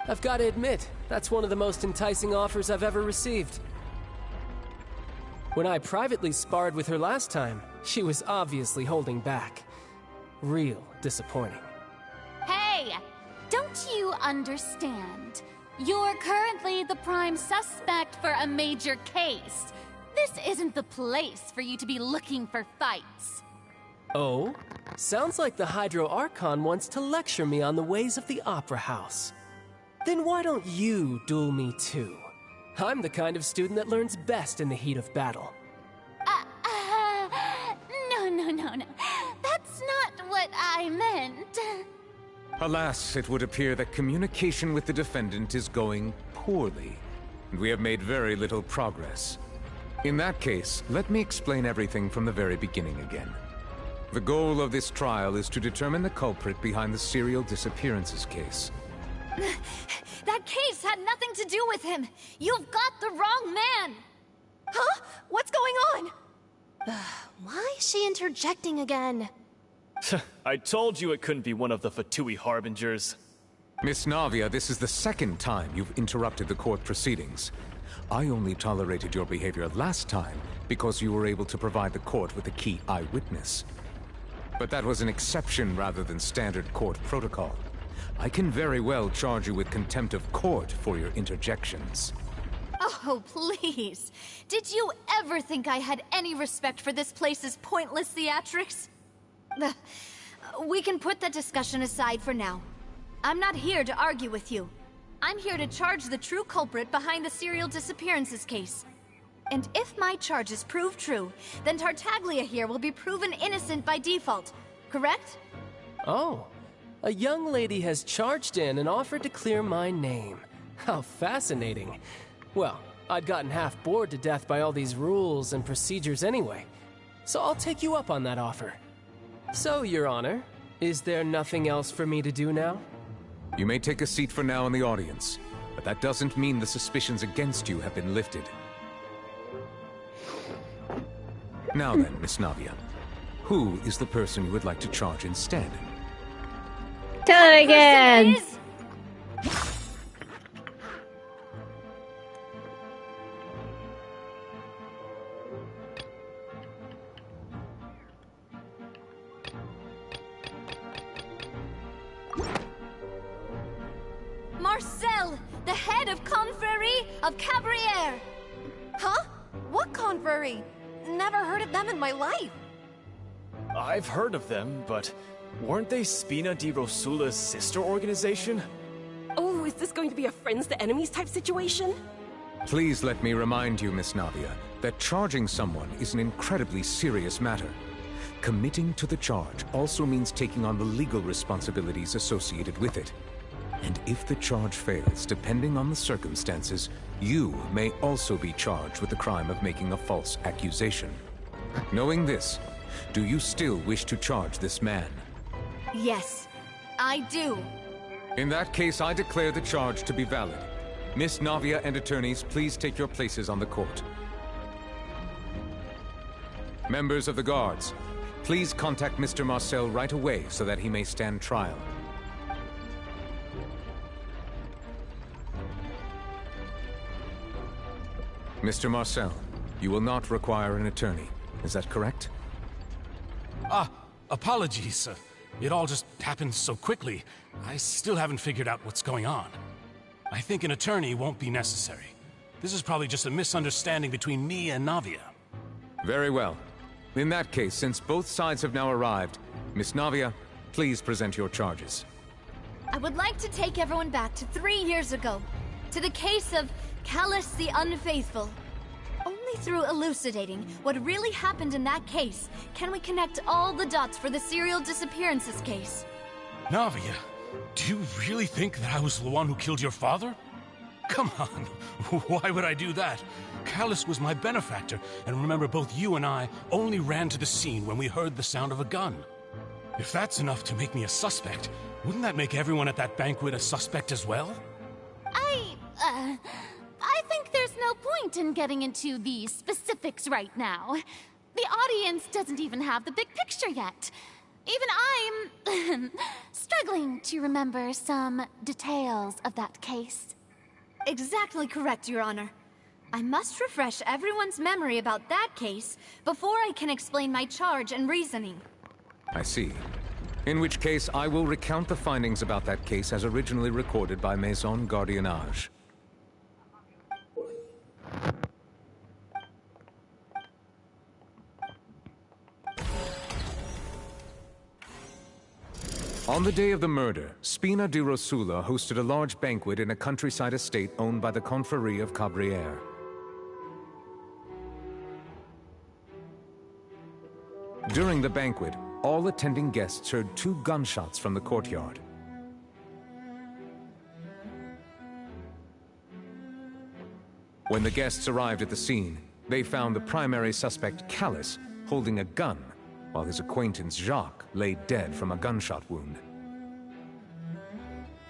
I've got to admit, that's one of the most enticing offers I've ever received. When I privately sparred with her last time, she was obviously holding back. Real disappointing. Hey! Don't you understand? You're currently the prime suspect for a major case. This isn't the place for you to be looking for fights. Oh? Sounds like the Hydro Archon wants to lecture me on the ways of the Opera House. Then why don't you duel me too? I'm the kind of student that learns best in the heat of battle. No. That's not what I meant. Alas, it would appear that communication with the defendant is going poorly, and we have made very little progress. In that case, let me explain everything from the very beginning again. The goal of this trial is to determine the culprit behind the serial disappearances case. That case had nothing to do with him. You've got the wrong man. Huh? What's going on? Why is she interjecting again? I told you it couldn't be one of the Fatui Harbingers. Miss Navia, this is the second time you've interrupted the court proceedings. I only tolerated your behavior last time because you were able to provide the court with a key eyewitness. But that was an exception rather than standard court protocol. I can very well charge you with contempt of court for your interjections. Oh, please. Did you ever think I had any respect for this place's pointless theatrics? We can put that discussion aside for now. I'm not here to argue with you. I'm here to charge the true culprit behind the serial disappearances case. And if my charges prove true, then Tartaglia here will be proven innocent by default, correct? Oh, a young lady has charged in and offered to clear my name. How fascinating. Well, I'd gotten half bored to death by all these rules and procedures anyway, so I'll take you up on that offer. So, Your Honor, is there nothing else for me to do now? You may take a seat for now in the audience, but that doesn't mean the suspicions against you have been lifted. Now then, Miss Navia, who is the person you would like to charge instead? Tell it again! Marcel, the head of Confrérie of Cabrières! Huh? What confrérie? Never heard of them in my life. I've heard of them, but weren't they Spina di Rosula's sister organization? Oh, is this going to be a friends to enemies type situation? Please let me remind you, Miss Navia, that charging someone is an incredibly serious matter. Committing to the charge also means taking on the legal responsibilities associated with it. And if the charge fails, depending on the circumstances, you may also be charged with the crime of making a false accusation. Knowing this, do you still wish to charge this man? Yes, I do. In that case, I declare the charge to be valid. Miss Navia and attorneys, please take your places on the court. Members of the guards, please contact Mr. Marcel right away so that he may stand trial. Mr. Marcel, you will not require an attorney. Is that correct? Apologies. It all just happened so quickly. I still haven't figured out what's going on. I think an attorney won't be necessary. This is probably just a misunderstanding between me and Navia. Very well. In that case, since both sides have now arrived, Miss Navia, please present your charges. I would like to take everyone back to 3 years ago, to the case of Callus the Unfaithful. Only through elucidating what really happened in that case can we connect all the dots for the serial disappearances case. Navia, do you really think that I was the one who killed your father? Come on, why would I do that? Callus was my benefactor, and remember, both you and I only ran to the scene when we heard the sound of a gun. If that's enough to make me a suspect, wouldn't that make everyone at that banquet a suspect as well? I think there's no point in getting into the specifics right now. The audience doesn't even have the big picture yet. Even I'm struggling to remember some details of that case. Exactly correct, Your Honor. I must refresh everyone's memory about that case before I can explain my charge and reasoning. I see. In which case, I will recount the findings about that case as originally recorded by Maison Gardiennage. On the day of the murder, Spina di Rosula hosted a large banquet in a countryside estate owned by the Confrérie of Cabrières. During the banquet, all attending guests heard 2 gunshots from the courtyard. When the guests arrived at the scene, they found the primary suspect, Callus, holding a gun, while his acquaintance Jacques lay dead from a gunshot wound.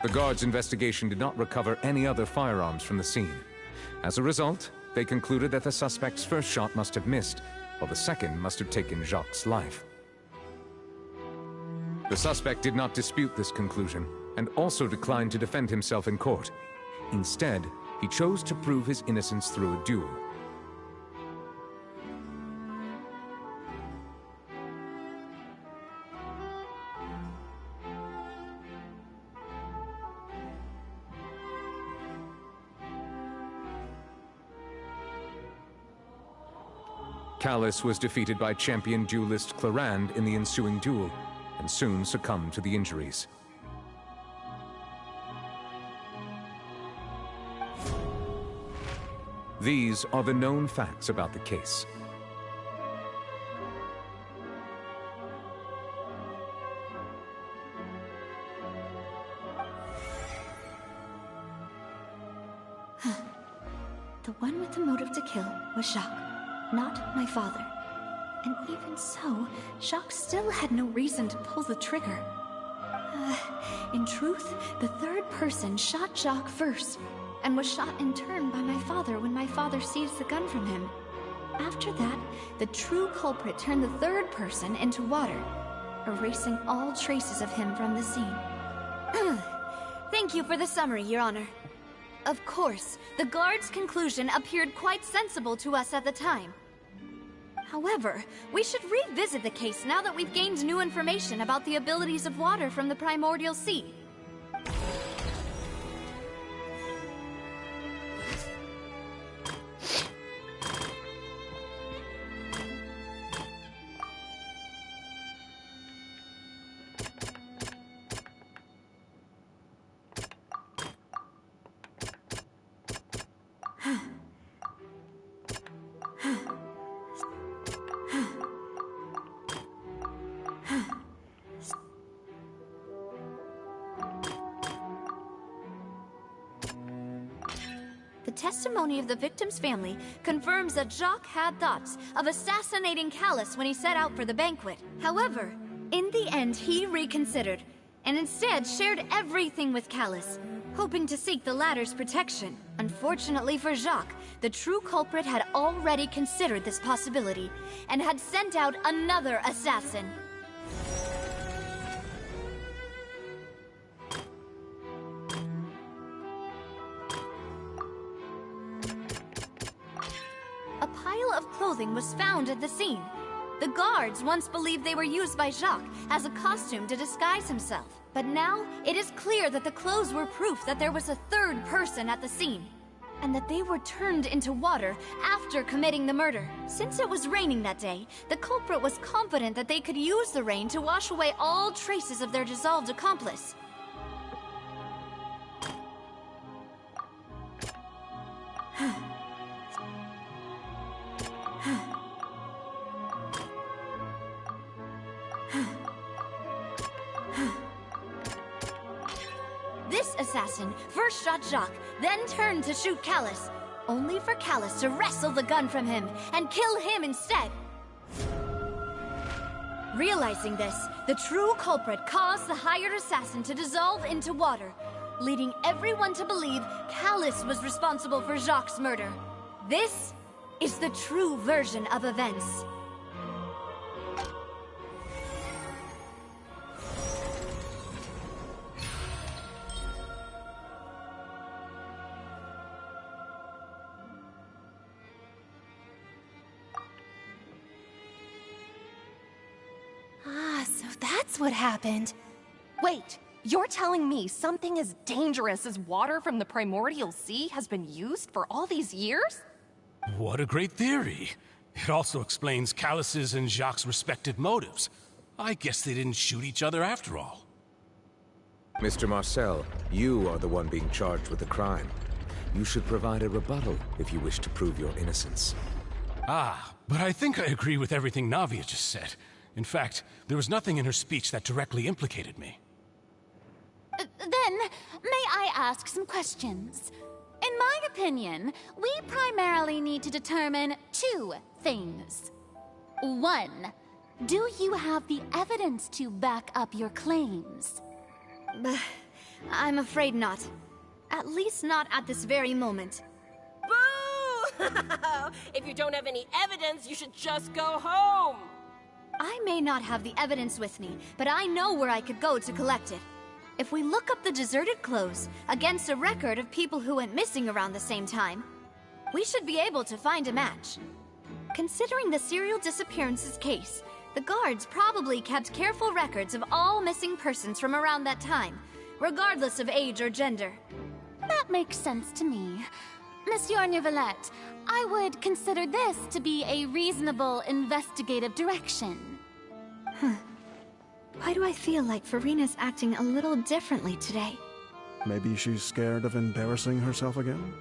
The guards' investigation did not recover any other firearms from the scene. As a result, they concluded that the suspect's first shot must have missed, while the second must have taken Jacques' life. The suspect did not dispute this conclusion, and also declined to defend himself in court. Instead, he chose to prove his innocence through a duel. Callus was defeated by champion duelist Clarand in the ensuing duel, and soon succumbed to the injuries. These are the known facts about the case. The one with the motive to kill was Jacques, not my father. And even so, Jacques still had no reason to pull the trigger. In truth, the third person shot Jacques first, and was shot in turn by my father when my father seized the gun from him. After that, the true culprit turned the third person into water, erasing all traces of him from the scene. Thank you for the summary, Your Honor. Of course, the guard's conclusion appeared quite sensible to us at the time. However, we should revisit the case now that we've gained new information about the abilities of water from the primordial sea. The testimony of the victim's family confirms that Jacques had thoughts of assassinating Callus when he set out for the banquet. However, in the end, he reconsidered, and instead shared everything with Callus, hoping to seek the latter's protection. Unfortunately for Jacques, the true culprit had already considered this possibility, and had sent out another assassin. A pile of clothing was found at the scene. The guards once believed they were used by Jacques as a costume to disguise himself. But now, it is clear that the clothes were proof that there was a third person at the scene. and that they were turned into water after committing the murder. Since it was raining that day, the culprit was confident that they could use the rain to wash away all traces of their dissolved accomplice. This assassin first shot Jacques, then turned to shoot Callus, only for Callus to wrestle the gun from him and kill him instead. Realizing this, the true culprit caused the hired assassin to dissolve into water, leading everyone to believe Callus was responsible for Jacques' murder. This is the true version of events. So that's what happened. Wait, you're telling me something as dangerous as water from the primordial sea has been used for all these years? What a great theory. It also explains Callus's and Jacques' respective motives. I guess they didn't shoot each other after all. Mr. Marcel, you are the one being charged with the crime. You should provide a rebuttal if you wish to prove your innocence. Ah, but I think I agree with everything Navia just said. In fact, there was nothing in her speech that directly implicated me. Then, may I ask some questions? In my opinion, we primarily need to determine two things. One, do you have the evidence to back up your claims? I'm afraid not. At least not at this very moment. Boo! If you don't have any evidence, you should just go home! I may not have the evidence with me, but I know where I could go to collect it. If we look up the deserted clothes against a record of people who went missing around the same time, we should be able to find a match. Considering the serial disappearances case, the guards probably kept careful records of all missing persons from around that time, regardless of age or gender. That makes sense to me. Monsieur Neuvillette, I would consider this to be a reasonable investigative direction. Why do I feel like Farina's acting a little differently today? Maybe she's scared of embarrassing herself again?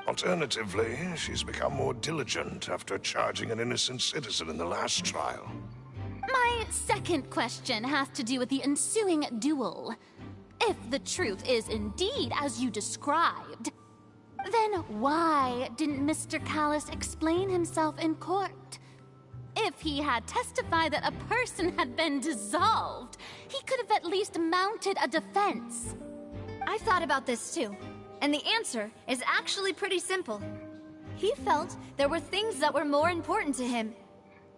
Alternatively, she's become more diligent after charging an innocent citizen in the last trial. My second question has to do with the ensuing duel. If the truth is indeed as you described, then why didn't Mr. Callus explain himself in court? If he had testified that a person had been dissolved, he could have at least mounted a defense. I thought about this too, and the answer is actually pretty simple. He felt there were things that were more important to him.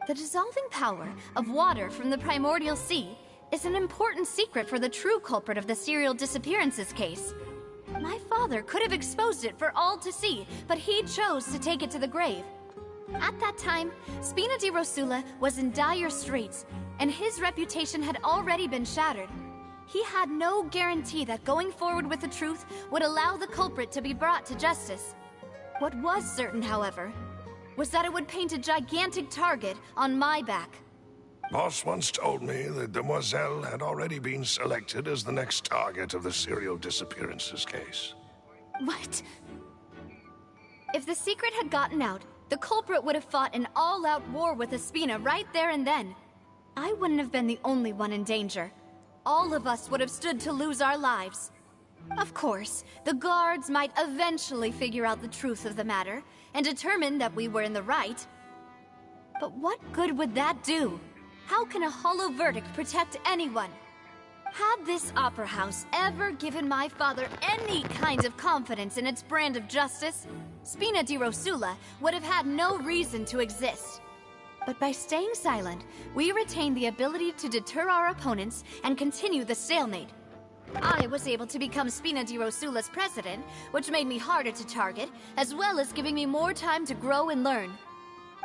The dissolving power of water from the primordial sea is an important secret for the true culprit of the serial disappearances case. My father could have exposed it for all to see, but he chose to take it to the grave. At that time, Spina di Rosula was in dire straits, and his reputation had already been shattered. He had no guarantee that going forward with the truth would allow the culprit to be brought to justice. What was certain, however, was that it would paint a gigantic target on my back. Boss once told me that Demoiselle had already been selected as the next target of the serial disappearances case. What? If the secret had gotten out, the culprit would have fought an all-out war with Espina right there and then. I wouldn't have been the only one in danger. All of us would have stood to lose our lives. Of course, the guards might eventually figure out the truth of the matter and determine that we were in the right. But what good would that do? How can a hollow verdict protect anyone? Had this opera house ever given my father any kind of confidence in its brand of justice, Spina di Rosula would have had no reason to exist. But by staying silent, we retained the ability to deter our opponents and continue the stalemate. I was able to become Spina di Rosula's president, which made me harder to target, as well as giving me more time to grow and learn.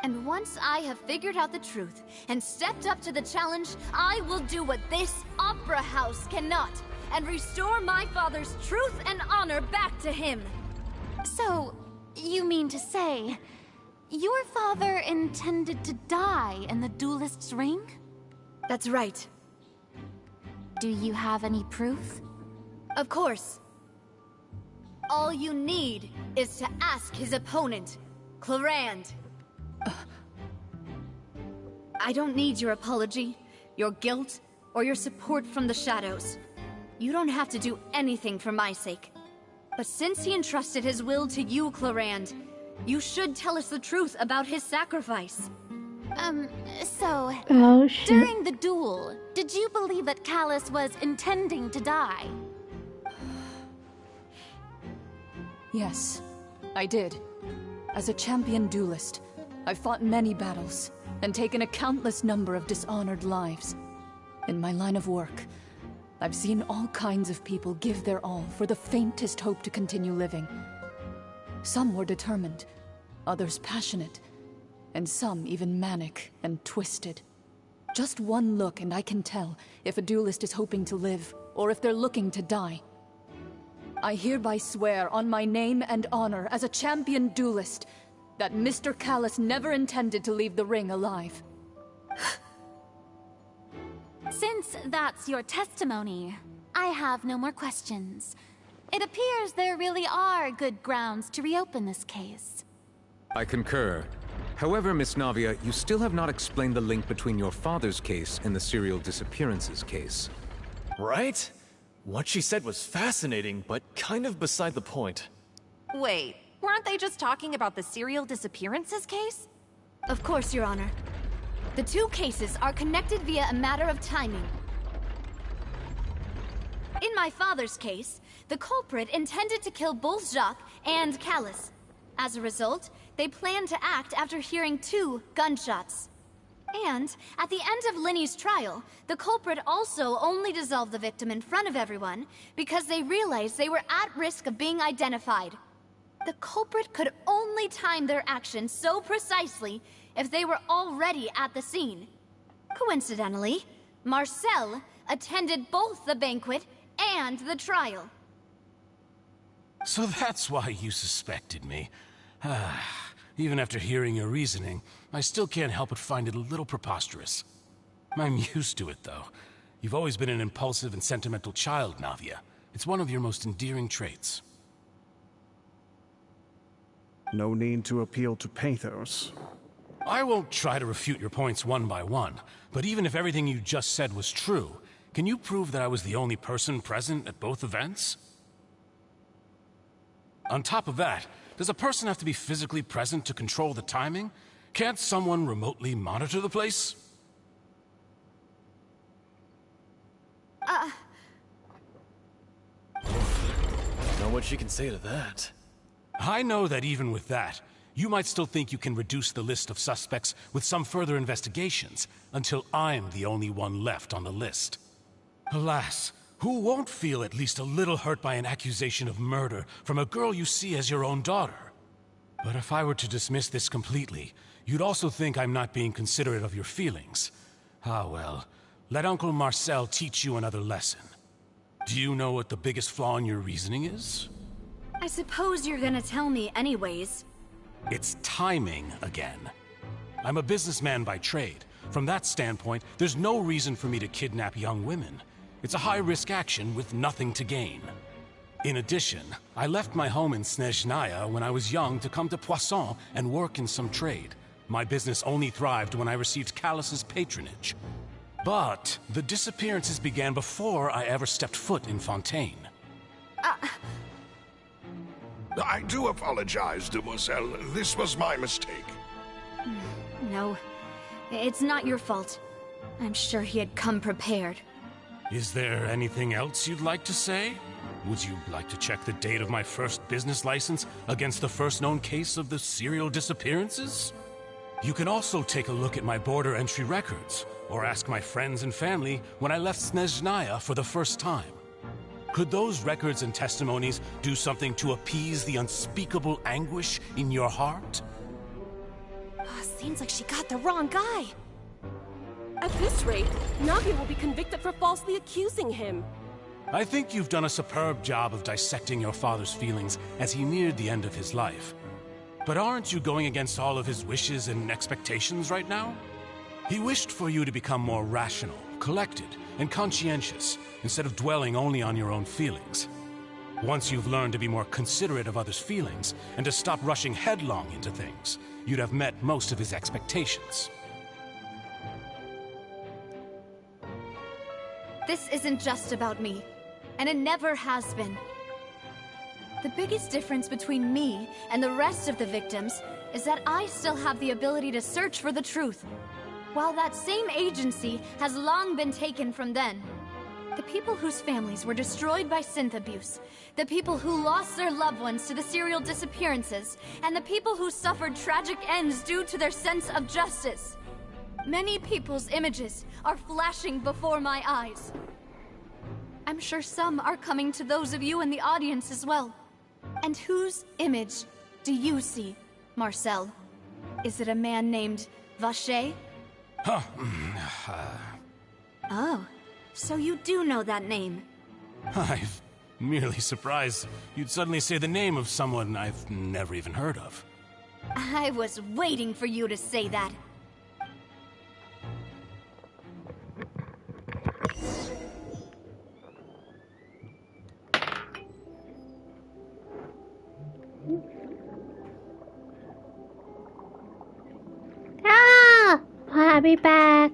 And once I have figured out the truth and stepped up to the challenge, I will do what this opera house cannot, and restore my father's truth and honor back to him. So, you mean to say, your father intended to die in the duelist's ring? That's right. Do you have any proof? Of course. All you need is to ask his opponent, Clorand. I don't need your apology, your guilt, or your support from the shadows. You don't have to do anything for my sake. But since he entrusted his will to you, Clorand, you should tell us the truth about his sacrifice. So... Oh, shit. During the duel, did you believe that Callus was intending to die? Yes, I did. As a champion duelist, I've fought many battles and taken a countless number of dishonored lives. In my line of work, I've seen all kinds of people give their all for the faintest hope to continue living. Some were determined, others passionate, and some even manic and twisted. Just one look and I can tell if a duelist is hoping to live or if they're looking to die. I hereby swear on my name and honor as a champion duelist that Mr. Callus never intended to leave the ring alive. Since that's your testimony, I have no more questions. It appears there really are good grounds to reopen this case. I concur. However, Miss Navia, you still have not explained the link between your father's case and the serial disappearances case. Right? What she said was fascinating, but kind of beside the point. Wait, weren't they just talking about the serial disappearances case? Of course, Your Honor. The two cases are connected via a matter of timing. In my father's case, the culprit intended to kill both Jacques and Callus. As a result, they planned to act after hearing 2 gunshots. And at the end of Linny's trial, the culprit also only dissolved the victim in front of everyone because they realized they were at risk of being identified. The culprit could only time their actions so precisely if they were already at the scene. Coincidentally, Marcel attended both the banquet and the trial. So that's why you suspected me. Even after hearing your reasoning, I still can't help but find it a little preposterous. I'm used to it, though. You've always been an impulsive and sentimental child, Navia. It's one of your most endearing traits. No need to appeal to pathos. I won't try to refute your points one by one, but even if everything you just said was true, can you prove that I was the only person present at both events? On top of that, does a person have to be physically present to control the timing? Can't someone remotely monitor the place? Know what she can say to that. I know that even with that, you might still think you can reduce the list of suspects with some further investigations, until I'm the only one left on the list. Alas, who won't feel at least a little hurt by an accusation of murder from a girl you see as your own daughter? But if I were to dismiss this completely, you'd also think I'm not being considerate of your feelings. Ah well, let Uncle Marcel teach you another lesson. Do you know what the biggest flaw in your reasoning is? I suppose you're gonna tell me anyways. It's timing again. I'm a businessman by trade. From that standpoint, there's no reason for me to kidnap young women. It's a high-risk action with nothing to gain. In addition, I left my home in Snezhnaya when I was young to come to Poisson and work in some trade. My business only thrived when I received Callus's patronage. But the disappearances began before I ever stepped foot in Fontaine. I do apologize, Demoiselle. This was my mistake. No, it's not your fault. I'm sure he had come prepared. Is there anything else you'd like to say? Would you like to check the date of my first business license against the first known case of the serial disappearances? You can also take a look at my border entry records, or ask my friends and family when I left Snezhnaya for the first time. Could those records and testimonies do something to appease the unspeakable anguish in your heart? Seems like she got the wrong guy. At this rate, Navia will be convicted for falsely accusing him. I think you've done a superb job of dissecting your father's feelings as he neared the end of his life. But aren't you going against all of his wishes and expectations right now? He wished for you to become more rational, collected, and conscientious, instead of dwelling only on your own feelings. Once you've learned to be more considerate of others' feelings, and to stop rushing headlong into things, you'd have met most of his expectations. This isn't just about me, and it never has been. The biggest difference between me and the rest of the victims is that I still have the ability to search for the truth, while that same agency has long been taken from them. The people whose families were destroyed by synth abuse, the people who lost their loved ones to the serial disappearances, and the people who suffered tragic ends due to their sense of justice. Many people's images are flashing before my eyes. I'm sure some are coming to those of you in the audience as well. And whose image do you see, Marcel? Is it a man named Vacher? Huh. Oh, so you do know that name. I'm merely surprised you'd suddenly say the name of someone I've never even heard of. I was waiting for you to say that. Ah! I'll be back.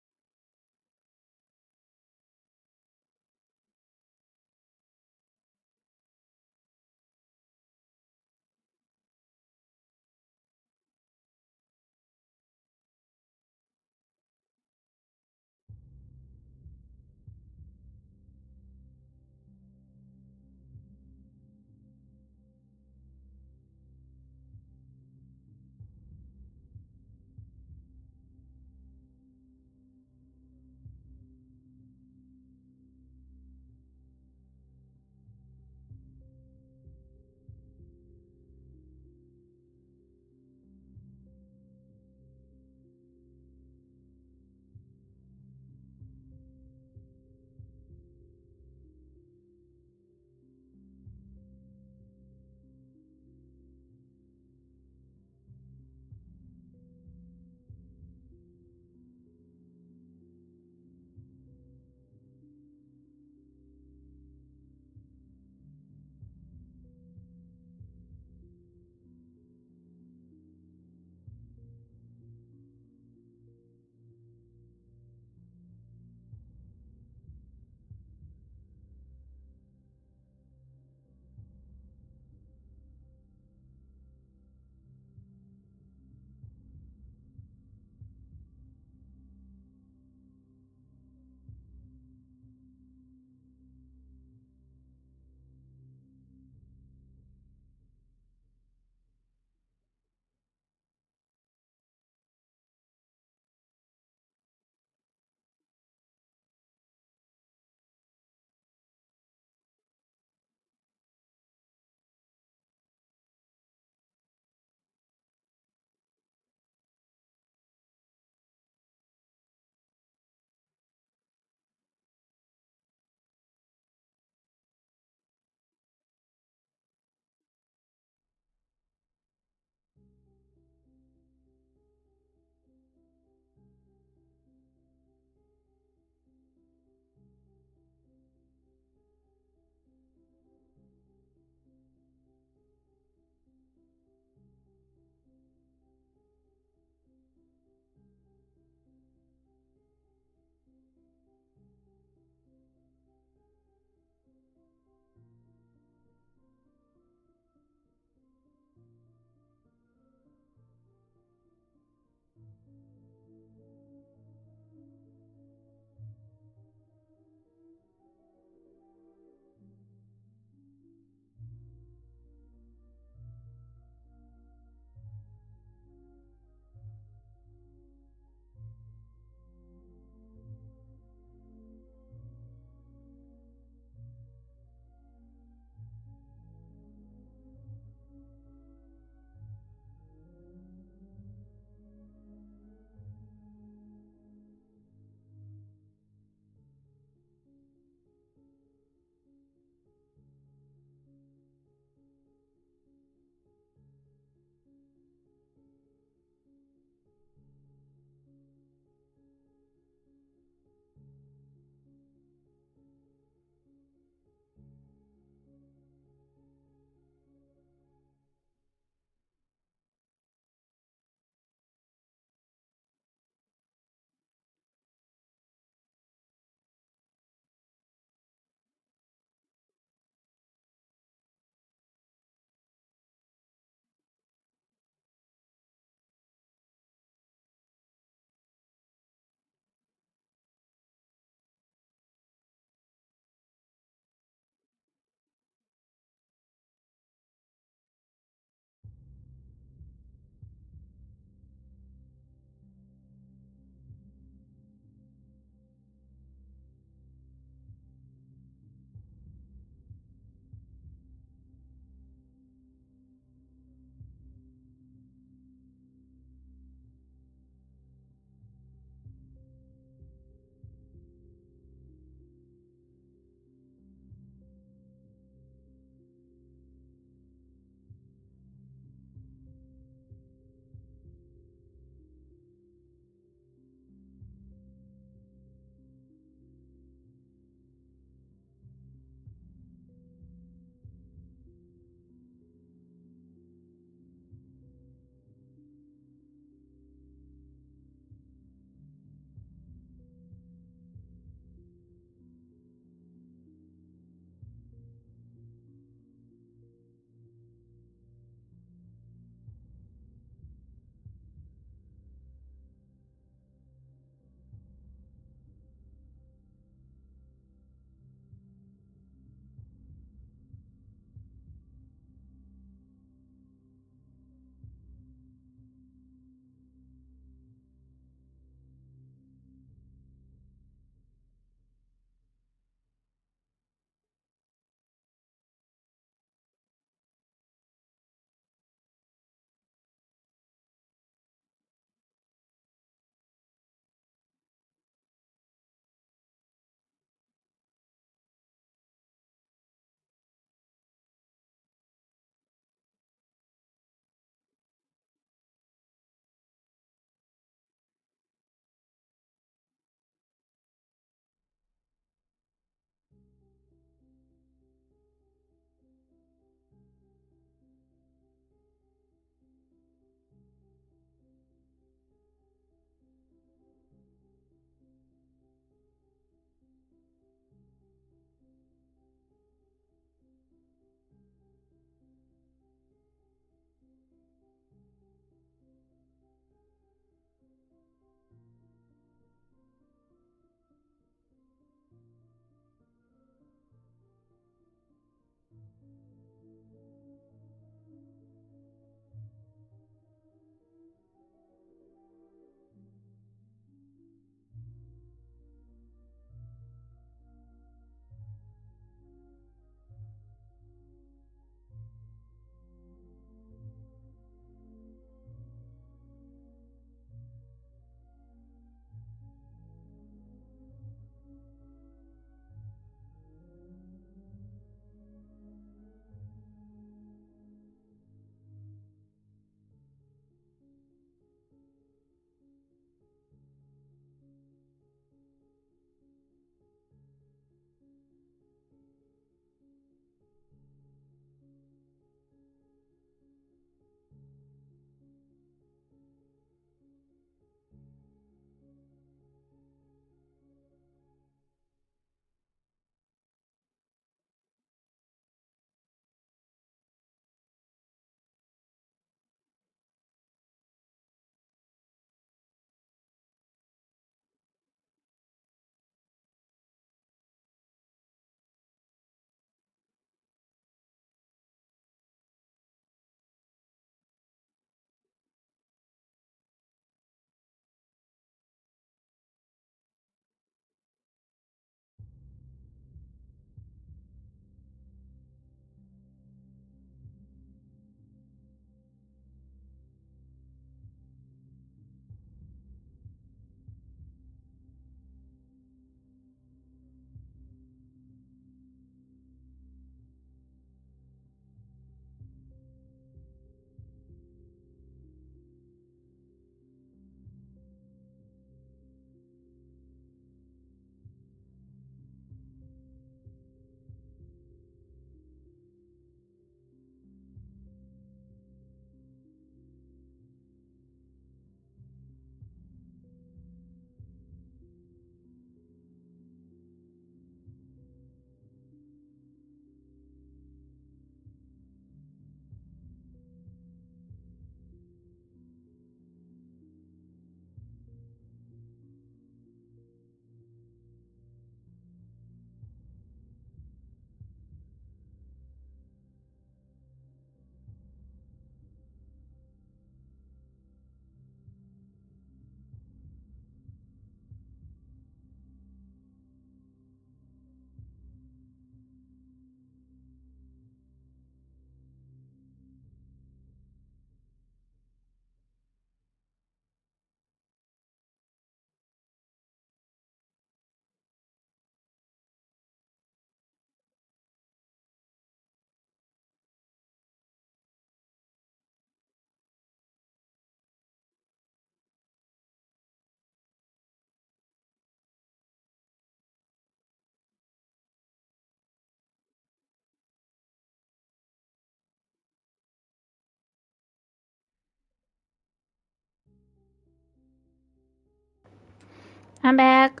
I'm back.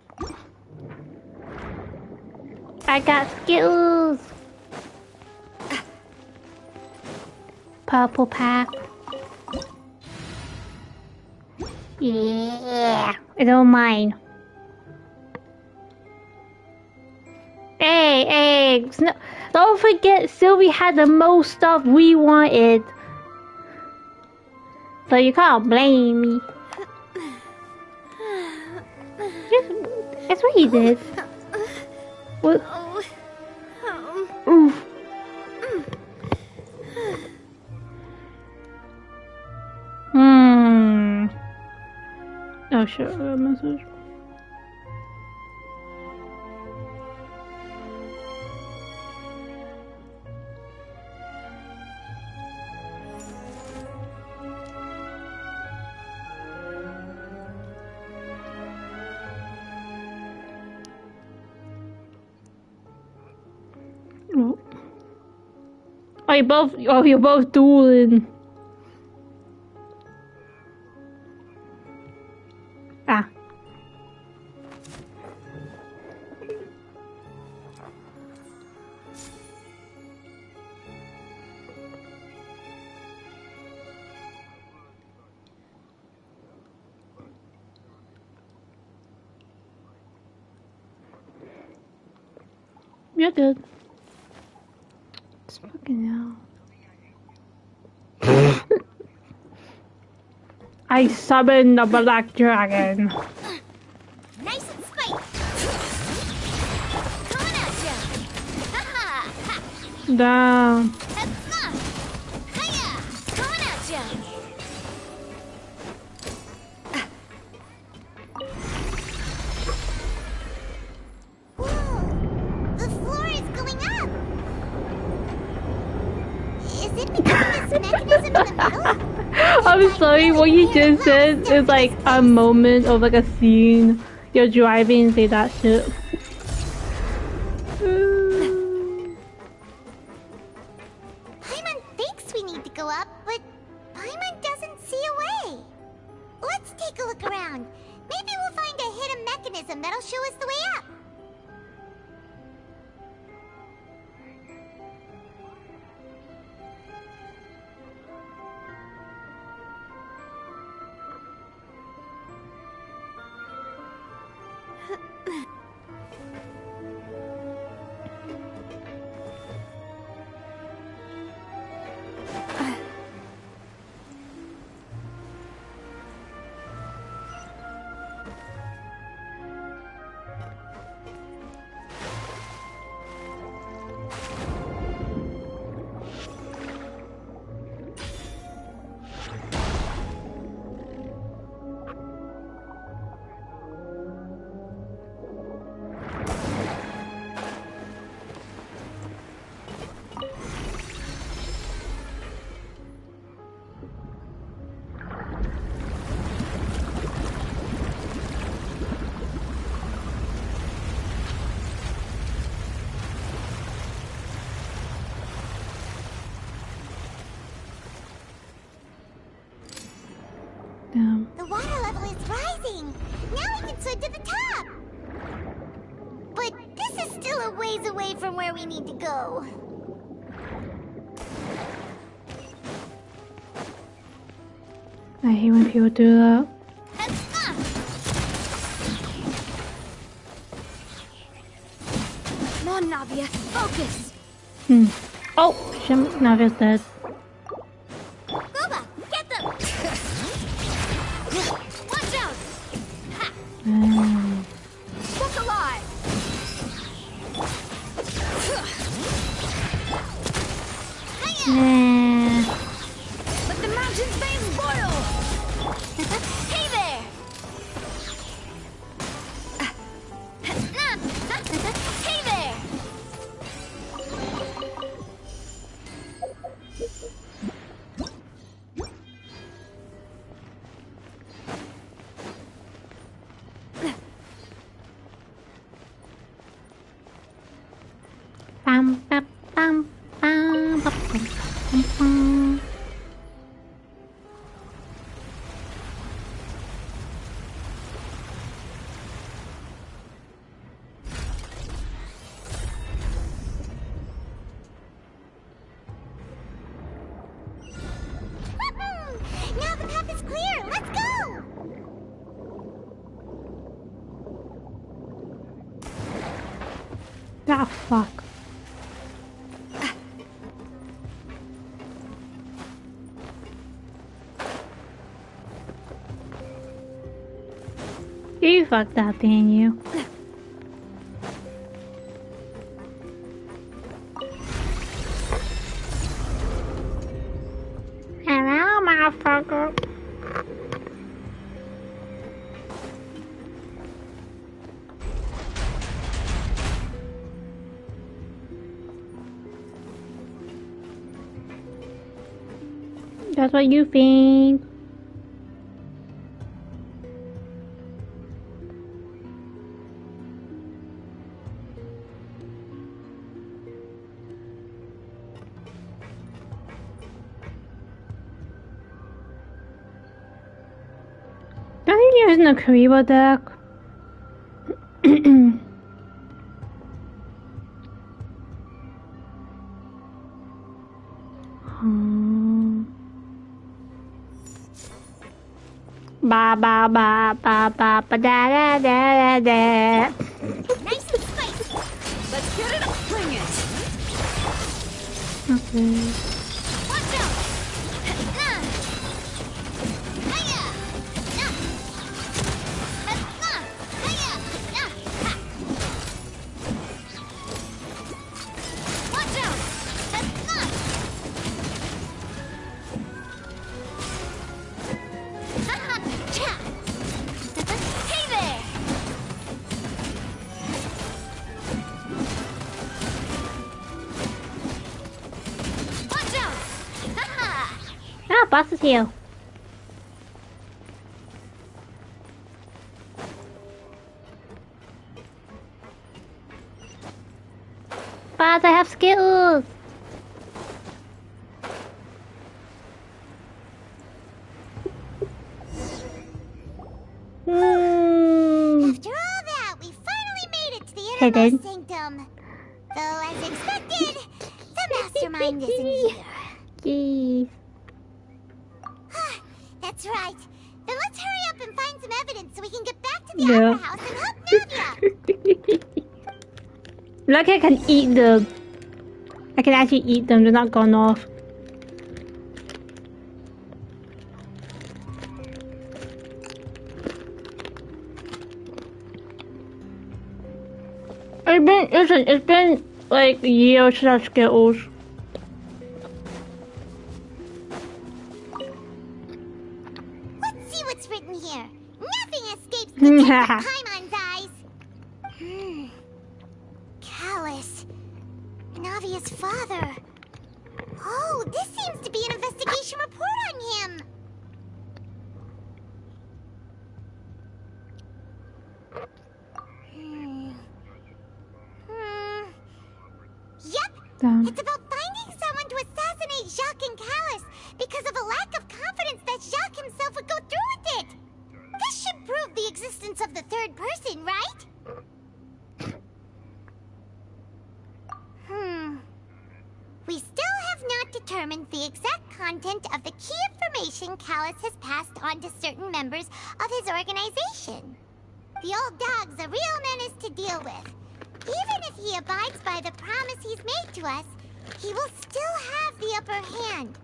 I got skills. Purple pack. Yeah, I don't mind. Hey, don't forget Sylvie had the most stuff we wanted. So you can't blame me. That's what he did. What? Oof. Oh shit, I got a message. Oh, you're both dueling. Ah. You're good. It's fucking hell. I summoned the black dragon. Nice and spicy. Coming at ya. Ha. Down. Hiya. Coming at ya. Whoa. The floor is going up. Is it because of this mechanism in the middle? I'm sorry, what you just said is like a moment of like a scene. You're driving and say that shit. Paimon thinks we need to go up, but Paimon doesn't see a way. Let's take a look around. Maybe we'll find a hidden mechanism that'll show us the way up. The water level is rising. Now we can swim to the top. But this is still a ways away from where we need to go. I hate when people do that. Come on, Navia, focus. Oh, shit, Navia's dead. Boba, get them. Watch out. Look alive. Let the mountain's veins boil. Hey there. Hey there. Ah, fuck. You fucked up, didn't you? Hello, motherfucker. That's what you think. I think you're using a Kariba deck. Ba ba ba ba ba ba da da da da. Nice and spicy. Let's get it up. Bring it. Okay. Watch out. Hiya. Watch out. Hey there. Watch out. Ah, boss is here. Boss, I have skills. After all that, we finally made it to the innermost sanctum. Though, as expected, the mastermind isn't here. Jeez. That's right. Then let's hurry up and find some evidence so we can get back to the opera house and help Navia. Like I can eat them. I can actually eat them. They're not gone off. It's been like years since I Skittles. Let's see what's written here. Nothing escapes the Paimon's eyes. Callus. Navia's father. Oh, this seems to be an investigation report on him. Yep, it's about finding someone to assassinate Jacques and Callus because of a lack of confidence that Jacques himself would go through with it. This should prove the existence of the third person, right? We still have not determined the exact content of the key information Callus has passed on to certain members of his organization. The old dog's a real menace to deal with. Even if he abides by the promise he's made to us, he will still have the upper hand.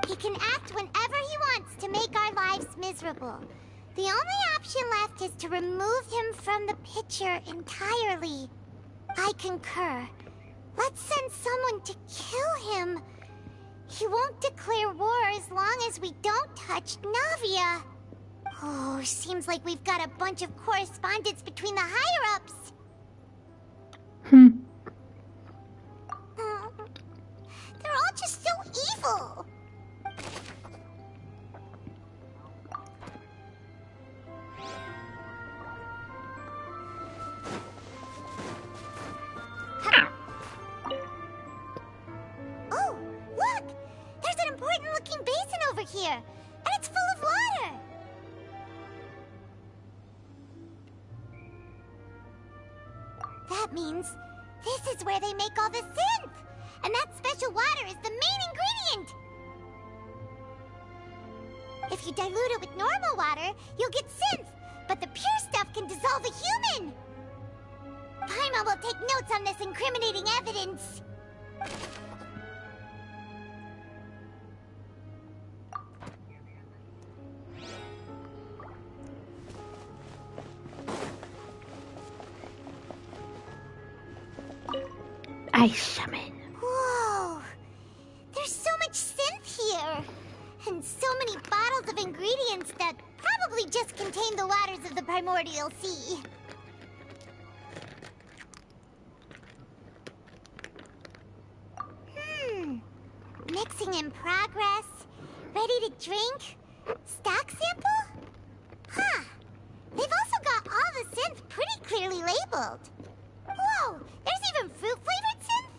He can act whenever he wants to make our lives miserable. The only option left is to remove him from the picture entirely. I concur. Let's send someone to kill him. He won't declare war as long as we don't touch Navia. Oh, seems like we've got a bunch of correspondence between the higher-ups. They're all just so evil. Oh, look! There's an important-looking basin over here, and it's full of water. That means this is where they make all the synth! And that special water is the main ingredient! If you dilute it with normal water, you'll get synth, but the pure stuff can dissolve a human! Paimon will take notes on this incriminating evidence. Ice shaman. Whoa! There's so much synth here! And so many bottles of ingredients that probably just contain the waters of the primordial sea. Mixing in progress. Ready to drink? Stock sample? Huh. They've also got all the synth pretty clearly labeled. Whoa! There's even fruit-flavored synth?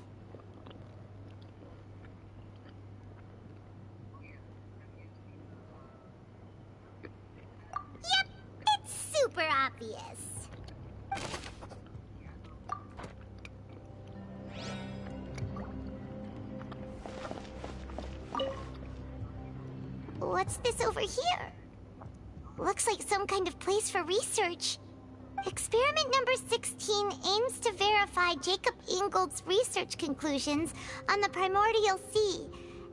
Yep, it's super obvious. What's this over here? Looks like some kind of place for research. Experiment number 16 aims to verify Jacob Ingold's research conclusions on the primordial sea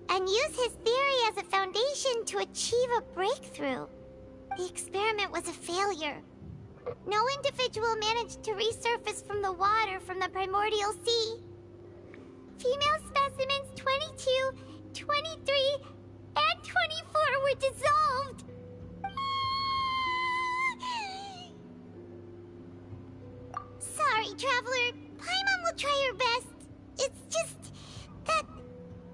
and use his theory as a foundation to achieve a breakthrough. The experiment was a failure. No individual managed to resurface from the water from the primordial sea. Female specimens 22, 23, and 24 were dissolved. Sorry, Traveler. Paimon will try her best. It's just that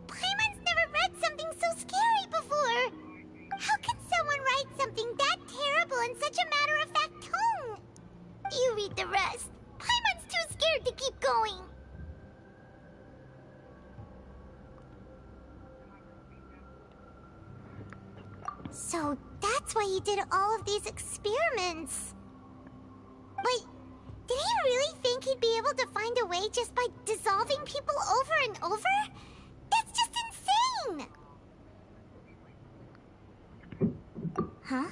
Paimon's never read something so scary before. How can someone write something that terrible in such a matter-of-fact tone? You read the rest. Paimon's too scared to keep going. So that's why he did all of these experiments. Wait, did he really think he'd be able to find a way just by dissolving people over and over? That's just insane! Huh?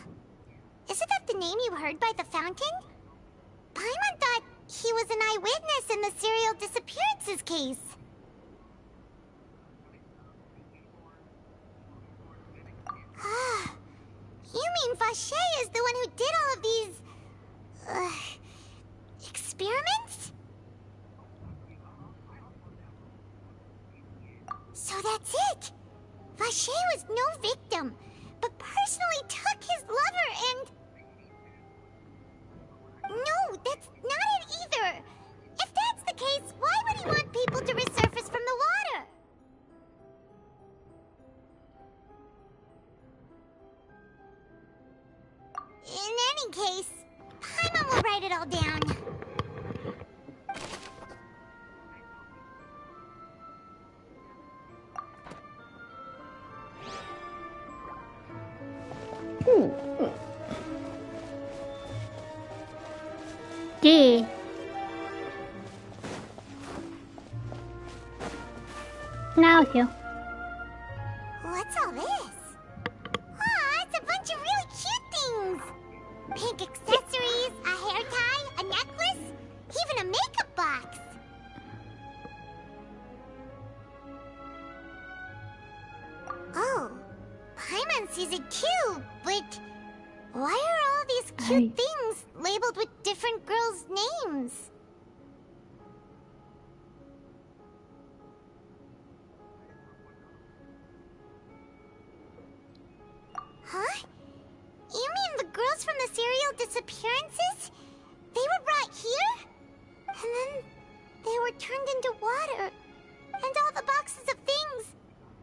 Isn't that the name you heard by the fountain? Paimon thought he was an eyewitness in the serial disappearances case. You mean Vache is the one who did all of these... experiments? So that's it! Vache was no victim, but personally took his lover and... No, that's not it either! If that's the case, why would he want people to resurface from the water? In any case, Paimon will write it all down. Yeah. Now it's you. What's all this? It's a bunch of really cute things. Pink accessories, a hair tie, a necklace, even a makeup box. Oh, Paimon sees it too, but why are all these cute things labeled with different girls' names? Huh? You mean the girls from the serial disappearances? They were brought here? And then they were turned into water. And all the boxes of things.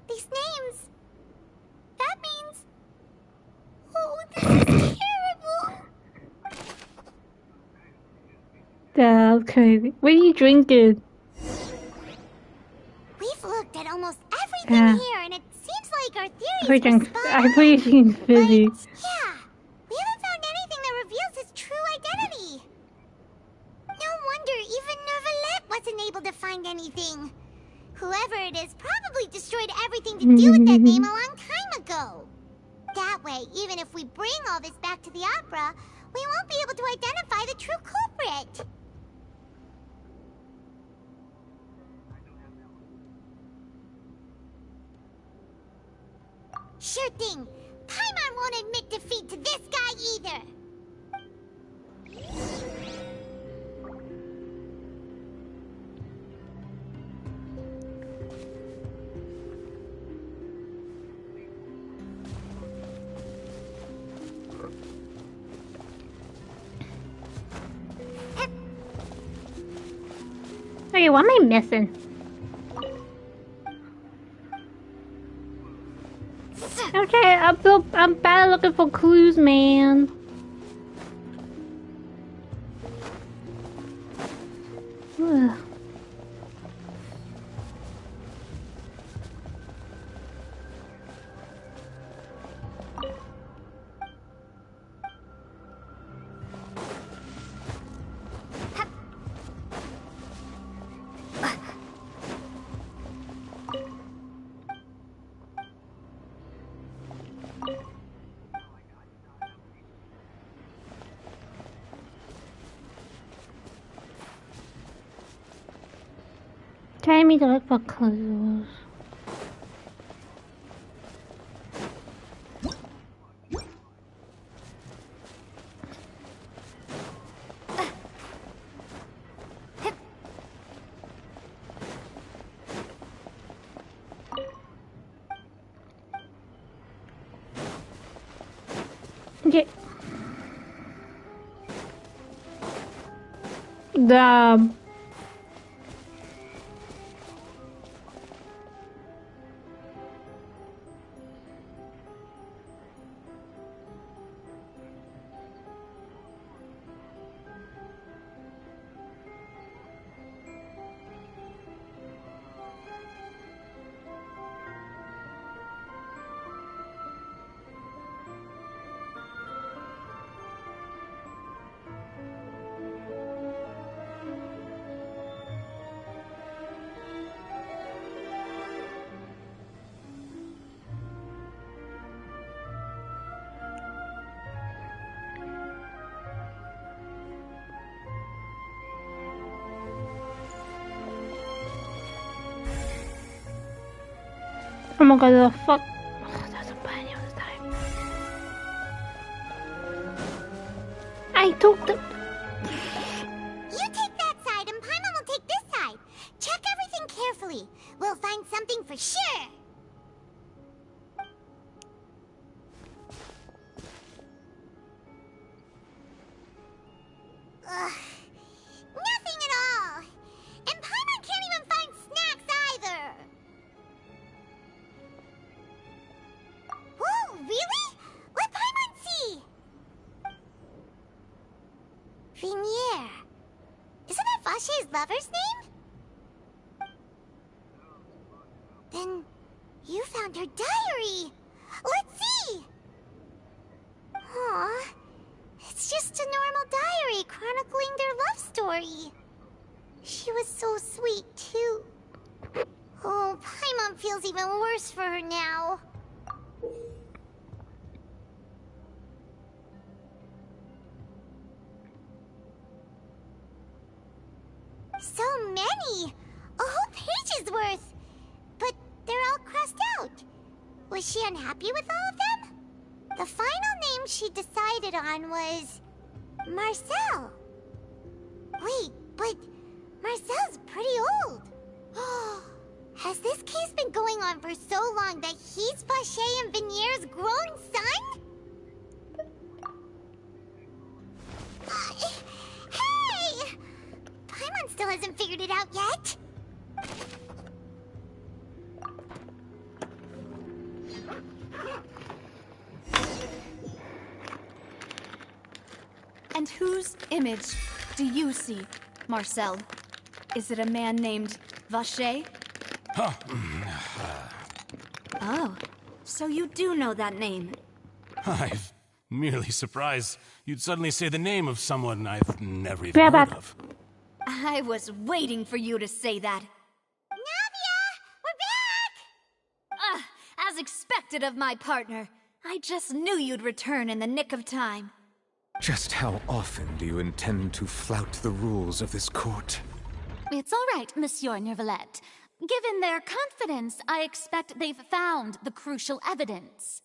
These names. That means... Oh, this is terrible. That's crazy. What are you drinking? We've looked at almost everything here, and it seems like our theories were spot on. I believe she's busy. Yeah, we haven't found anything that reveals his true identity. No wonder even Nervalette wasn't able to find anything. Whoever it is probably destroyed everything to do with that name a long time ago. That way, even if we bring all this back to the opera, we won't be able to identify the true culprit. sure thing. Paimon won't admit defeat to this guy either. Okay, what am I missing? Okay, I'm bad at looking for clues, man. Ugh. Tell me to look for clues. Okay. Oh my god, the fuck. Oh, there's a bunny all the time. I took the. You take that side and Paimon will take this side. Check everything carefully. We'll find something for sure. Ugh. Nothing at all. And Paimon can't even find snacks either. Whoa, really? What Paimon see? Vinier. Isn't that Vache's lover's name? Then you found her diary. Let's see. Aw, it's just a normal diary chronicling their love story. She was so sweet, too. Oh, Paimon feels even worse for her now. So many! A whole page's worth! But they're all crossed out. Was she unhappy with all of them? The final name she decided on was... Marcel. Wait, but Marcel's pretty old. Has this case been going on for so long that he's Vache and Vinier's grown son? Hey! Paimon still hasn't figured it out yet. And whose image do you see, Marcel? Is it a man named Vache? Oh, so you do know that name. I'm merely surprised you'd suddenly say the name of someone I've never even heard of. I was waiting for you to say that. Navia! We're back! As expected of my partner. I just knew you'd return in the nick of time. Just how often do you intend to flout the rules of this court? It's all right, Monsieur Neuvillette. Given their confidence, I expect they've found the crucial evidence.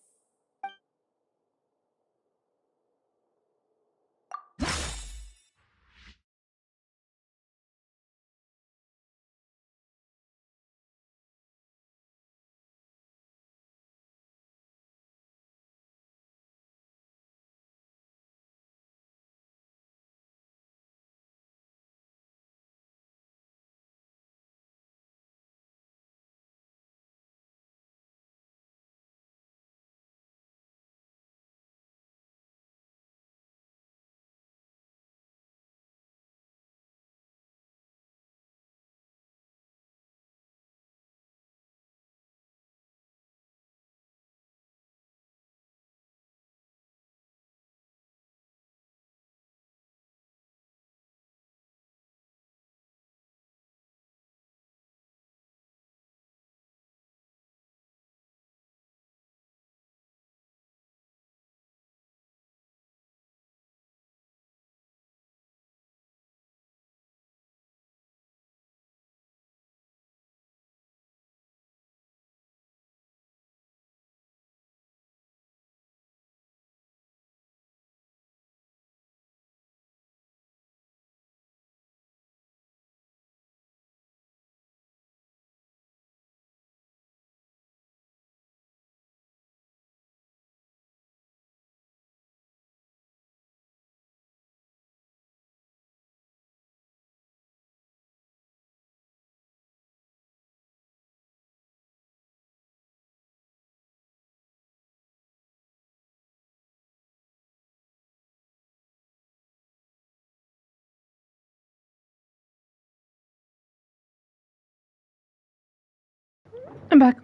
I'm back.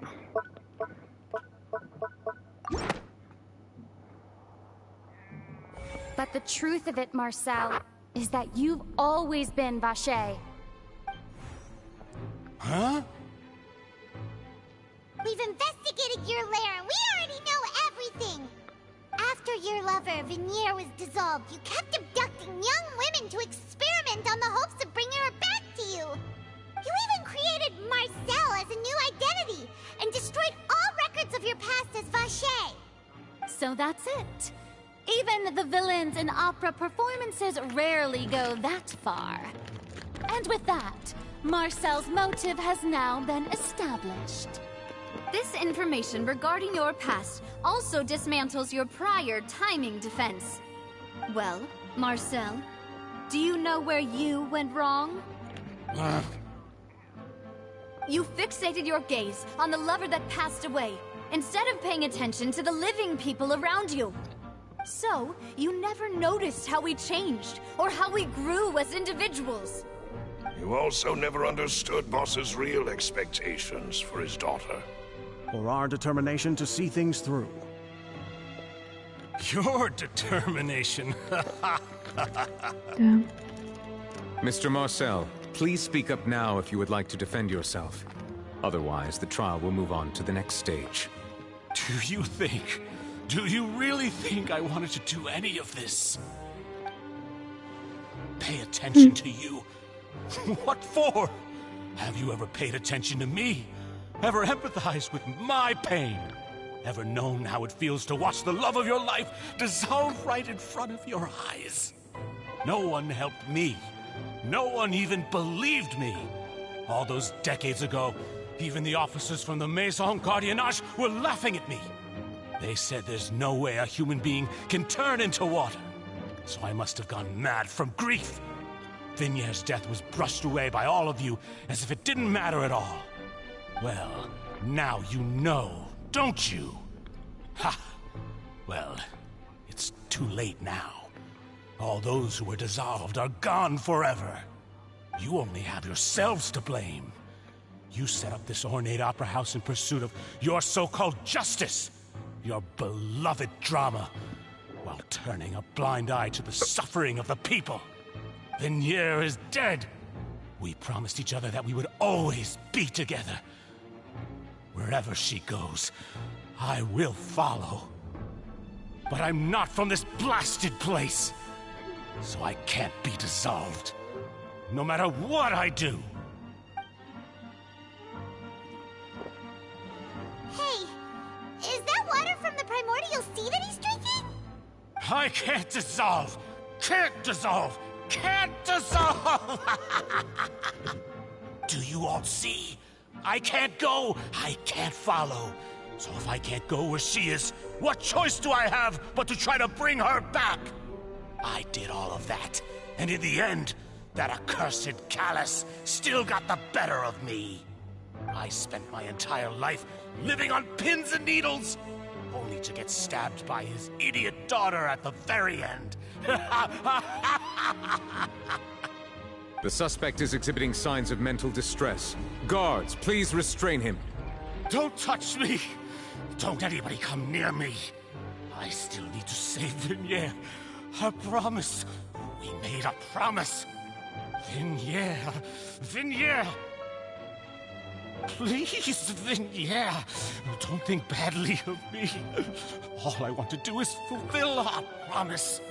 But the truth of it, Marcel, is that you've always been Vache. Huh? We've investigated your lair and we already know everything! After your lover, Venier, was dissolved, you kept abducting young women to experiment on the hopes of bringing her back to you! You even created Marcel as a new identity and destroyed all records of your past as Vache! So that's it. Even the villains in opera performances rarely go that far. And with that, Marcel's motive has now been established. This information regarding your past also dismantles your prior timing defense. Well, Marcel, do you know where you went wrong? You fixated your gaze on the lover that passed away, instead of paying attention to the living people around you. So, you never noticed how we changed, or how we grew as individuals. You also never understood Boss's real expectations for his daughter. Or our determination to see things through. Your determination. Damn. Mr. Marcel, please speak up now if you would like to defend yourself. Otherwise, the trial will move on to the next stage. Do you really think I wanted to do any of this? Pay attention to you? What for? Have you ever paid attention to me? Ever empathized with my pain? Ever known how it feels to watch the love of your life dissolve right in front of your eyes? No one helped me. No one even believed me. All those decades ago, even the officers from the Maison Gardiennage were laughing at me. They said there's no way a human being can turn into water. So I must have gone mad from grief. Vinier's death was brushed away by all of you as if it didn't matter at all. Well, now you know, don't you? Ha! Well, it's too late now. All those who were dissolved are gone forever. You only have yourselves to blame. You set up this ornate opera house in pursuit of your so-called justice, your beloved drama, while turning a blind eye to the suffering of the people. Venier is dead. We promised each other that we would always be together. Wherever she goes, I will follow. But I'm not from this blasted place, so I can't be dissolved, no matter what I do. I can't dissolve! Can't dissolve! Can't dissolve! Do you all see? I can't go, I can't follow. So if I can't go where she is, what choice do I have but to try to bring her back? I did all of that, and in the end, that accursed Callus still got the better of me. I spent my entire life living on pins and needles, only to get stabbed by his idiot daughter at the very end. The suspect is exhibiting signs of mental distress. Guards, please restrain him. Don't touch me! Don't anybody come near me! I still need to save Vignere. A promise. We made a promise. Vignere! Please, Vignere! Don't think badly of me. All I want to do is fulfill our promise.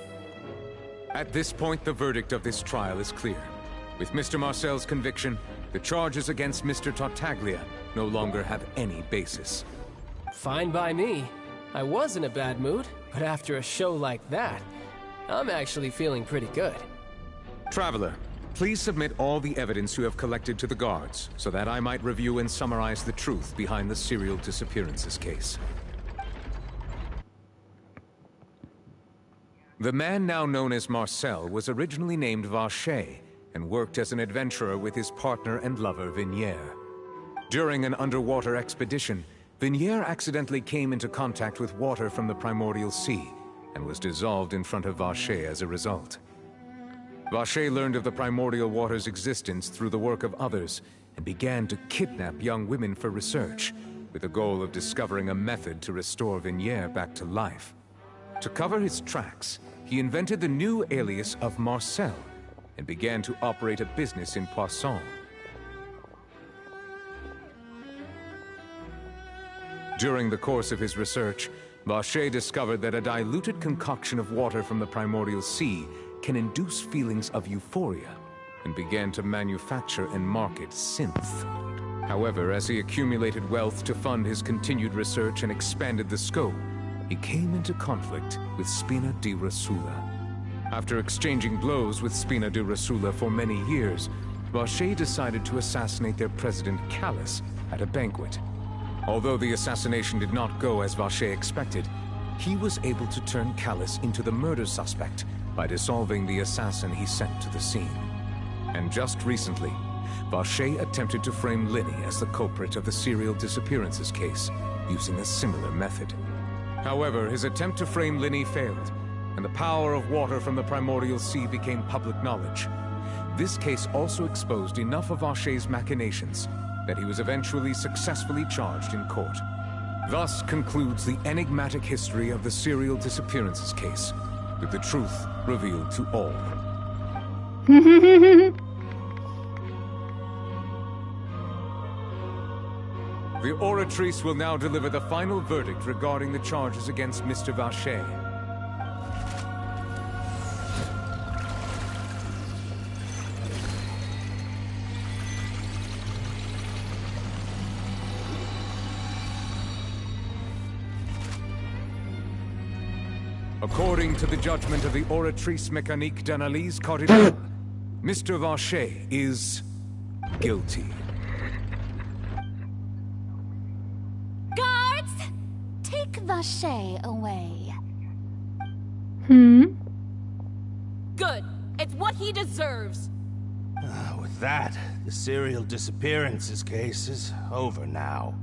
At this point, the verdict of this trial is clear. With Mr. Marcel's conviction, the charges against Mr. Tartaglia no longer have any basis. Fine by me. I was in a bad mood, but after a show like that, I'm actually feeling pretty good. Traveler, please submit all the evidence you have collected to the guards, so that I might review and summarize the truth behind the serial disappearances case. The man now known as Marcel was originally named Vacher and worked as an adventurer with his partner and lover Vignere. During an underwater expedition, Vignere accidentally came into contact with water from the primordial sea and was dissolved in front of Vacher as a result. Vacher learned of the primordial water's existence through the work of others and began to kidnap young women for research, with the goal of discovering a method to restore Vignere back to life. To cover his tracks, he invented the new alias of Marcel and began to operate a business in Poisson. During the course of his research, Vacher discovered that a diluted concoction of water from the primordial sea can induce feelings of euphoria, and began to manufacture and market synth. However, as he accumulated wealth to fund his continued research and expanded the scope, he came into conflict with Spina di Rosula. After exchanging blows with Spina di Rosula for many years, Vacher decided to assassinate their president Callus at a banquet. Although the assassination did not go as Vacher expected, he was able to turn Callus into the murder suspect by dissolving the assassin he sent to the scene. And just recently, Vacher attempted to frame Linny as the culprit of the serial disappearances case, using a similar method. However, his attempt to frame Linny failed, and the power of water from the primordial sea became public knowledge. This case also exposed enough of Vacher's machinations that he was eventually successfully charged in court. Thus concludes the enigmatic history of the serial disappearances case, with the truth revealed to all. The Oratrice will now deliver the final verdict regarding the charges against Mr. Vacher. According to the judgment of the Oratrice Mécanique d'Analyse Corridor, Mr. Vacher is guilty. Guards! Take Vacher away. Good. It's what he deserves. With that, the serial disappearances case is over now.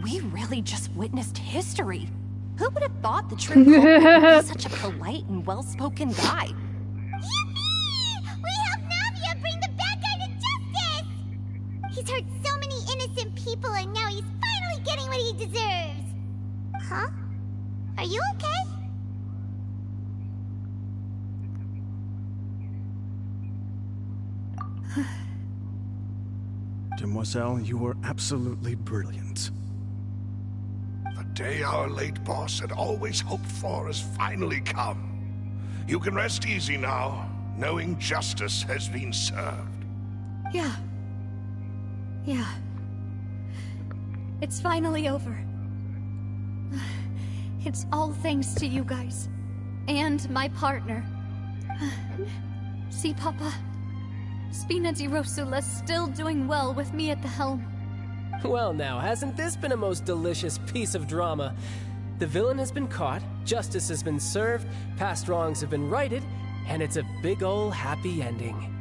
We really just witnessed history. Who would have thought the true culprit would be such a polite and well-spoken guy? Yippee! We helped Navia bring the bad guy to justice! He's hurt so many innocent people and now he's finally getting what he deserves. Huh? Are you okay? Demoiselle, you were absolutely brilliant. The day our late boss had always hoped for has finally come. You can rest easy now, knowing justice has been served. Yeah. It's finally over. It's all thanks to you guys. and my partner. See, Papa? Spina di Rosula's still doing well with me at the helm. Well now, hasn't this been a most delicious piece of drama? The villain has been caught, justice has been served, past wrongs have been righted, and it's a big ol' happy ending.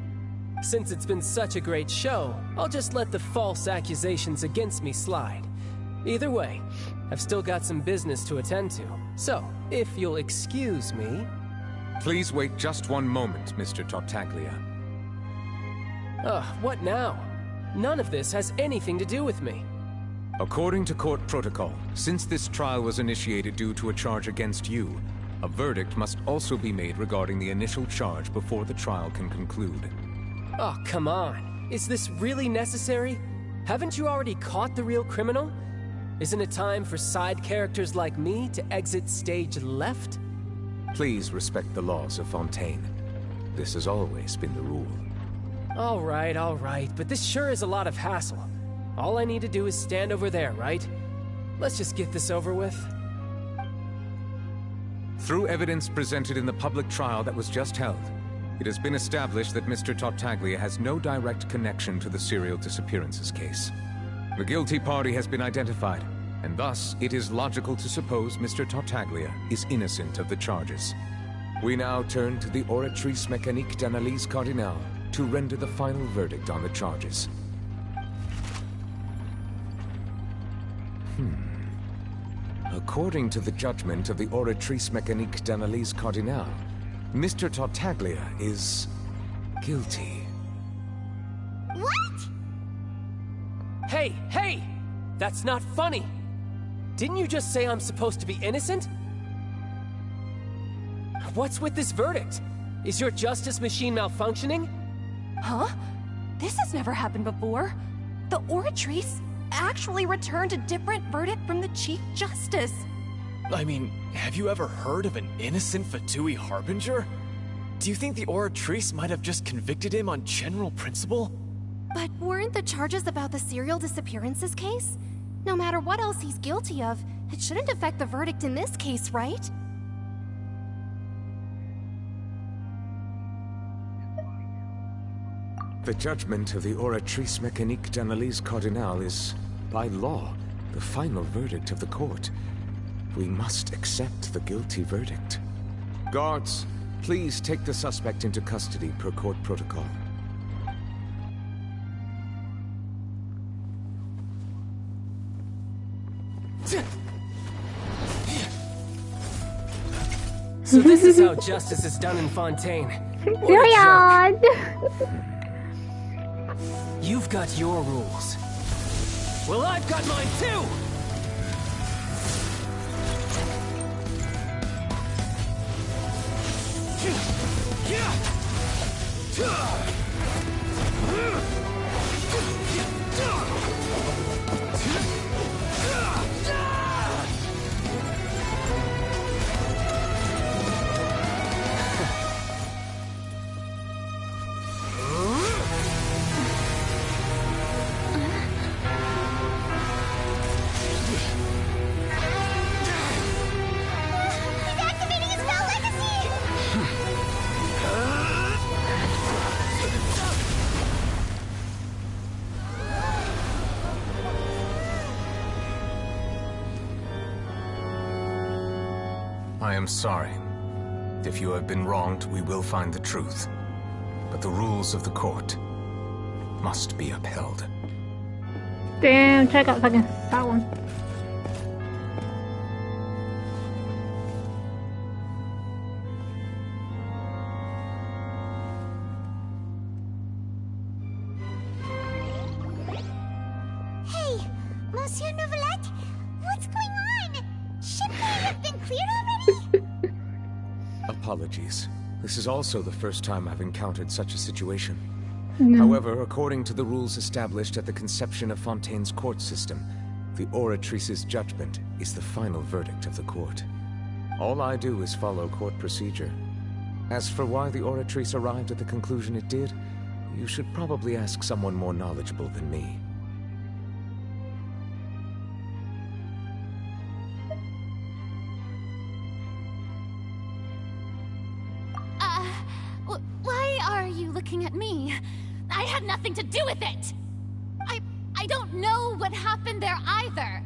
Since it's been such a great show, I'll just let the false accusations against me slide. Either way, I've still got some business to attend to. So, if you'll excuse me... Please wait just one moment, Mr. Tartaglia. Ugh, what now? None of this has anything to do with me. According to court protocol, since this trial was initiated due to a charge against you, a verdict must also be made regarding the initial charge before the trial can conclude. Oh, come on. Is this really necessary? Haven't you already caught the real criminal? Isn't it time for side characters like me to exit stage left? Please respect the laws of Fontaine. This has always been the rule. All right, but this sure is a lot of hassle. All I need to do is stand over there, right? Let's just get this over with. Through evidence presented in the public trial that was just held, it has been established that Mr. Tartaglia has no direct connection to the serial disappearances case. The guilty party has been identified, and thus it is logical to suppose Mr. Tartaglia is innocent of the charges. We now turn to the Oratrice Mécanique d'Analyse Cardinale to render the final verdict on the charges. According to the judgment of the Oratrice Mécanique d'Analyse Cardinale, Mr. Tartaglia is guilty. What? Hey! That's not funny! Didn't you just say I'm supposed to be innocent? What's with this verdict? Is your justice machine malfunctioning? Huh? This has never happened before. The Oratrice actually returned a different verdict from the Chief Justice. I mean, have you ever heard of an innocent Fatui Harbinger? Do you think the Oratrice might have just convicted him on general principle? But weren't the charges about the serial disappearances case? No matter what else he's guilty of, it shouldn't affect the verdict in this case, right? The judgment of the Oratrice Mécanique d'Analyse Cardinale is, by law, the final verdict of the court. We must accept the guilty verdict. Guards, please take the suspect into custody per court protocol. So this is how justice is done in Fontaine. Period. You've got your rules. Well, I've got mine too! I am sorry. If you have been wronged, we will find the truth. But the rules of the court must be upheld. Damn, check out fucking that one. Hey, Monsieur Novelette, what's going on? Shouldn't they have been cleared already? Apologies. This is also the first time I've encountered such a situation. No. However, according to the rules established at the conception of Fontaine's court system, the Oratrice's judgment is the final verdict of the court. All I do is follow court procedure. As for why the Oratrice arrived at the conclusion it did, you should probably ask someone more knowledgeable than me. I had nothing to do with it! I don't know what happened there either.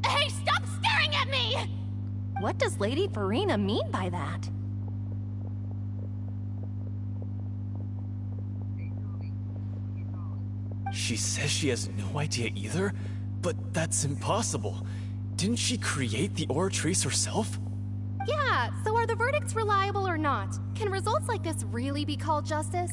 Hey, stop staring at me! What does Lady Farina mean by that? She says she has no idea either? But that's impossible. Didn't she create the Oratrice herself? Yeah, so are the verdicts reliable or not? Can results like this really be called justice?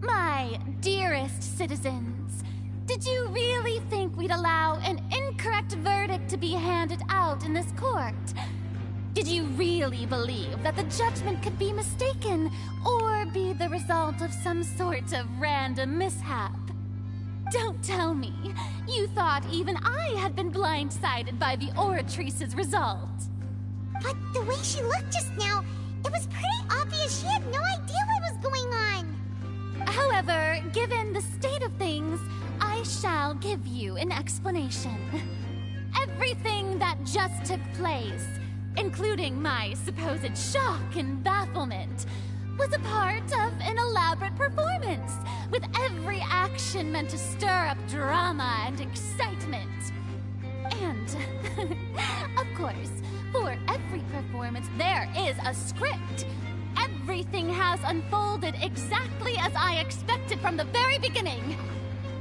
My dearest citizens, did you really think we'd allow an incorrect verdict to be handed out in this court? Did you really believe that the judgment could be mistaken or be the result of some sort of random mishap? Don't tell me you thought even I had been blindsided by the Oratrice's result. But the way she looked just now, it was pretty obvious she had no idea what was going on. However, given the state of things, I shall give you an explanation. Everything that just took place, including my supposed shock and bafflement, was a part of an elaborate performance, with every action meant to stir up drama and excitement. And, of course, for every performance there is a script. Everything has unfolded exactly as I expected from the very beginning.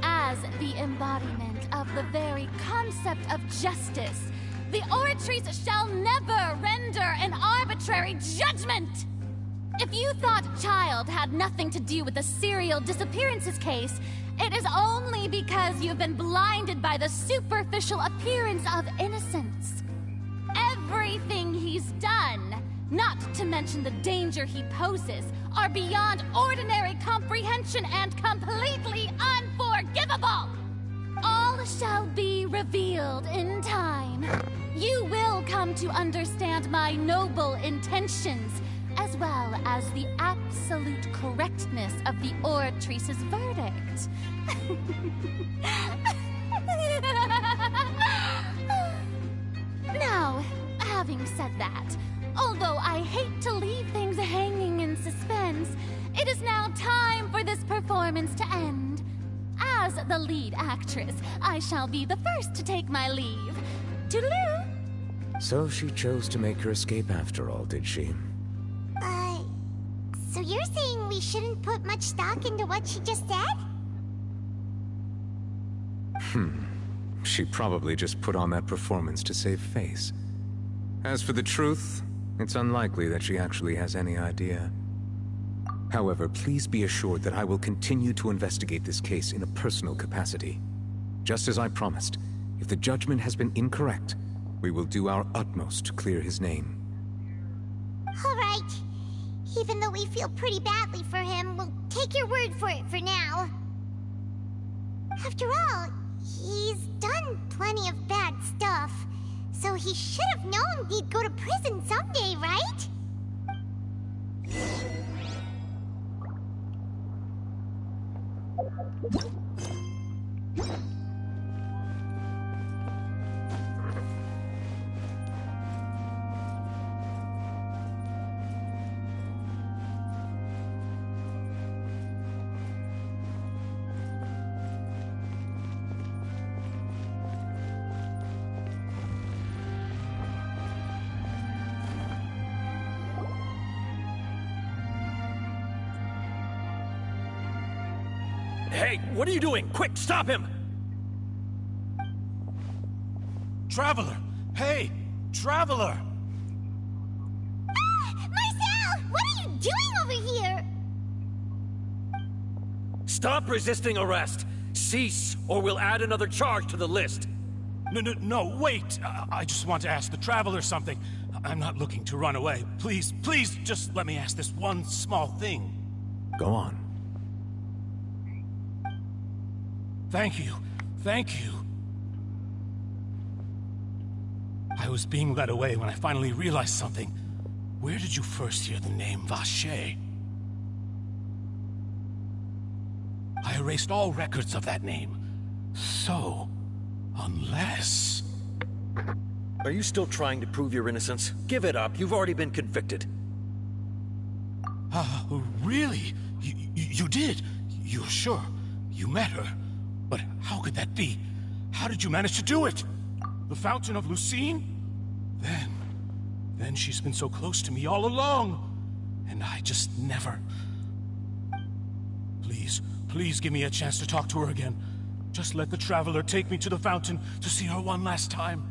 As the embodiment of the very concept of justice, the Oratrice shall never render an arbitrary judgment! If you thought Child had nothing to do with the serial disappearances case, it is only because you've been blinded by the superficial appearance of innocence. Everything he's done, not to mention the danger he poses, are beyond ordinary comprehension and completely unforgivable! All shall be revealed in time. You will come to understand my noble intentions, as well as the absolute correctness of the Oratrice's verdict. Now, having said that, although I hate to leave things hanging in suspense, it is now time for this performance to end. As the lead actress, I shall be the first to take my leave. Toodaloo! So she chose to make her escape after all, did she? So you're saying we shouldn't put much stock into what she just said? She probably just put on that performance to save face. As for the truth, it's unlikely that she actually has any idea. However, please be assured that I will continue to investigate this case in a personal capacity. Just as I promised, if the judgment has been incorrect, we will do our utmost to clear his name. All right. Even though we feel pretty badly for him, we'll take your word for it for now. After all, he's done plenty of bad stuff, so he should have known he'd go to prison someday, right? Hey, what are you doing? Quick, stop him! Traveler! Hey! Traveler! Marcel! What are you doing over here? Stop resisting arrest! Cease, or we'll add another charge to the list! No, wait! I just want to ask the Traveler something. I'm not looking to run away. Please, just let me ask this one small thing. Go on. Thank you. I was being led away when I finally realized something. Where did you first hear the name Vacher? I erased all records of that name. So, unless... Are you still trying to prove your innocence? Give it up. You've already been convicted. Really? You did? You're sure? You met her? But how could that be? How did you manage to do it? The Fountain of Lucine? Then she's been so close to me all along. And I just never... Please give me a chance to talk to her again. Just let the Traveler take me to the fountain to see her one last time.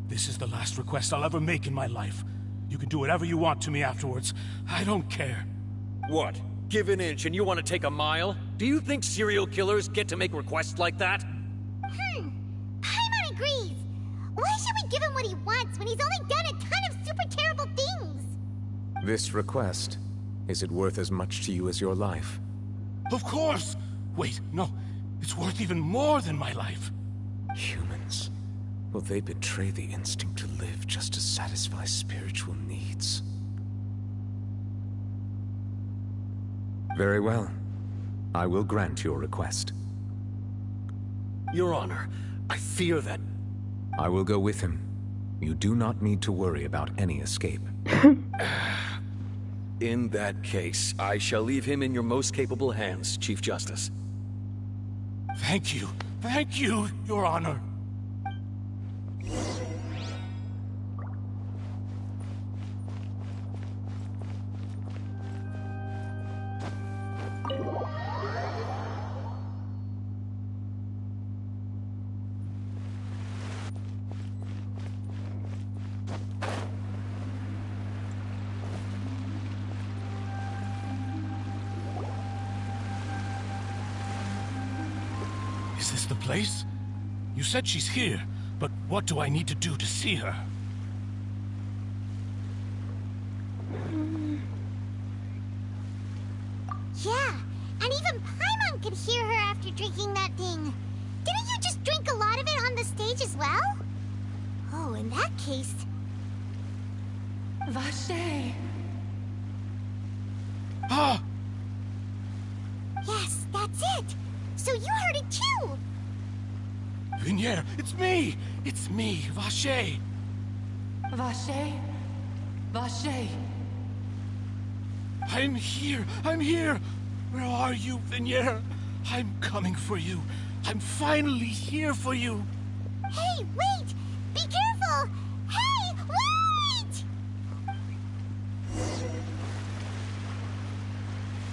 This is the last request I'll ever make in my life. You can do whatever you want to me afterwards. I don't care. What? Give an inch and you want to take a mile? Do you think serial killers get to make requests like that? Paimon agrees. Why should we give him what he wants when he's only done a ton of super terrible things? This request, is it worth as much to you as your life? Of course! Wait, no. It's worth even more than my life. Humans. Will they betray the instinct to live just to satisfy spiritual needs? Very well. I will grant your request. Your Honor, I fear that... I will go with him. You do not need to worry about any escape. In that case, I shall leave him in your most capable hands, Chief Justice. Thank you. Thank you, Your Honor. Is this the place? You said she's here, but what do I need to do to see her? Yeah, and even Paimon could hear her after drinking that thing. Didn't you just drink a lot of it on the stage as well? Oh, in that case... Vache! Ah! Yes, that's it! So you heard it too! Vinier, it's me! It's me, Vache! Vache? Vache? I'm here! I'm here! Where are you, Vinier? I'm coming for you. I'm finally here for you. Hey, wait! Be careful! Hey, wait!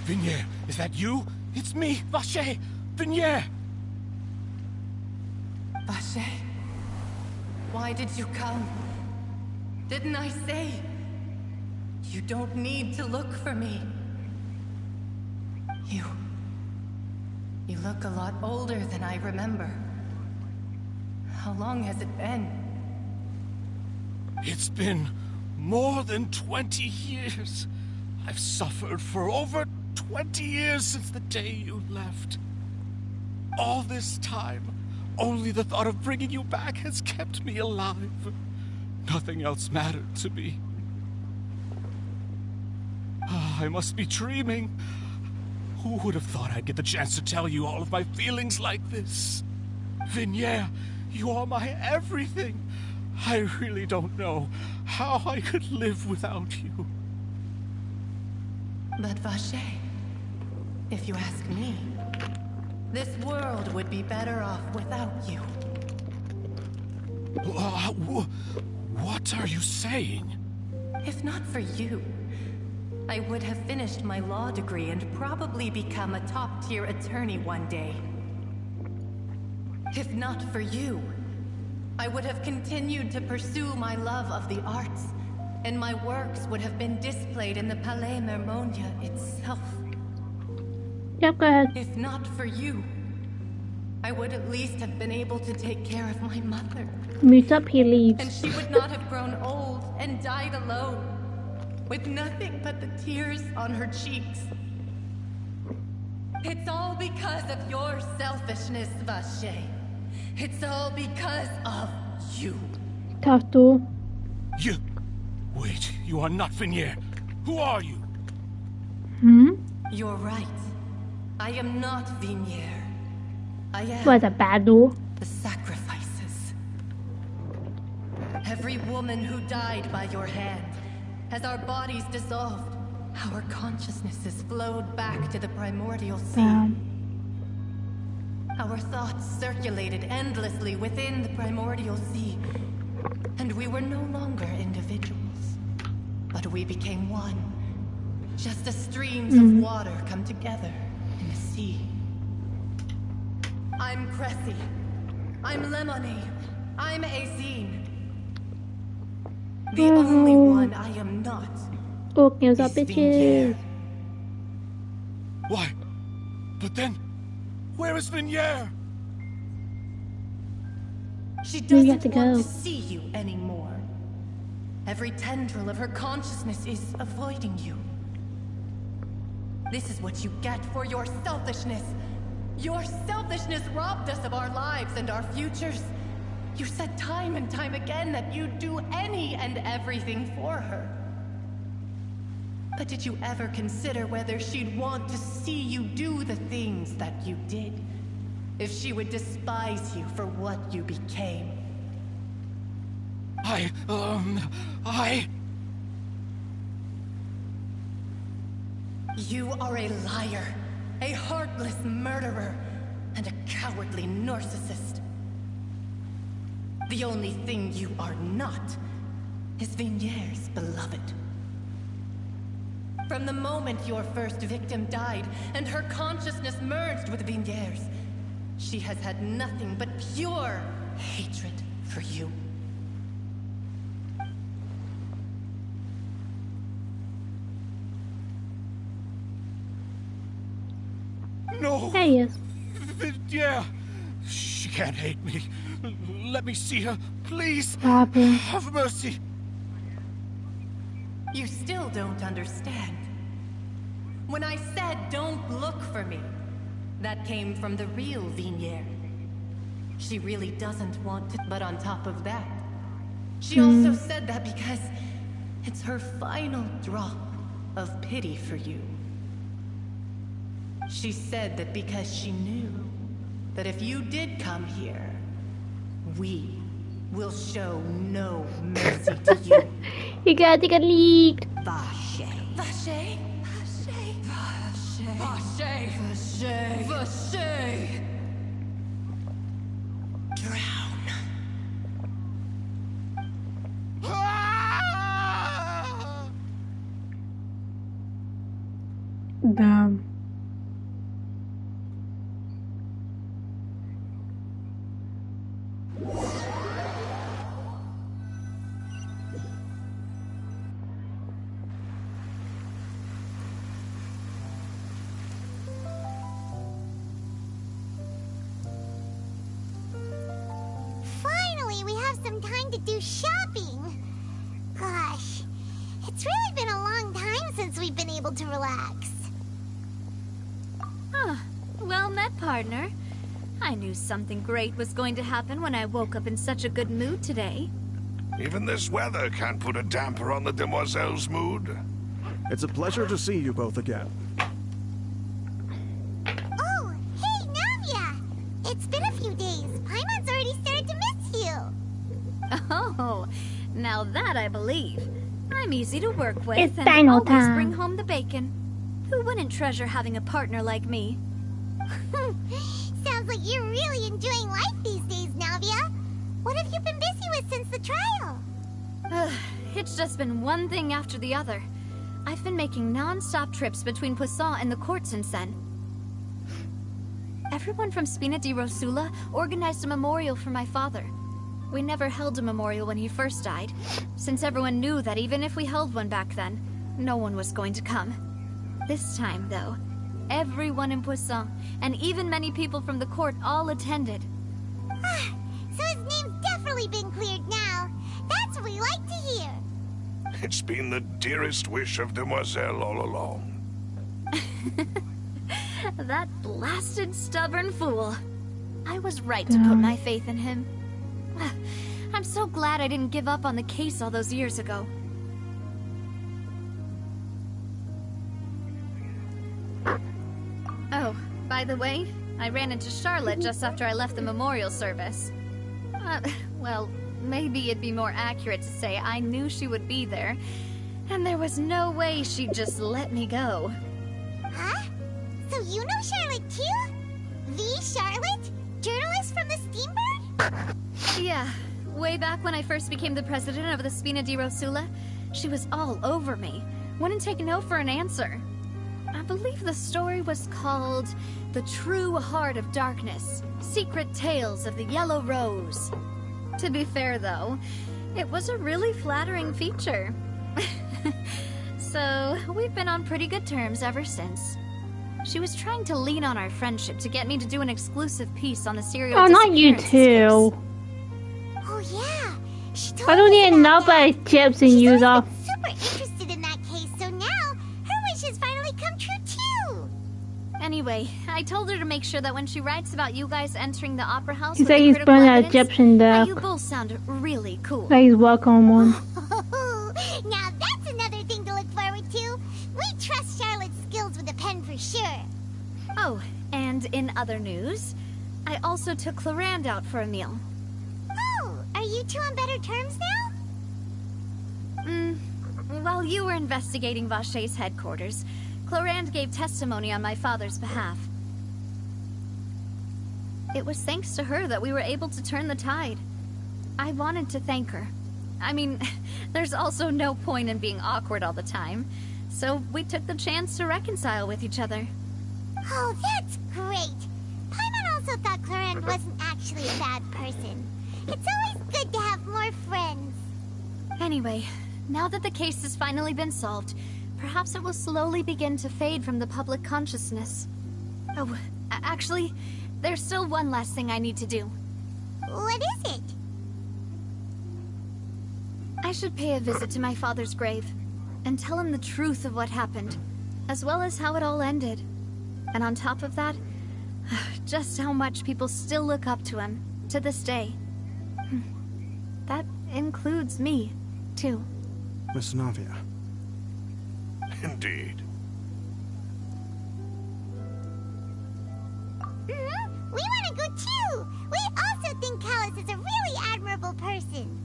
Vinier, is that you? It's me, Vache! Vinier! Vache? Why did you come? Didn't I say? You don't need to look for me. You look a lot older than I remember. How long has it been? It's been more than 20 years. I've suffered for over 20 years since the day you left. All this time, only the thought of bringing you back has kept me alive. Nothing else mattered to me. I must be dreaming. Who would have thought I'd get the chance to tell you all of my feelings like this? Vinier, you are my everything. I really don't know how I could live without you. But Vache, if you ask me, this world would be better off without you. What are you saying? If not for you, I would have finished my law degree and probably become a top-tier attorney one day. If not for you, I would have continued to pursue my love of the arts, and my works would have been displayed in the Palais Mermonia itself. Yep, go ahead. If not for you, I would at least have been able to take care of my mother. Mute up, he leaves. And she would not have grown old and died alone, with nothing but the tears on her cheeks. It's all because of your selfishness, Vache. It's all because of you. Tough to. You... Wait, you are not Vinier. Who are you? You're right. I am not Vinier. I am... What a bad dude. the sacrifices. Every woman who died by your hand, as our bodies dissolved, our consciousnesses flowed back to the primordial sea. Our thoughts circulated endlessly within the primordial sea, and we were no longer individuals, but we became one, just as streams of water come together in the sea. I'm Cressy. I'm Lemony. I'm Azine. The only one I am not is bitches. Why? But then, where is Vignier? She doesn't want to see you anymore. Every tendril of her consciousness is avoiding you. This is what you get for your selfishness. Your selfishness robbed us of our lives and our futures. You said time and time again that you'd do any and everything for her. But did you ever consider whether she'd want to see you do the things that you did? If she would despise you for what you became? You are a liar, a heartless murderer, and a cowardly narcissist. The only thing you are not is Vignier's beloved. From the moment your first victim died and her consciousness merged with Vignier's, she has had nothing but pure hatred for you. No! Hey, Yeah, she can't hate me. Let me see her, please. Stop it. Have mercy. You still don't understand. When I said don't look for me, that came from the real Vignier. She really doesn't want to, but on top of that, she also said that because it's her final drop of pity for you. She said that because she knew that if you did come here, we will show no mercy to you. You gotta take a leak. Vache. Vache. Vache. Vache. Vache. Vache. Drown. Damn. Finally, we have some time to do shopping. Gosh, it's really been a long time since we've been able to relax. Well met, partner. I knew something great was going to happen when I woke up in such a good mood today. Even this weather can't put a damper on the demoiselle's mood. It's a pleasure to see you both again. Oh, hey, Navia! It's been a few days. Paimon's already started to miss you. Oh, now that I believe. I'm easy to work with It's and dino always time. bring home the bacon. Who wouldn't treasure having a partner like me? Sounds like you're really enjoying life these days, Navia. What have you been busy with since the trial? It's just been one thing after the other. I've been making non-stop trips between Poisson and the court since then. Everyone from Spina di Rosula organized a memorial for my father. We never held a memorial when he first died, since everyone knew that even if we held one back then, no one was going to come. This time, though, everyone in Poisson, and even many people from the court, all attended. So his name's definitely been cleared now. That's what we like to hear. It's been the dearest wish of Demoiselle all along. That blasted stubborn fool. I was right to put my faith in him. I'm so glad I didn't give up on the case all those years ago. Oh, by the way, I ran into Charlotte just after I left the memorial service. Well, maybe it'd be more accurate to say I knew she would be there, and there was no way she'd just let me go. Huh? So you know Charlotte too? The Charlotte? Journalist from the Steambird? Yeah. Way back when I first became the president of the Spina di Rosula, she was all over me. Wouldn't take no for an answer. I believe the story was called The True Heart of Darkness, Secret Tales of the Yellow Rose. To be fair though, it was a really flattering feature. So, we've been on pretty good terms ever since. She was trying to lean on our friendship to get me to do an exclusive piece on the serial not you disappearance too. case. Oh yeah, she told I don't us even know about that. about chips and use off. Super interested in that case, so now her wish has finally come true too. Anyway, I told her to make sure that when she writes about you guys entering the opera house He with said the he's critical burning evidence, Egyptian that death. you both sound really cool. That he's welcome one. Now that's another thing to look forward to. We trust Charlotte's skills with a pen for sure. Oh, and in other news, I also took Clorand out for a meal. Oh, are you two on better terms now? While you were investigating Vache's headquarters, Clorand gave testimony on my father's behalf. It was thanks to her that we were able to turn the tide. I wanted to thank her. I mean, there's also no point in being awkward all the time, so we took the chance to reconcile with each other. Oh, that's great. Paimon also thought Clorand wasn't actually a bad person. It's always good to have more friends. Anyway, now that the case has finally been solved, perhaps it will slowly begin to fade from the public consciousness. Oh, actually, there's still one last thing I need to do. What is it? I should pay a visit to my father's grave and tell him the truth of what happened, as well as how it all ended. And on top of that, just how much people still look up to him, to this day. That includes me, too. Miss Navia. Indeed. We want to go too! We also think Callus is a really admirable person.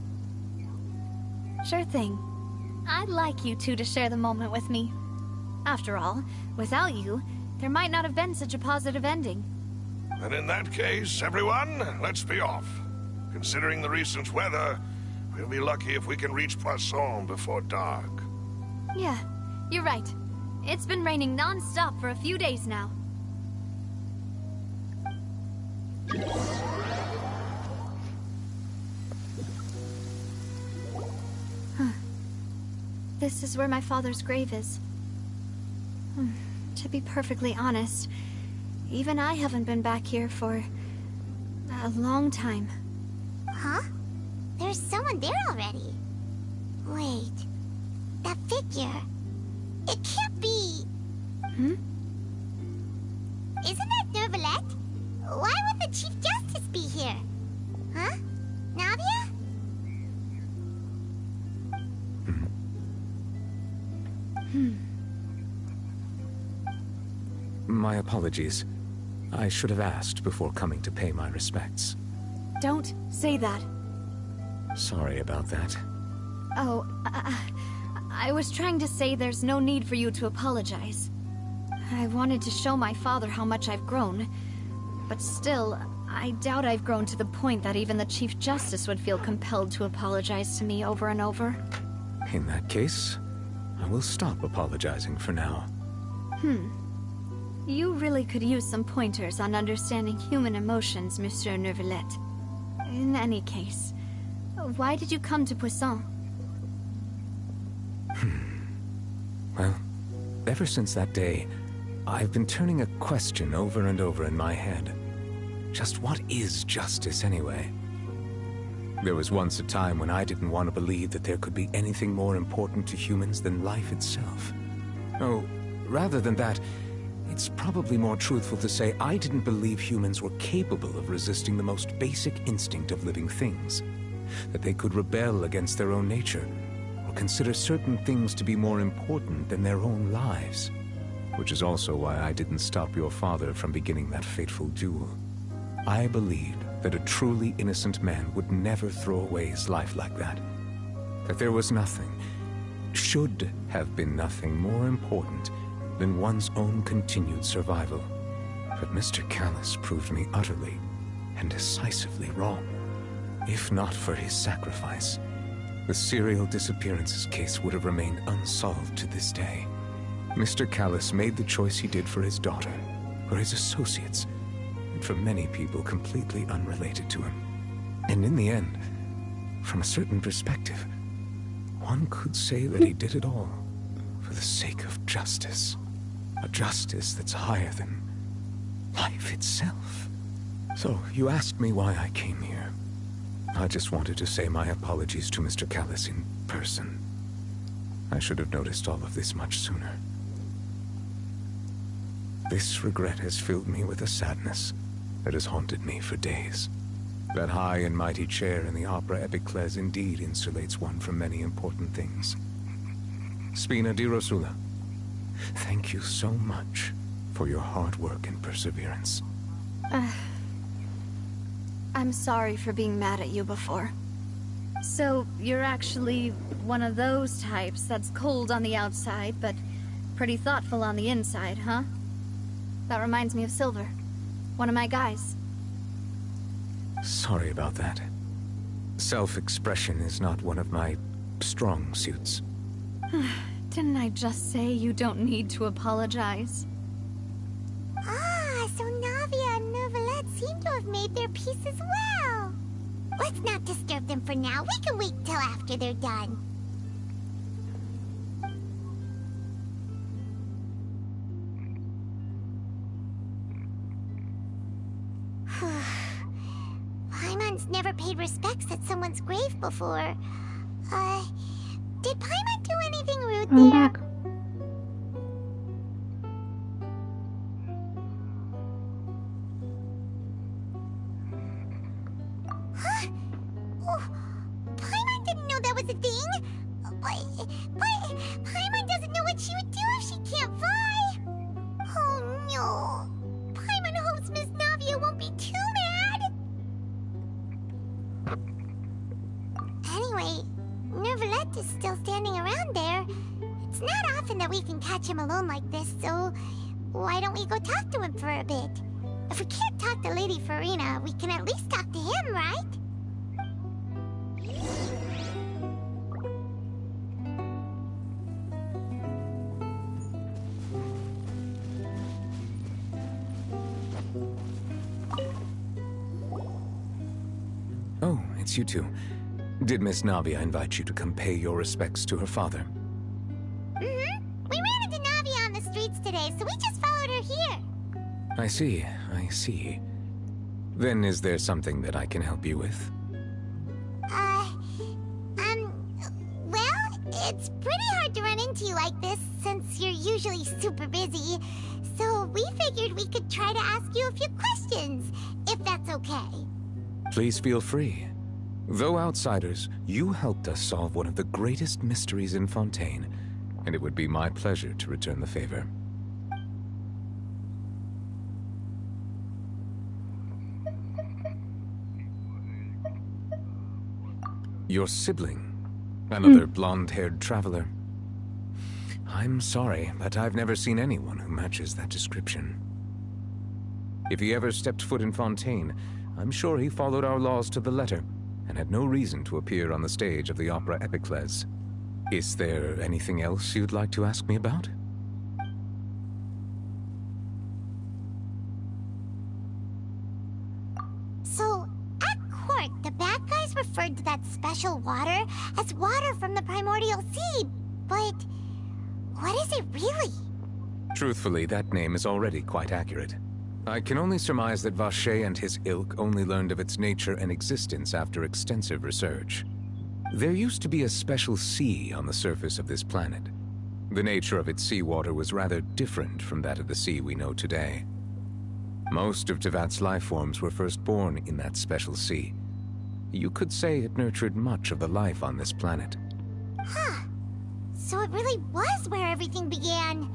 Sure thing. I'd like you two to share the moment with me. After all, without you, there might not have been such a positive ending. And in that case, everyone, let's be off. Considering the recent weather, we'll be lucky if we can reach Poisson before dark. Yeah, you're right. It's been raining non-stop for a few days now. This is where my father's grave is. To be perfectly honest, even I haven't been back here for a long time. Huh? There's someone there already. Wait. That figure. It can't be... Isn't that Neuvillette? Why would the Chief Justice be here? Huh? Navia? My apologies. I should have asked before coming to pay my respects. Don't say that. Sorry about that. Oh, I was trying to say there's no need for you to apologize. I wanted to show my father how much I've grown, but still, I doubt I've grown to the point that even the Chief Justice would feel compelled to apologize to me over and over. In that case, I will stop apologizing for now. You really could use some pointers on understanding human emotions, Monsieur Neuvillette. In any case, why did you come to Poisson? Well, ever since that day, I've been turning a question over and over in my head. Just what is justice anyway? There was once a time when I didn't want to believe that there could be anything more important to humans than life itself. Oh, rather than that, it's probably more truthful to say I didn't believe humans were capable of resisting the most basic instinct of living things. That they could rebel against their own nature, or consider certain things to be more important than their own lives. Which is also why I didn't stop your father from beginning that fateful duel. I believed that a truly innocent man would never throw away his life like that. That there was nothing, should have been nothing more important than one's own continued survival. But Mr. Callus proved me utterly and decisively wrong. If not for his sacrifice, the serial disappearances case would have remained unsolved to this day. Mr. Callus made the choice he did for his daughter, for his associates, and for many people completely unrelated to him. And in the end, from a certain perspective, one could say that he did it all for the sake of justice. A justice that's higher than life itself. So, you asked me why I came here. I just wanted to say my apologies to Mr. Callus in person. I should have noticed all of this much sooner. This regret has filled me with a sadness that has haunted me for days. That high and mighty chair in the Opera Epiclese indeed insulates one from many important things. Spina di Rosula, thank you so much for your hard work and perseverance. I'm sorry for being mad at you before. So, you're actually one of those types that's cold on the outside, but pretty thoughtful on the inside, huh? That reminds me of Silver, one of my guys. Sorry about that. Self-expression is not one of my strong suits. Didn't I just say you don't need to apologize? Ah, so Navia and Neuvillette seem to have made their peace as well. Let's not disturb them for now. We can wait till after they're done. Paimon's never paid respects at someone's grave before. Did Paimon do anything rude there? I'm back. Huh? Oh, Paimon didn't know that was a thing. But Paimon doesn't know what she would do if she can't fly. Oh no. Paimon hopes Miss Navia won't be too mad. Anyway, Neuvillette is still standing around there. It's not often that we can catch him alone like this, so why don't we go talk to him for a bit? If we can't talk to Lady Farina, we can at least talk to him, right? Oh, it's you two. Did Miss Navia invite you to come pay your respects to her father? Mm-hmm. We ran into Navia on the streets today, so we just followed her here. I see, I see. Then is there something that I can help you with? Well, it's pretty hard to run into you like this, since you're usually super busy. So we figured we could try to ask you a few questions, if that's okay. Please feel free. Though outsiders, you helped us solve one of the greatest mysteries in Fontaine, and it would be my pleasure to return the favor. Your sibling, another blonde-haired traveler. I'm sorry, but I've never seen anyone who matches that description. If he ever stepped foot in Fontaine, I'm sure he followed our laws to the letter, and had no reason to appear on the stage of the Opera Epiclese. Is there anything else you'd like to ask me about? So, at court, the bad guys referred to that special water as water from the primordial sea, but what is it really? Truthfully, that name is already quite accurate. I can only surmise that Vacher and his ilk only learned of its nature and existence after extensive research. There used to be a special sea on the surface of this planet. The nature of its seawater was rather different from that of the sea we know today. Most of Tevat's life forms were first born in that special sea. You could say it nurtured much of the life on this planet. Huh. So it really was where everything began.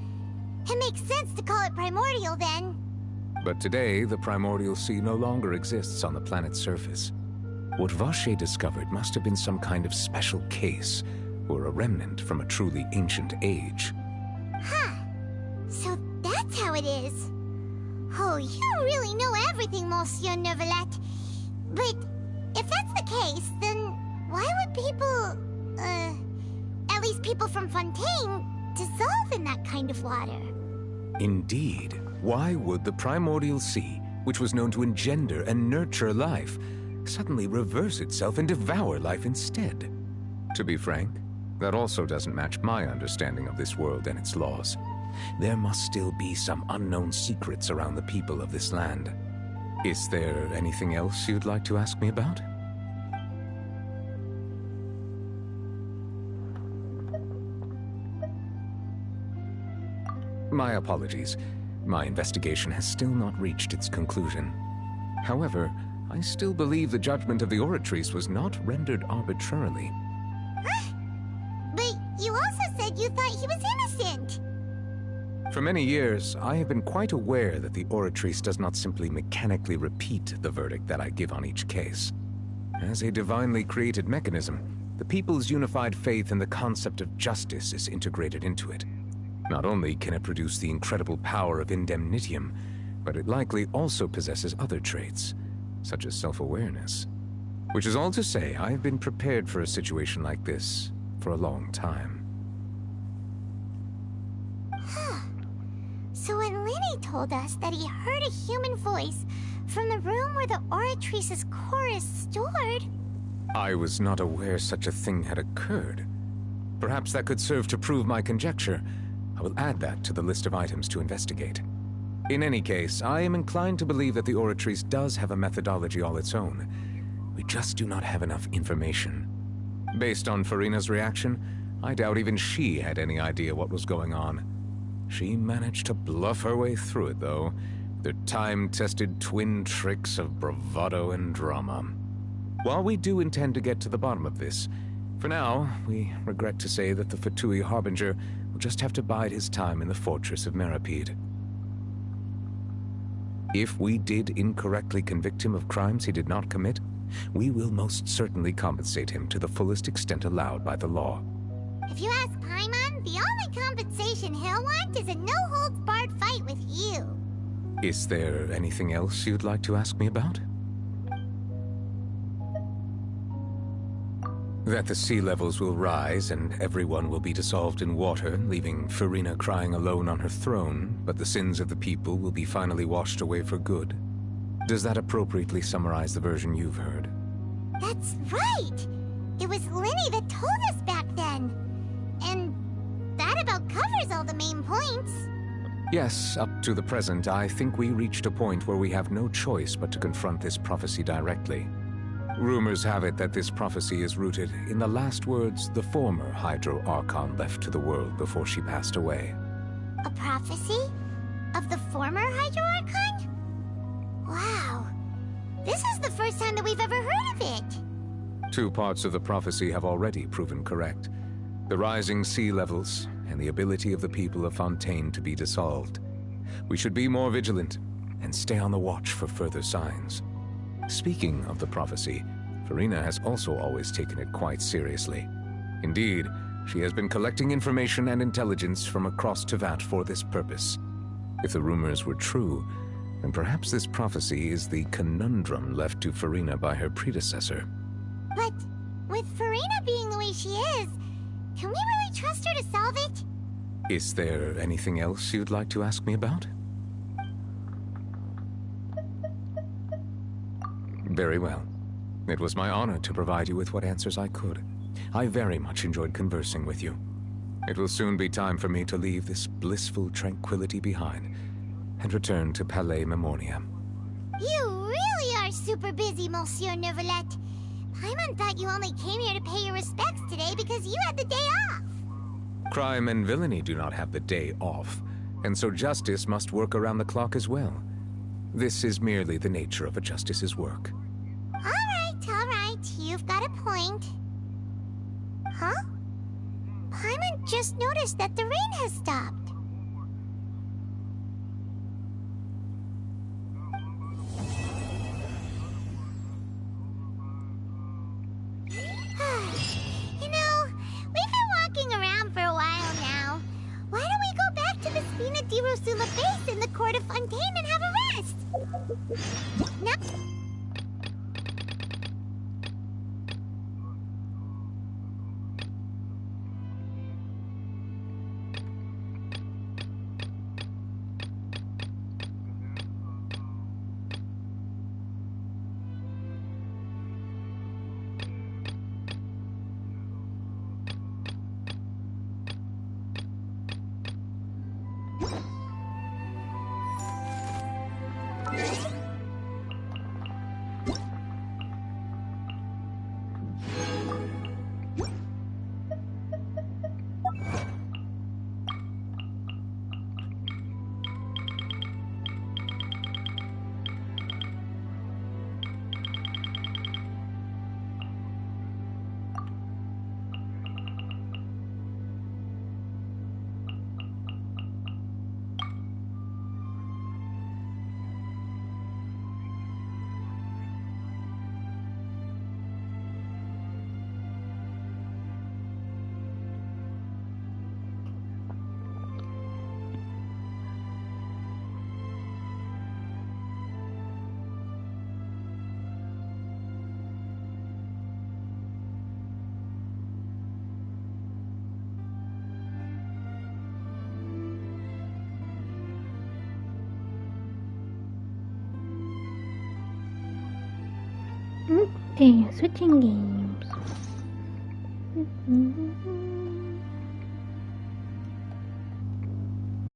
It makes sense to call it primordial then. But today, the primordial sea no longer exists on the planet's surface. What Vache discovered must have been some kind of special case, or a remnant from a truly ancient age. Huh. So that's how it is. Oh, you really know everything, Monsieur Neuvillette. But if that's the case, then why would people, at least people from Fontaine, dissolve in that kind of water? Indeed. Why would the primordial sea, which was known to engender and nurture life, suddenly reverse itself and devour life instead? To be frank, that also doesn't match my understanding of this world and its laws. There must still be some unknown secrets around the people of this land. Is there anything else you'd like to ask me about? My apologies. My investigation has still not reached its conclusion. However, I still believe the judgment of the Oratrice was not rendered arbitrarily. Huh? But you also said you thought he was innocent! For many years, I have been quite aware that the Oratrice does not simply mechanically repeat the verdict that I give on each case. As a divinely created mechanism, the people's unified faith in the concept of justice is integrated into it. Not only can it produce the incredible power of indemnitium, but it likely also possesses other traits, such as self-awareness. Which is all to say, I have been prepared for a situation like this for a long time. Huh. So when Lenny told us that he heard a human voice from the room where the Oratrice's core is stored... I was not aware such a thing had occurred. Perhaps that could serve to prove my conjecture. I will add that to the list of items to investigate. In any case, I am inclined to believe that the Oratrice does have a methodology all its own. We just do not have enough information. Based on Furina's reaction, I doubt even she had any idea what was going on. She managed to bluff her way through it, though, with her time-tested twin tricks of bravado and drama. While we do intend to get to the bottom of this, for now, we regret to say that the Fatui Harbinger will just have to bide his time in the fortress of Meripede. If we did incorrectly convict him of crimes he did not commit, we will most certainly compensate him to the fullest extent allowed by the law. If you ask Paimon, the only compensation he'll want is a no-holds-barred fight with you. Is there anything else you'd like to ask me about? That the sea levels will rise and everyone will be dissolved in water, leaving Furina crying alone on her throne, but the sins of the people will be finally washed away for good. Does that appropriately summarize the version you've heard? That's right! It was Lenny that told us back then. And that about covers all the main points. Yes, up to the present, I think we reached a point where we have no choice but to confront this prophecy directly. Rumors have it that this prophecy is rooted in the last words the former Hydro Archon left to the world before she passed away. A prophecy? Of the former Hydro Archon? Wow. This is the first time that we've ever heard of it. Two parts of the prophecy have already proven correct. The rising sea levels and the ability of the people of Fontaine to be dissolved. We should be more vigilant and stay on the watch for further signs. Speaking of the prophecy, Furina has also always taken it quite seriously. Indeed, she has been collecting information and intelligence from across Tevat for this purpose. If the rumors were true, then perhaps this prophecy is the conundrum left to Furina by her predecessor. But with Furina being the way she is, can we really trust her to solve it? Is there anything else you'd like to ask me about? Very well. It was my honor to provide you with what answers I could. I very much enjoyed conversing with you. It will soon be time for me to leave this blissful tranquility behind and return to Palais Memoria. You really are super busy, Monsieur Neuvillette. Paimon thought you only came here to pay your respects today because you had the day off. Crime and villainy do not have the day off, and so justice must work around the clock as well. This is merely the nature of a justice's work. All right, you've got a point. Huh? Paimon just noticed that the rain has stopped. Di Rosula face in the court of Fontaine and have a rest. Now Okay, switching games.